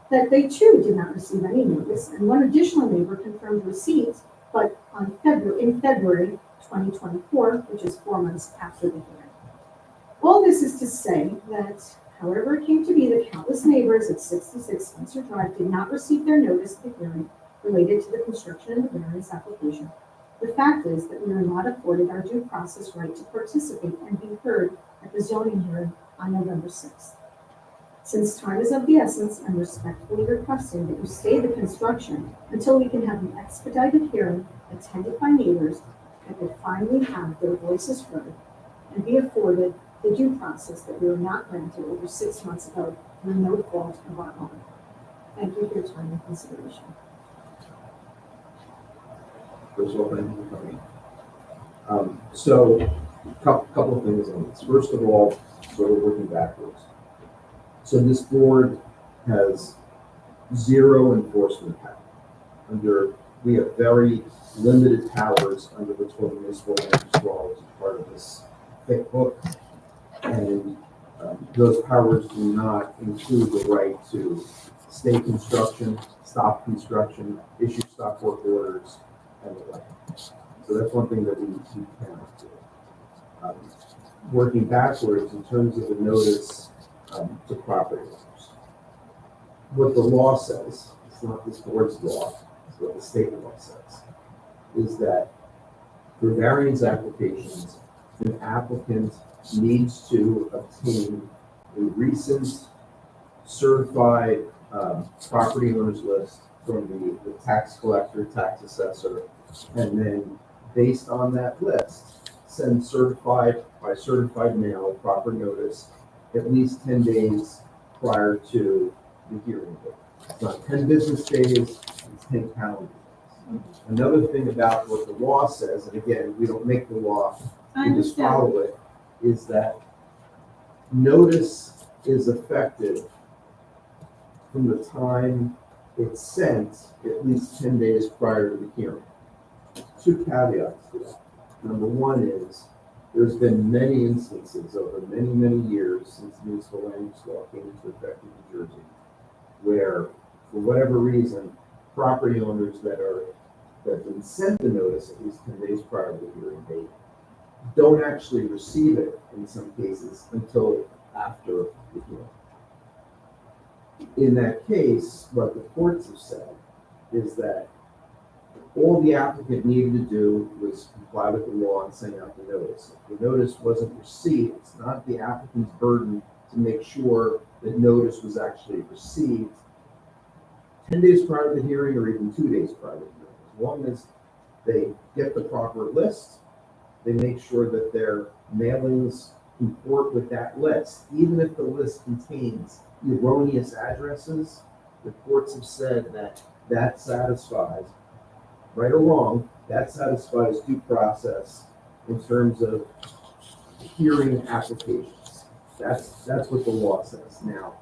that they too did not receive any notice, and one additional neighbor confirmed receipt, but in February 2024, which is 4 months after the hearing. All this is to say that, however it came to be that countless neighbors at 66 Spencer Drive did not receive their notice of the hearing related to the construction and the variance application, the fact is that we are not afforded our due process right to participate and be heard at the zoning hearing on November 6th. Since time is of the essence, I'm respectfully requesting that you stay the construction until we can have an expedited hearing attended by neighbors that will finally have their voices heard and be afforded the due process that we were not granted over 6 months ago through no fault of our own. Thank you for your time and consideration. First of all, thank you for coming. So, couple of things on this. First of all, sort of working backwards. So this board has zero enforcement power. We have very limited powers under what's called the municipal land use law, which is part of this thick book. And those powers do not include the right to stay construction, stop construction, issue stop work orders, and the like. So that's one thing that we cannot do. Working backwards in terms of the notice to property owners. What the law says, it's not this board's law, it's what the state law says, is that for variance applications, an applicant needs to obtain a recent certified property owners list from the tax collector, tax assessor, and then based on that list, send certified mail proper notice at least 10 days prior to the hearing date. It's not 10 business days, it's 10 calendar days. Another thing about what the law says, and again, we don't make the law, we just follow it, is that notice is effective from the time it's sent, at least 10 days prior to the hearing. Two caveats to that. Number one is, there's been many instances over many, many years since the municipal land use law came into effect in New Jersey, where, for whatever reason, property owners that have been sent the notice at least 10 days prior to the hearing date don't actually receive it in some cases until after the hearing. In that case, what the courts have said is that all the applicant needed to do was comply with the law and send out the notice. If the notice wasn't received, it's not the applicant's burden to make sure that notice was actually received 10 days prior to the hearing or even 2 days prior to the hearing. As long as they get the proper list, they make sure that their mailings comport with that list. Even if the list contains erroneous addresses, the courts have said that that satisfies, right or wrong, that satisfies due process in terms of hearing applications. That's what the law says. Now,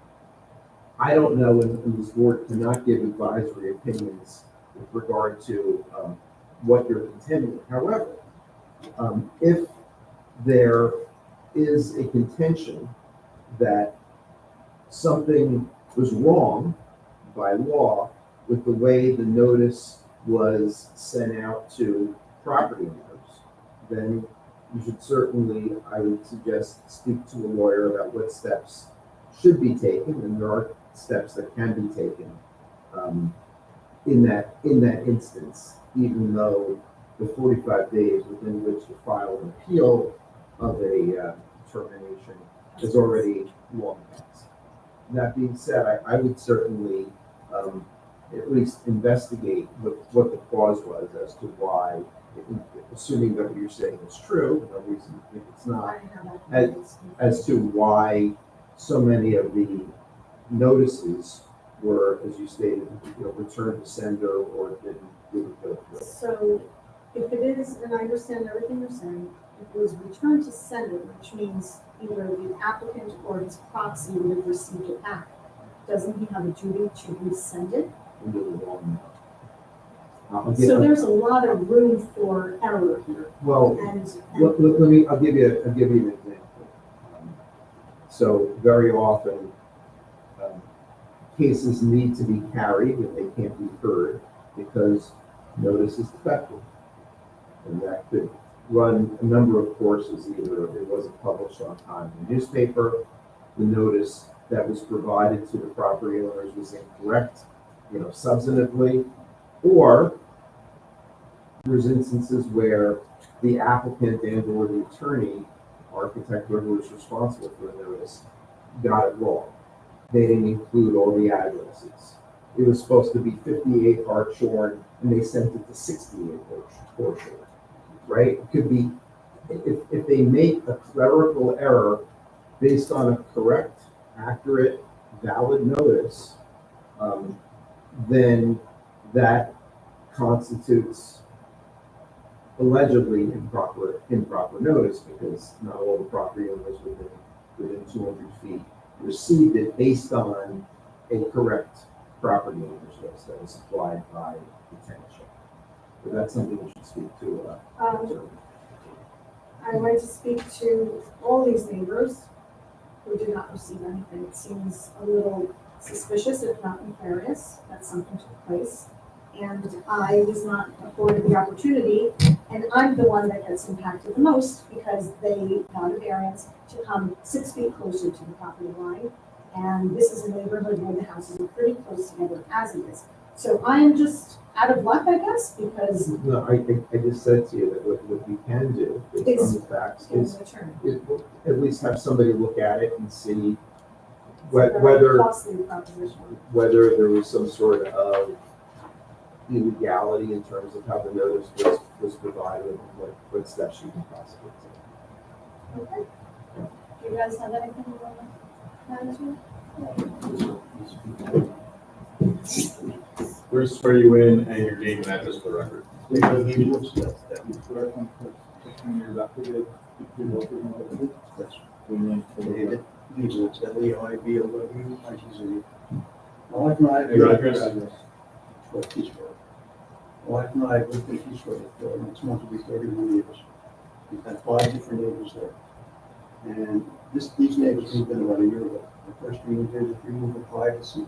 I don't know, and this board cannot give advisory opinions with regard to what you're contending. However, if there is a contention that something was wrong by law with the way the notice was sent out to property owners, then you should certainly, I would suggest, speak to a lawyer about what steps should be taken, and there are steps that can be taken in that instance, even though the 45 days within which to file an appeal of a termination is already long past. That being said, I would certainly at least investigate what the cause was as to why, assuming that what you're saying is true, no reason to think it's not, as to why so many of the notices were, as you stated, returned to sender or didn't go through. So if it is, and I understand everything you're saying, if it was returned to sender, which means either the applicant or his proxy would have received it back, doesn't he have a duty to resend it? Into the wrong mail. So there's a lot of room for error here. Well, And I'll give you an example. So very often, cases need to be carried and they can't be heard because notice is defective. And that could run a number of courses. Either it wasn't published on time in the newspaper, the notice that was provided to the property owners was incorrect, substantively, or there's instances where the applicant and or the attorney, architect, whoever was responsible for the notice, got it wrong. They didn't include all the addresses. It was supposed to be 58 Hartshorn, and they sent it to 68 Hartshorn, right? It could be, if they make a clerical error based on a correct, accurate, valid notice, then that constitutes allegedly improper notice, because not all the property owners within 200 feet received it based on a correct property owner's list that was supplied by the township. But that's something we should speak to. I want to speak to all these neighbors who did not receive anything. It seems a little suspicious, if not nefarious, that something took place. And I was not afforded the opportunity, and I'm the one that gets impacted the most because they got a variance to come 6 feet closer to the property line. And this is a neighborhood where the houses are pretty close together as it is. So I am just out of luck, I guess, because No, I just said to you that what we can do, based on the facts, is at least have somebody look at it and see whether costly proposition. whether there was some sort of illegality in terms of how the notice was provided and what steps you can possibly take. Okay. Do you guys have anything you want to add to? Where to swear you in and your name and address for the record. Legal, it's LEIBOW, My wife and I. Your address? For East Road. My wife and I have lived in East Road for next month will be 31 years. We've had 5 different neighbors there. And these neighbors moved in about a year ago. The first thing we did is remove the privacy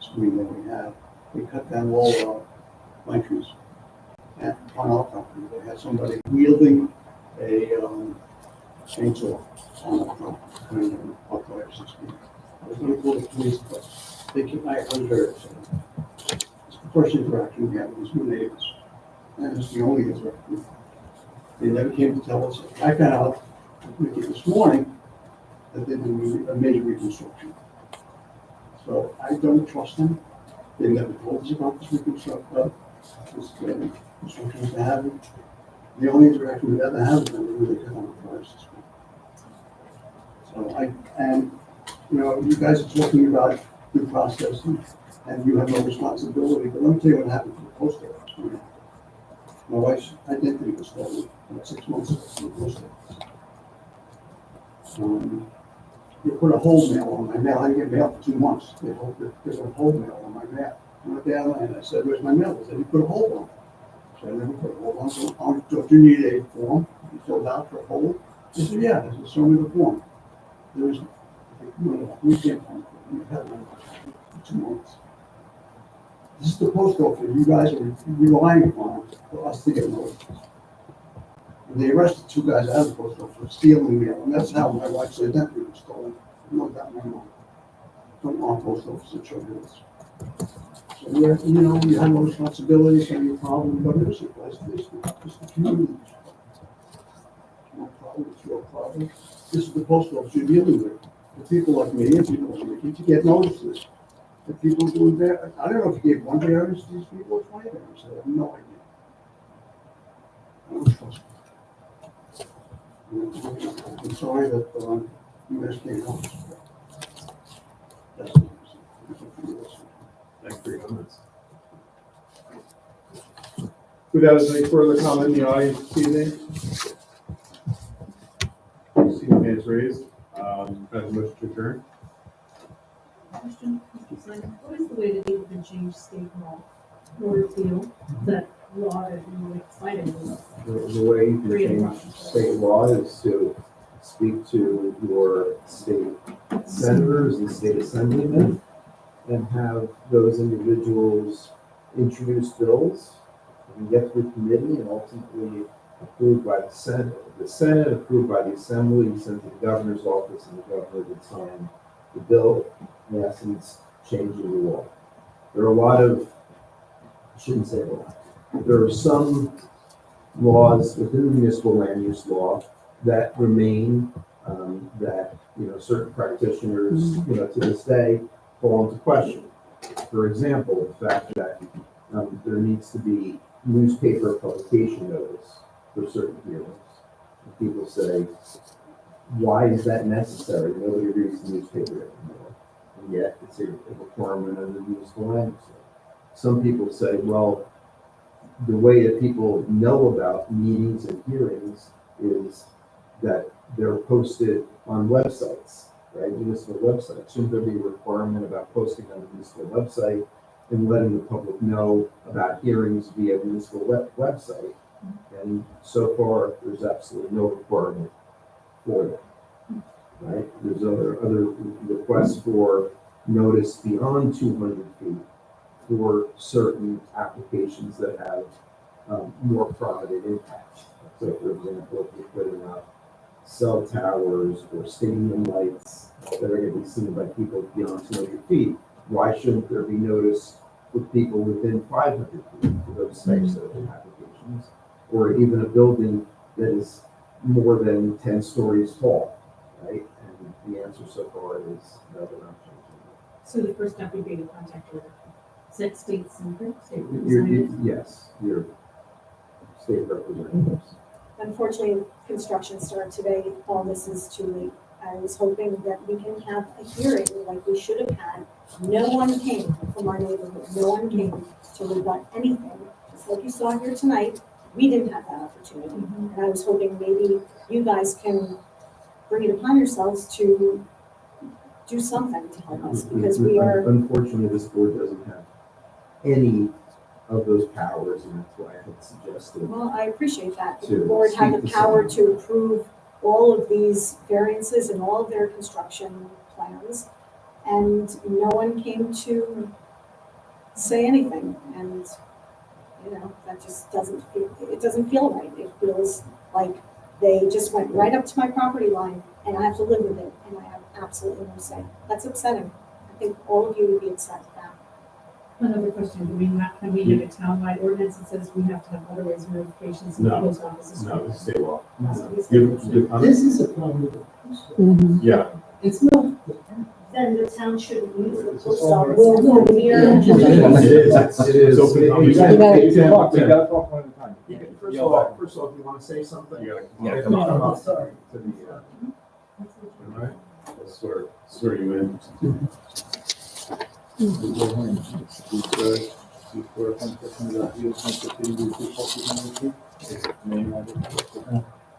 screen that we have. We cut down all our pine trees. And on our property, they had somebody wielding a chainsaw on the front, cutting down our privacy screen. I was gonna call the police, but they came, I was very upset. It's the first interaction we had with these new neighbors. And it's the only interaction. They never came to tell us. I found out this morning that they did a major reconstruction. So I don't trust them. They never told us about this reconstruction, this construction was happening. The only interaction we've ever had with them is really cut on the privacy screen. So you guys are talking about due process and you have no responsibility, but let me tell you what happened to the post office. My wife's identity was stolen about 6 months ago from the post office. They put a hold mail on my mail. I didn't get mail for 2 months. They put a hold mail on my mail. I went down and I said, "Where's my mail?" They said, "You put a hold on it." So I never put a hold on it. So don't you need a form you filled out for a hold? They said, "Yeah." I said, "Show me the form." There was we can't find it. We've had one for 2 months. This is the post office you guys are relying upon for us to get notices. And they arrested 2 guys out of the post office for stealing mail, and that's how my wife's identity was stolen. No doubt in my mind. Don't want post office to show you this. So you have no responsibility, it's not your problem, but it is your place. It's the community. It's my problem, it's your problem. This is the post office you're dealing with. The people like me and people like Ricky to get notices. The people doing that, I don't know if you gave 1 variance to these people or 20 variance, I have no idea. I don't trust them. I'm sorry that you guys can't help us. That's what it is. Thanks for your comments. Who has any further comment in the audience this evening? See the hands raised. Can I have a motion to adjourn? Question, Mr. Simon, what is the way that people can change state law in order to that law that you were excited about? The way you can change state law is to speak to your state senators and state assemblymen and have those individuals introduce bills and get through committee and ultimately approved by the Senate. The Senate approved by the Assembly, sent to the governor's office, and the governor would sign the bill, in essence, changing the law. There are a lot of, I shouldn't say a lot, there are some laws within the municipal land use law that remain, that, certain practitioners, to this day, call into question. For example, the fact that there needs to be newspaper publication notice for certain hearings. And people say, why is that necessary? Nobody reads the newspaper anymore. And yet it's a requirement of the municipal land use law. Some people say, well, the way that people know about meetings and hearings is that they're posted on websites, right? Municipal websites. Shouldn't there be a requirement about posting on the municipal website and letting the public know about hearings via municipal website? And so far, there's absolutely no requirement for that, right? There's other requests for notice beyond 200 feet for certain applications that have more prominent impact. So, for example, if you're putting up cell towers or stadium lights that are going to be seen by people beyond 200 feet, why shouldn't there be notice for people within 500 feet for those types of applications? Or even a building that is more than 10 stories tall, right? And the answer so far is no, they're not changing. So the first step would be to contact your state senator, state Your state representatives. Unfortunately, construction started today. All this is too late. I was hoping that we can have a hearing like we should have had. No one came from our neighborhood. No one came to rebut anything. Just like you saw here tonight, we didn't have that opportunity. And I was hoping maybe you guys can bring it upon yourselves to do something to help us, because we are, Unfortunately, this board doesn't have any of those powers, and that's why I had suggested. well, I appreciate that. The To board had speak the to power someone. to approve all of these variances and all of their construction plans, and no one came to say anything, and, you know, that just doesn't feel, it doesn't feel right. It feels like they just went right up to my property line, and I have to live with it, and I have absolutely no say. That's upsetting. I think all of you would be upset with that. Another question, do we not, can we make a townwide ordinance that says we have to have otherwise notifications in the No. post office? No, it's state law. Has to be state law. This is a problem with the post office. Mhm. Yeah, It's not. Then the town shouldn't use the post all office. right. Well, no, Here. it is, it is. It's open You conversation. gotta- You can- We gotta talk one at a time. First of all, if you want to say something. You gotta- Yeah, come come up up to the, All right, I'll swear you in.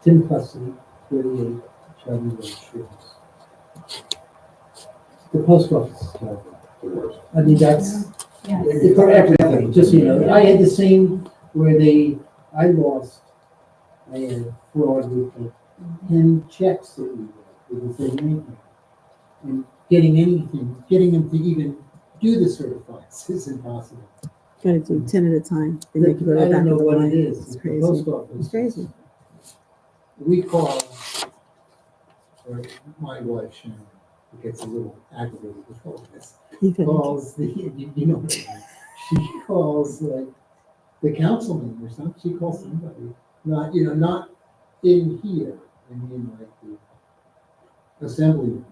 Tim Plessy, 38 Shelby Road, Shores. The post office is terrible. I mean, that's, it's for everything, just, you know, I had the same where I had fraud with the 10 checks that we got, didn't say anything. And getting them to even do the certifieds is impossible. Gotta do 10 at a time. They make you go to I the back don't know of the what line. it is, It's it's the crazy. post office. It's crazy. We call, or my wife Sharon, who gets a little aggravated with all this, You can- calls you know, she calls like the councilman or something, she calls somebody, not in here, I mean like the assembly room.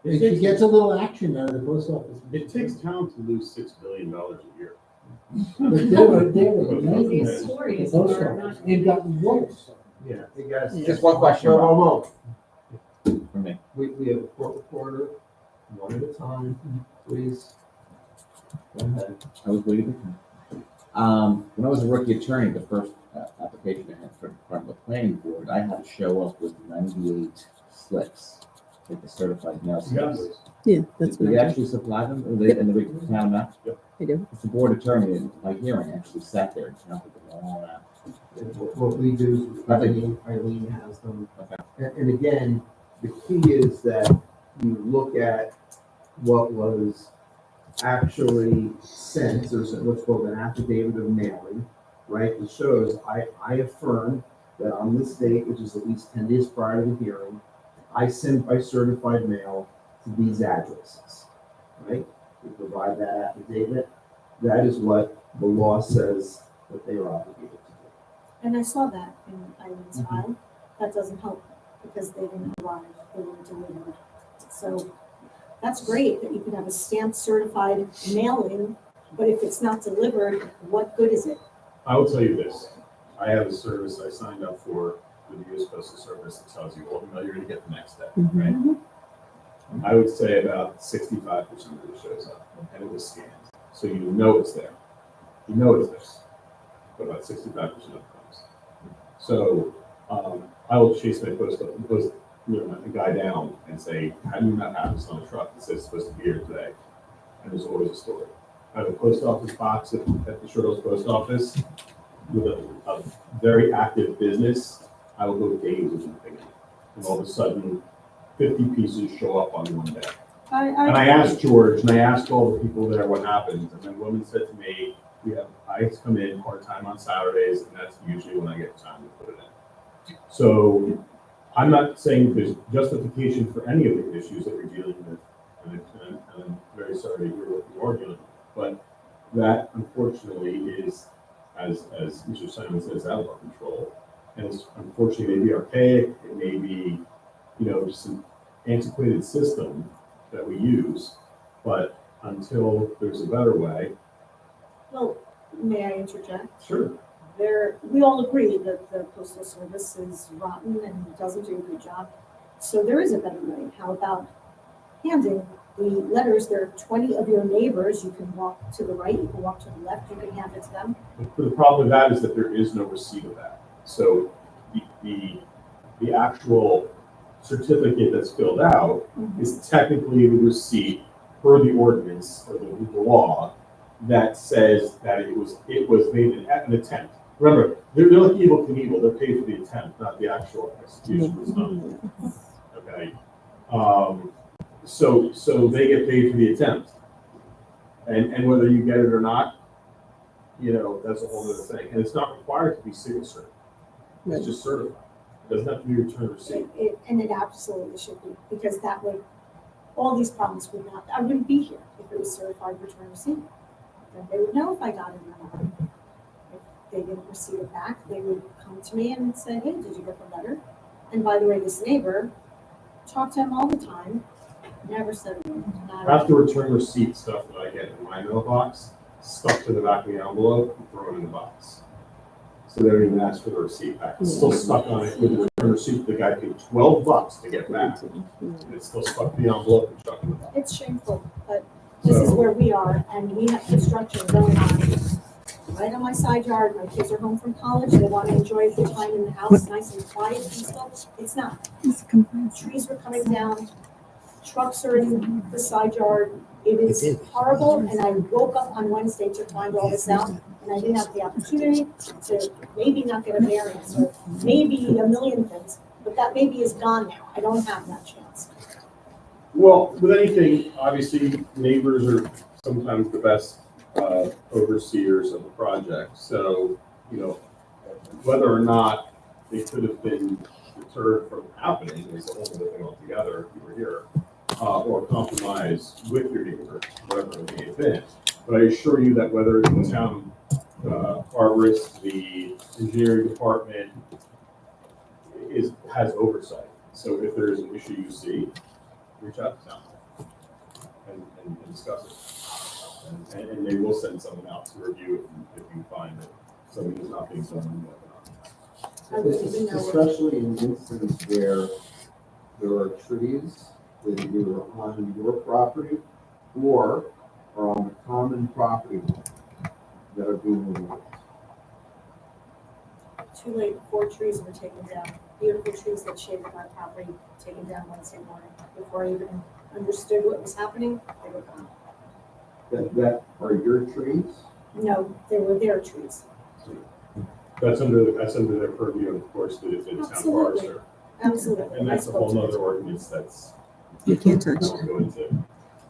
And she gets a little action out of the post office. It takes town to lose $6 billion a year. But there were These stories post are office, not. it got worse. Yeah, hey guys. Just one question. Hold on. For me. We have a court reporter, one at a time, please. Go ahead. I was waiting. When I was a rookie attorney, the first application I had for the Department of Planning Board, I had to show up with 98 slips, like the certified mail slips. Yeah, that's Do what they I do. actually supply them, or they, and the town map? I do. It's the board attorney, in my hearing, actually sat there and counted them all out. What we do is Eileen has them. Okay. And again, the key is that you look at what was actually sent, there's what's called an affidavit of mailing, right? It shows I affirm that on this date, which is at least 10 days prior to the hearing, I sent by certified mail to these addresses, right? We provide that affidavit. That is what the law says that they are obligated to do. And I saw that in Eileen's file. That doesn't help because they didn't arrive, they weren't delivered. So that's great that you can have a stamped certified mailing, but if it's not delivered, what good is it? I will tell you this, I have a service I signed up for with the US Postal Service that tells you, well, you're gonna get the next day, right? I would say about 65% of it shows up, and it was scanned. So you know it's there. You know it's there, but about 65% of it comes. So I will chase my my guy down and say, how do you not have this on a truck that says it's supposed to be here today? And there's always a story. I have a post office box at the Short Hills Post Office with a very active business. I will go days with nothing in it. And all of a sudden, 50 pieces show up on one day. And I asked George, and I asked all the people there what happens, and then the woman said to me, I come in part-time on Saturdays, and that's usually when I get time to put it in. So I'm not saying there's justification for any of the issues that we're dealing with, and I'm very sorry to hear what you are dealing with, but that unfortunately is, as Mr. Simon says, out of our control. And it's unfortunately may be archaic, it may be, just an antiquated system that we use, but until there's a better way. Well, may I interject? Sure. We all agree that the postal service is rotten and doesn't do a good job. So there is a better way. How about handing the letters? There are 20 of your neighbors. You can walk to the right, you can walk to the left, you can hand it to them. But the problem with that is that there is no receipt of that. So the actual certificate that's filled out is technically the receipt per the ordinance or the law that says that it was made an attempt. Remember, they're like Evel Knievel, they're paid for the attempt, not the actual execution was done. Okay? So they get paid for the attempt. And whether you get it or not, that's a whole other thing. And it's not required to be single cert. It's just certified. It doesn't have to be return receipt. And it absolutely should be, because that would, all these problems would not, I wouldn't be here if it was certified return receipt. Then they would know if I got it or not. If they didn't receive it back, they would come to me and say, hey, did you get the letter? And by the way, this neighbor, talked to him all the time, never said a word. Half the return receipt stuff that I get in my mailbox, stuck to the back of the envelope and thrown in the box. So they don't even ask for the receipt back. It's still stuck on it with the return receipt. The guy paid $12 to get back. And it's still stuck to the envelope and stuck in the box. It's shameful, but this is where we are, and we have construction going on right on my side yard. My kids are home from college. They want to enjoy the time in the house, nice and quiet, peaceful. It's not. Trees were coming down, trucks are in the side yard. It is horrible, and I woke up on Wednesday to find all this out, and I didn't have the opportunity to maybe not get a variance, or maybe a million things, but that maybe is gone now. I don't have that chance. Well, with anything, obviously, neighbors are sometimes the best overseers of the project. So, whether or not they could have been deterred from happening is a whole other thing altogether if you were here. Or compromise with your neighbor, whatever it may have been. But I assure you that whether it's the town arborist, the engineering department has oversight. So if there is an issue you see, reach out to town and discuss it. And they will send someone out to review it if you find that something is not being done. Especially in instances where there are trees that are either on your property or are on the common property that are being removed. Too late, 4 trees were taken down. Beautiful trees that shaded my property, taken down Wednesday morning. Before I even understood what was happening, they were gone. That are your trees? No, they were their trees. That's under their purview, and of course, the town forester. Absolutely. And that's a whole nother ordinance that's. You can't touch. I won't go into.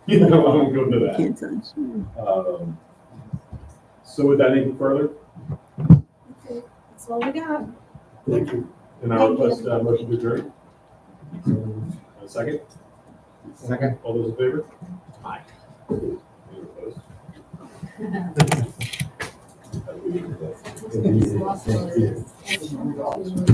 I won't go into that. Can't touch. So with that, anything further? Okay, that's all we got. Thank you. And I request motion to adjourn. A second? Second. All those in favor? Aye. Any opposed? Thank you.